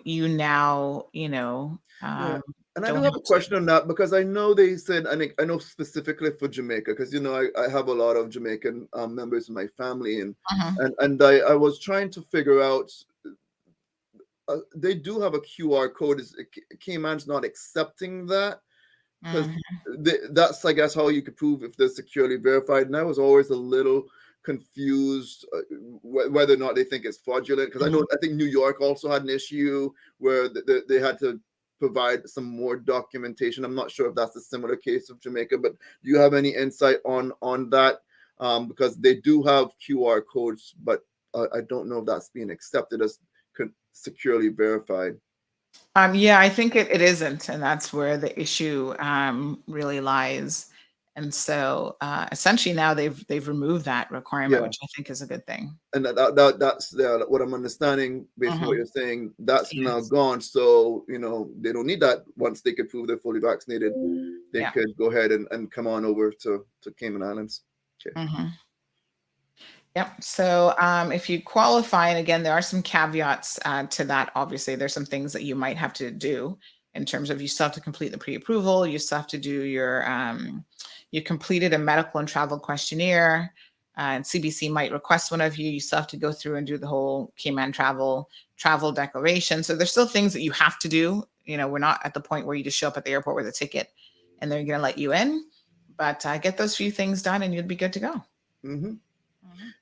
S5: you now,
S11: Yeah. And I do
S5: don't
S11: have
S5: have
S11: a
S5: to.
S11: question on that because I know they said, I know specifically for Jamaica, because I have a lot of Jamaican members in my family, and
S5: Mhm.
S11: I was trying to figure out they do have a QR code. Is Cayman's not accepting that because
S5: Mhm.
S11: that's I guess how you could prove if they're securely verified. And I was always a little confused whether or not they think it's fraudulent because I think New York also had an issue where they had to provide some more documentation. I'm not sure if that's a similar case of Jamaica, but do you have any insight on that? Because they do have QR codes, but I don't know if that's being accepted as securely verified.
S5: Yeah, I think it isn't, and that's where the issue really lies. And so, essentially, now they've removed that requirement,
S11: Yeah.
S5: which I think is a good thing.
S11: And that's what I'm understanding based on what
S5: Mhm.
S11: you're saying. That's now
S5: Yes.
S11: gone, so they don't need that. Once they could prove they're fully vaccinated, they
S5: Yeah.
S11: could go ahead and come on over to Cayman Islands. Okay.
S5: Mhm. Yep. So, if you qualify, and again, there are some caveats to that. Obviously, there's some things that you might have to do in terms of you still have to complete the pre-approval. You still have to do you completed a medical and travel questionnaire, and CBC might request one of you. You still have to go through and do the whole Cayman travel declaration. So there's still things that you have to do. We're not at the point where you just show up at the airport with a ticket and they're going to let you in. But get those few things done, and you'll be good to go.
S11: Hmm.
S5: Mhm.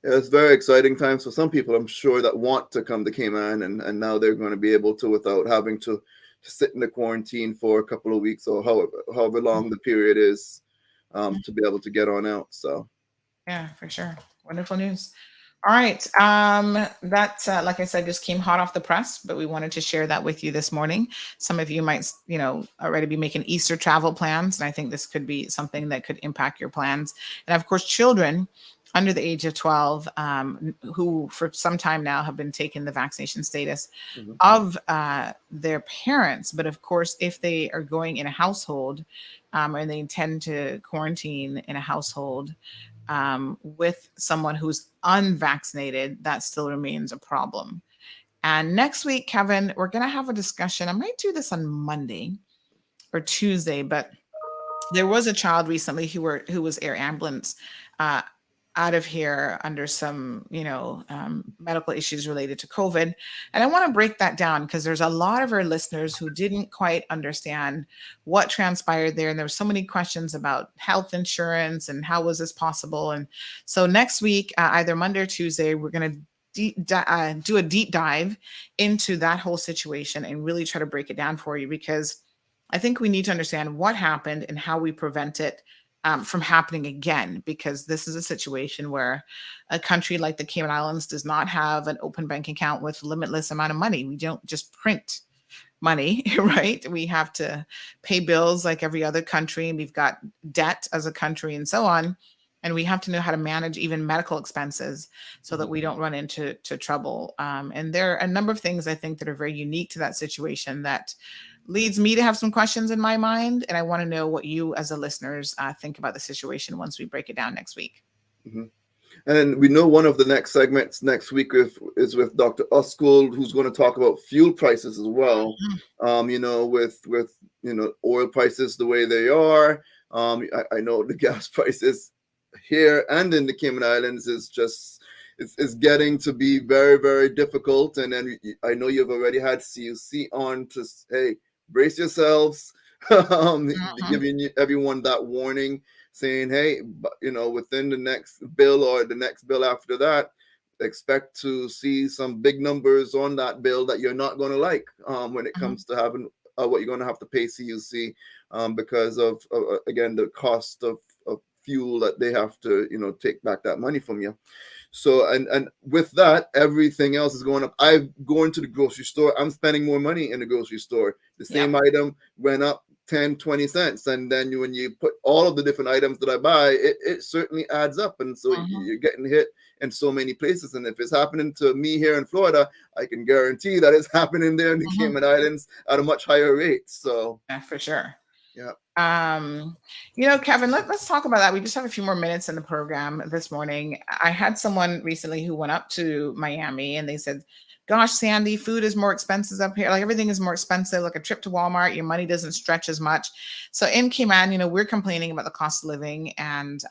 S11: Yeah, it's very exciting times for some people, I'm sure, that want to come to Cayman, and now they're going to be able to without having to sit in the quarantine for a couple of weeks or however long the period is, to be able to get on out. So.
S5: Yeah, for sure. Wonderful news. All right. That, like I said, just came hot off the press, but we wanted to share that with you this morning. Some of you might, already be making Easter travel plans, and I think this could be something that could impact your plans. And of course, children under the age of 12, who for some time now have been taking the vaccination status
S11: Mhm.
S5: of their parents. But of course, if they are going in a household, and they intend to quarantine in a household, with someone who's unvaccinated, that still remains a problem. And next week, Kevin, we're going to have a discussion. I might do this on Monday or Tuesday, but there was a child recently who was air ambulance uh, out of here under some medical issues related to COVID. And I want to break that down because there's a lot of our listeners who didn't quite understand what transpired there, and there were so many questions about health insurance and how was this possible. And so next week, either Monday or Tuesday, we're going to do a deep dive into that whole situation and really try to break it down for you, because I think we need to understand what happened and how we prevent it from happening again, because this is a situation where a country like the Cayman Islands does not have an open bank account with limitless amount of money. We don't just print money, right? We have to pay bills like every other country, and we've got debt as a country and so on. And we have to know how to manage even medical expenses so that we don't run into trouble. And there are a number of things I think that are very unique to that situation that leads me to have some questions in my mind. And I want to know what you, as a listeners, think about the situation once we break it down next week.
S11: Mhm. And we know one of the next segments next week is with Dr. Uskold, who's going to talk about fuel prices as well. With oil prices the way they are. I know the gas prices here and in the Cayman Islands is getting to be very, very difficult. And then I know you've already had CUC on to hey, brace yourselves, giving everyone that warning, saying, hey, within the next bill or the next bill after that, expect to see some big numbers on that bill that you're not going to like when it comes to having what you're going to have to pay CUC because of again the cost of fuel that they have to take back that money from you. So and with that, everything else is going up. I go into the grocery store, I'm spending more money in the grocery store. The same item went up 10-20 cents, and then when you put all of the different items that I buy, it certainly adds up, and so you're getting hit in so many places. And if it's happening to me here in Florida, I can guarantee that it's happening there in the Cayman Islands at a much higher rate. So
S5: yeah, for sure.
S11: Yeah.
S5: Kevin, let's talk about that. We just have a few more minutes in the program this morning. I had someone recently who went up to Miami and they said, gosh, Sandy, food is more expensive up here. Like everything is more expensive. Like a trip to Walmart, your money doesn't stretch as much. So in Cayman, we're complaining about the cost of living, and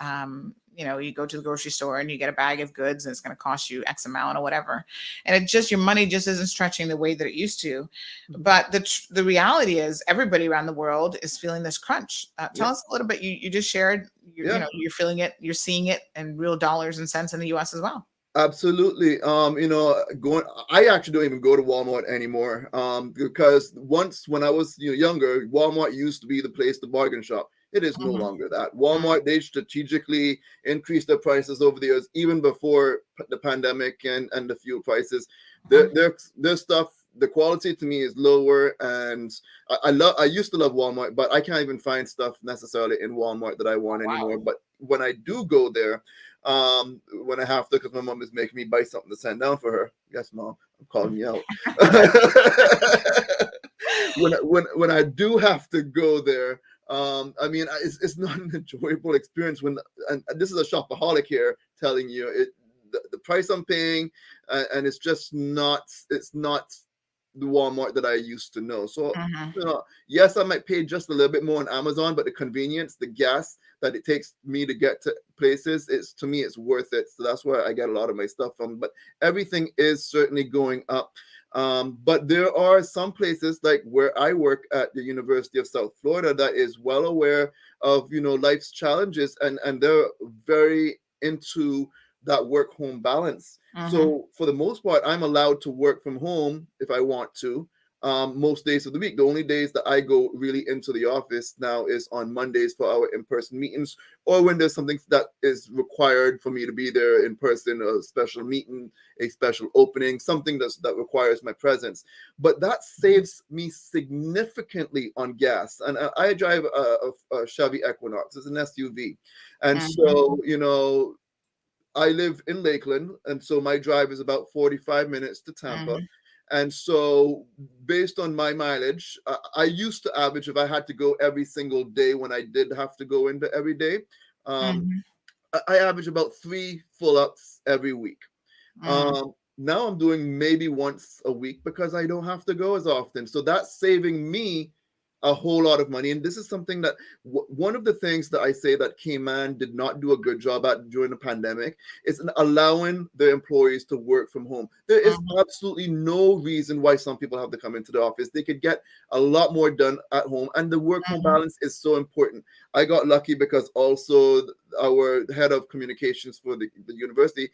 S5: you go to the grocery store and you get a bag of goods and it's going to cost you X amount or whatever. And your money just isn't stretching the way that it used to. But the reality is everybody around the world is feeling this crunch. Tell us a little bit. You just shared, you're feeling it, you're seeing it in real dollars and cents in the US as well.
S11: Absolutely. I actually don't even go to Walmart anymore. Because once when I was younger, Walmart used to be the place to bargain shop. It is no longer that. Walmart, they strategically increased their prices over the years, even before the pandemic and the fuel prices. Their stuff, the quality to me is lower, and I used to love Walmart, but I can't even find stuff necessarily in Walmart that I want anymore. But when I do go there, when I have to, because my mom is making me buy something to send down for her. Yes, Mom, I'm calling you out. when I do have to go there, it's not an enjoyable experience and this is a shopaholic here telling you the price I'm paying, and it's just not the Walmart that I used to know. So yes, I might pay just a little bit more on Amazon, but the convenience, the gas that it takes me to get to places, to me it's worth it. So that's where I get a lot of my stuff from. But everything is certainly going up. But there are some places like where I work at the University of South Florida that is well aware of life's challenges, and they're very into that work-home balance. So for the most part, I'm allowed to work from home if I want to, most days of the week. The only days that I go really into the office now is on Mondays for our in-person meetings, or when there's something that is required for me to be there in person, a special meeting, a special opening, something that requires my presence. But that saves me significantly on gas. And I drive a Chevy Equinox. It's an SUV. And so, I live in Lakeland, and so my drive is about 45 minutes to Tampa. And so based on my mileage, I used to average, if I had to go every single day when I did have to go into every day, I average about 3 full-ups every week. Now I'm doing maybe once a week because I don't have to go as often. So that's saving me a whole lot of money. And this is something that one of the things that I say that Cayman did not do a good job at during the pandemic is allowing the employees to work from home. There is absolutely no reason why some people have to come into the office. They could get a lot more done at home, and the work-home balance is so important. I got lucky because also our head of communications for the university,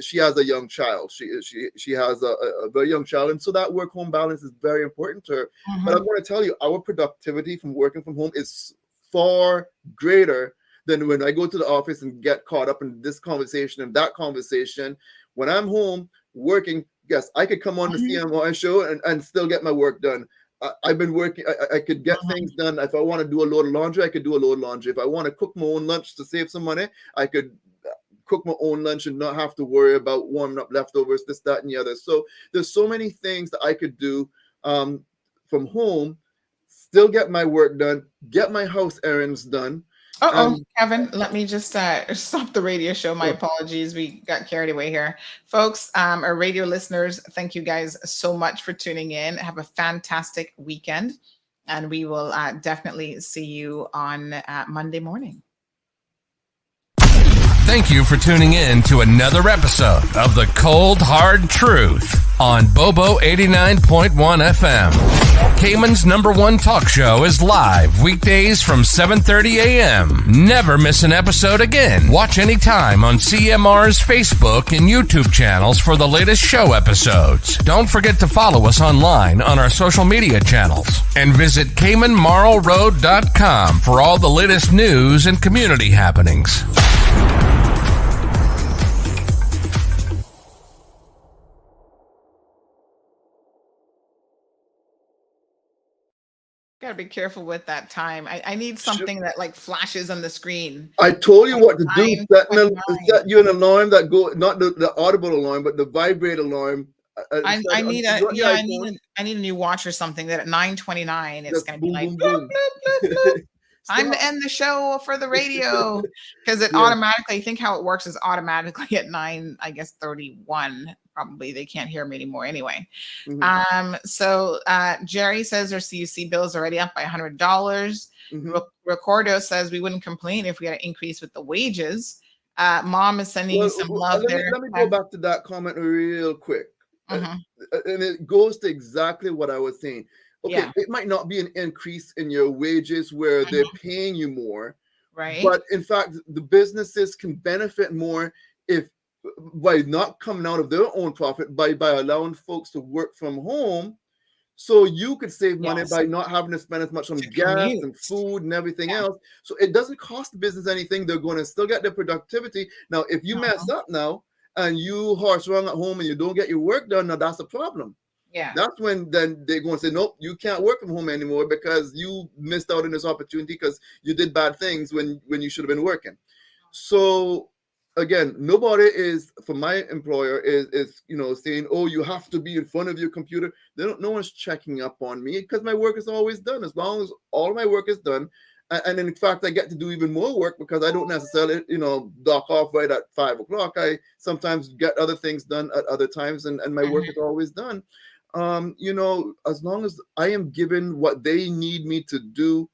S11: she has a young child. She has a very young child, and so that work-home balance is very important to her. But I'm going to tell you, our productivity from working from home is far greater than when I go to the office and get caught up in this conversation and that conversation. When I'm home working, yes, I could come on the CMI show and still get my work done. I've been working. I could get things done. If I want to do a load of laundry, I could do a load of laundry. If I want to cook my own lunch to save some money, I could cook my own lunch and not have to worry about warming up leftovers, this, that, and the other. So there's so many things that I could do from home, still get my work done, get my house errands done.
S5: Kevin, let me just stop the radio show. My apologies. We got carried away here. Folks, our radio listeners, thank you guys so much for tuning in. Have a fantastic weekend, and we will definitely see you on Monday morning.
S2: Thank you for tuning in to another episode of The Cold Hard Truth on Bobo 89.1 FM. Cayman's #1 talk show is live weekdays from 7:30 a.m. Never miss an episode again. Watch anytime on CMR's Facebook and YouTube channels for the latest show episodes. Don't forget to follow us online on our social media channels and visit CaymanMarlRoad.com for all the latest news and community happenings.
S5: Gotta be careful with that time. I need something that like flashes on the screen.
S11: I told you what to do.
S5: 9:29.
S11: Set you an alarm that go not the audible alarm, but the vibrate alarm.
S5: I need a I need a new watch or something that at 9:29 it's gonna be like
S11: boom,
S5: bloop,
S11: boom.
S5: bloop, bloop, bloop. Time to end the show for the radio because it automatically. I think how it works is automatically at 9, I guess 31. Probably they can't hear me anymore anyway. So Jerry says their CUC bill is already up by $100. Ricordo says we wouldn't complain if we had an increase with the wages. Mom is sending some love there.
S11: Let me go back to that comment real quick. And it goes to exactly what I was saying. Okay, it might not be an increase in your wages where they're paying you more,
S5: right?
S11: But in fact, the businesses can benefit more if by not coming out of their own profit by allowing folks to work from home, so you could save money by not having to spend as much on gas and food and everything else. So it doesn't cost the business anything. They're going to still get their productivity. Now, if you mess up now and you horse around at home and you don't get your work done, now that's a problem. That's when then they're going to say, nope, you can't work from home anymore because you missed out on this opportunity because you did bad things when you should have been working. So again, nobody is, for my employer, is saying, oh, you have to be in front of your computer. No one's checking up on me because my work is always done. As long as all my work is done, and in fact, I get to do even more work because I don't necessarily, dock off right at 5 o'clock. I sometimes get other things done at other times, and my work is always done. As long as I am given what they need me to do,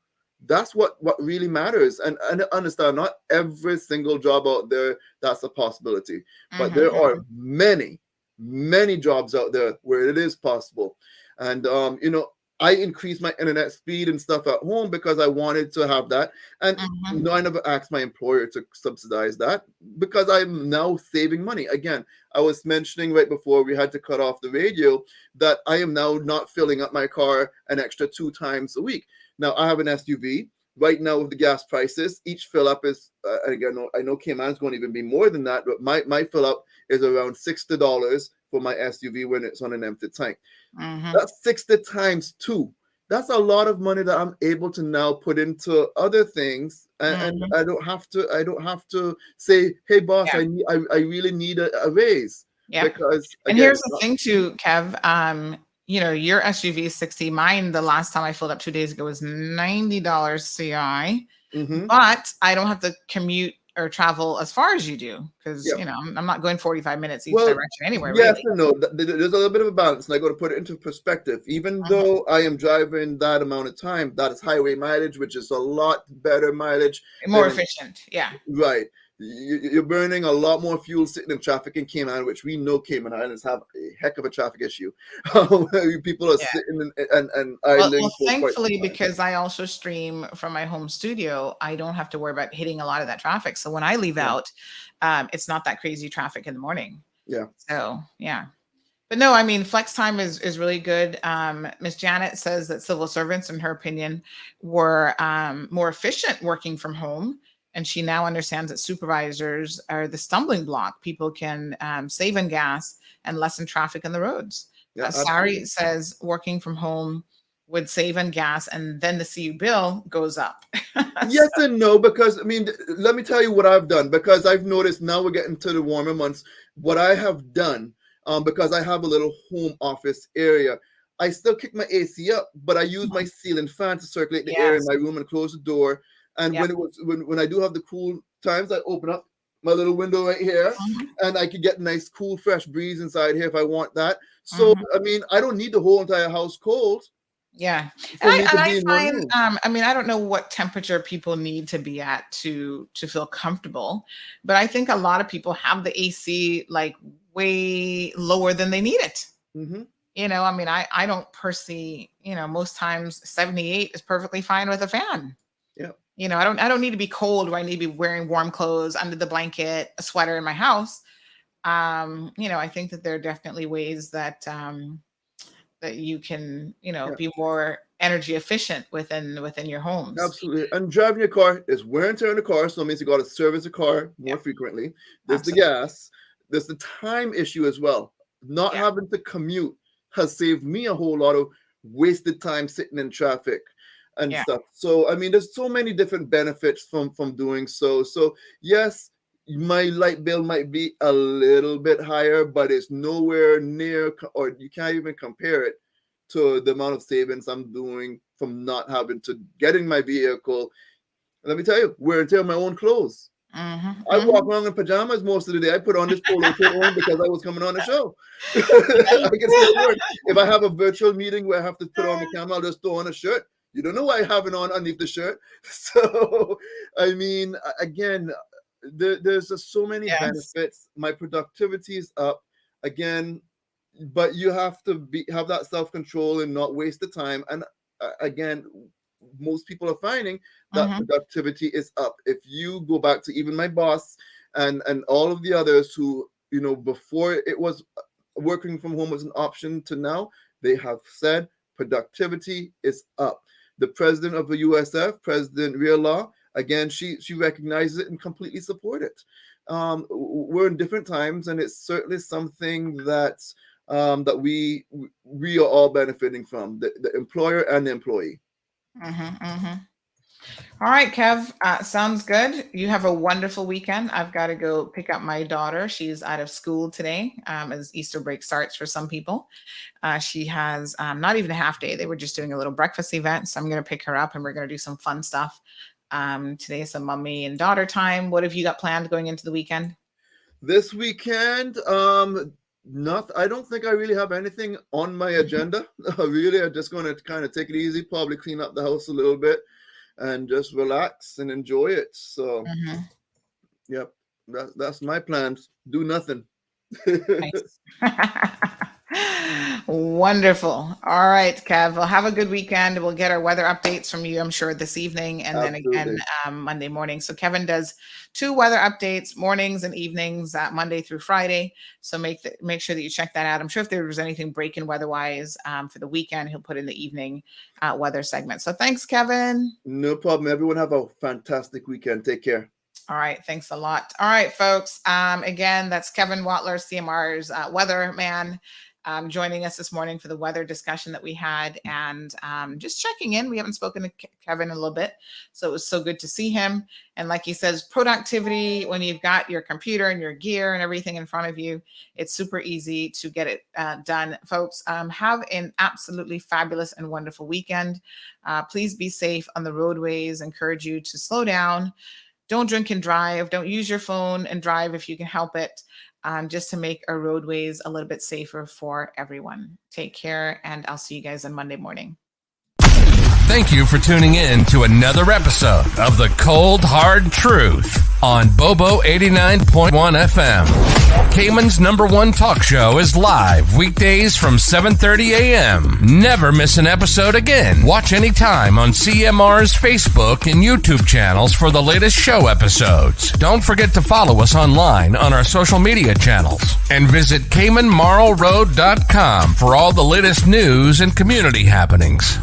S11: that's what really matters. And understand, not every single job out there that's a possibility, but there are many jobs out there where it is possible. And I increased my internet speed and stuff at home because I wanted to have that. And I never asked my employer to subsidize that because I'm now saving money. Again, I was mentioning right before we had to cut off the radio that I am now not filling up my car an extra 2 times a week. Now, I have an SUV. Right now with the gas prices, each fill up is, again, I know Cayman's going to even be more than that, but my fill up is around $60 for my SUV when it's on an empty tank. That's 60 times 2. That's a lot of money that I'm able to now put into other things, and I don't have to say, hey boss, I really need a raise. Because
S5: and again, here's the thing too, Kev. Your SUV is 60. Mine, the last time I filled up 2 days ago, was $90 CI. But I don't have to commute or travel as far as you do because I'm not going 45 minutes each direction anywhere.
S11: Yes and no. There's a little bit of a balance, and I got to put it into perspective. Even though I am driving that amount of time, that is highway mileage, which is a lot better mileage,
S5: more efficient.
S11: Right. You're burning a lot more fuel sitting in traffic in Cayman, which we know Cayman Islands have a heck of a traffic issue. People are sitting and idling.
S5: Well, thankfully, because I also stream from my home studio, I don't have to worry about hitting a lot of that traffic. So when I leave out, it's not that crazy traffic in the morning. So, But no, I mean, flex time is really good. Miss Janet says that civil servants, in her opinion, were more efficient working from home. And she now understands that supervisors are the stumbling block. People can save on gas and lessen traffic on the roads. Sari says working from home would save on gas and then the CU bill goes up.
S11: Yes and no, because, let me tell you what I've done, because I've noticed now we're getting to the warmer months. What I have done, because I have a little home office area, I still kick my AC up, but I use my ceiling fan to circulate the air in my room and close the door. And when I do have the cool times, I open up my little window right here, and I can get nice, cool, fresh breeze inside here if I want that. So, I don't need the whole entire house cold.
S5: Yeah.
S11: For
S5: And
S11: me to be
S5: I
S11: in one
S5: find,
S11: room.
S5: I mean, I don't know what temperature people need to be at to feel comfortable, but I think a lot of people have the AC like way lower than they need it.
S11: Mm-hmm.
S5: I mean, I don't personally, most times 78 is perfectly fine with a fan.
S11: Yeah.
S5: I don't need to be cold where I need to be wearing warm clothes under the blanket, a sweater in my house. I think that there are definitely ways that that you can,
S11: Yeah.
S5: be more energy efficient within your homes.
S11: Absolutely. And driving your car, there's wear and tear in the car, so it means you got to service the car more frequently. There's
S5: Absolutely.
S11: the gas. There's the time issue as well. Not
S5: Yeah.
S11: having to commute has saved me a whole lot of wasted time sitting in traffic and
S5: Yeah.
S11: stuff. So I mean, there's so many different benefits from doing so. So yes, my light bill might be a little bit higher, but it's nowhere near, or you can't even compare it to the amount of savings I'm doing from not having to get in my vehicle. Let me tell you, wear and tear my own clothes.
S5: Mhm,
S11: I walk
S5: mhm.
S11: around in pajamas most of the day. I put on this polo shirt only because I was coming on the show. I can say a word. If I have a virtual meeting where I have to put on the camera, I'll just throw on a shirt. You don't know why I have it on underneath the shirt. So, I mean, again, there's just so many
S5: Yes.
S11: benefits. My productivity is up. Again, but you have to have that self-control and not waste the time. And again, most people are finding that
S5: Mhm.
S11: productivity is up. If you go back to even my boss and all of the others who, before it was working from home was an option to now, they have said productivity is up. The president of the USF, President Ria Law, again, she recognizes it and completely support it. We're in different times, and it's certainly something that that we are all benefiting from, the employer and the employee.
S5: Mhm, mhm. All right, Kev. Sounds good. You have a wonderful weekend. I've got to go pick up my daughter. She's out of school today, as Easter break starts for some people. She has not even a half day. They were just doing a little breakfast event. So I'm going to pick her up and we're going to do some fun stuff. Today is some mommy and daughter time. What have you got planned going into the weekend?
S11: This weekend, I don't think I really have anything on my agenda. Really, I'm just going to kind of take it easy, probably clean up the house a little bit and just relax and enjoy it. So, yep, that's my plans. Do nothing.
S5: Nice. Wonderful. All right, Kev. We'll have a good weekend. We'll get our weather updates from you, I'm sure, this evening and then again Monday morning. So Kevin does 2 weather updates, mornings and evenings, Monday through Friday. So make sure that you check that out. I'm sure if there was anything breaking weather-wise for the weekend, he'll put in the evening weather segment. So thanks, Kevin.
S11: No problem. Everyone have a fantastic weekend. Take care.
S5: All right. Thanks a lot. All right, folks. Again, that's Kevin Watler, CMR's weatherman, joining us this morning for the weather discussion that we had, and just checking in. We haven't spoken to Kevin in a little bit, so it was so good to see him. And like he says, productivity, when you've got your computer and your gear and everything in front of you, it's super easy to get it done. Folks, have an absolutely fabulous and wonderful weekend. Please be safe on the roadways. Encourage you to slow down. Don't drink and drive. Don't use your phone and drive if you can help it, just to make our roadways a little bit safer for everyone. Take care, and I'll see you guys on Monday morning.
S2: Thank you for tuning in to another episode of The Cold Hard Truth on Bobo 89.1 FM. Cayman's #1 talk show is live weekdays from 7:30 a.m. Never miss an episode again. Watch anytime on CMR's Facebook and YouTube channels for the latest show episodes. Don't forget to follow us online on our social media channels and visit CaymanMarlRoad.com for all the latest news and community happenings.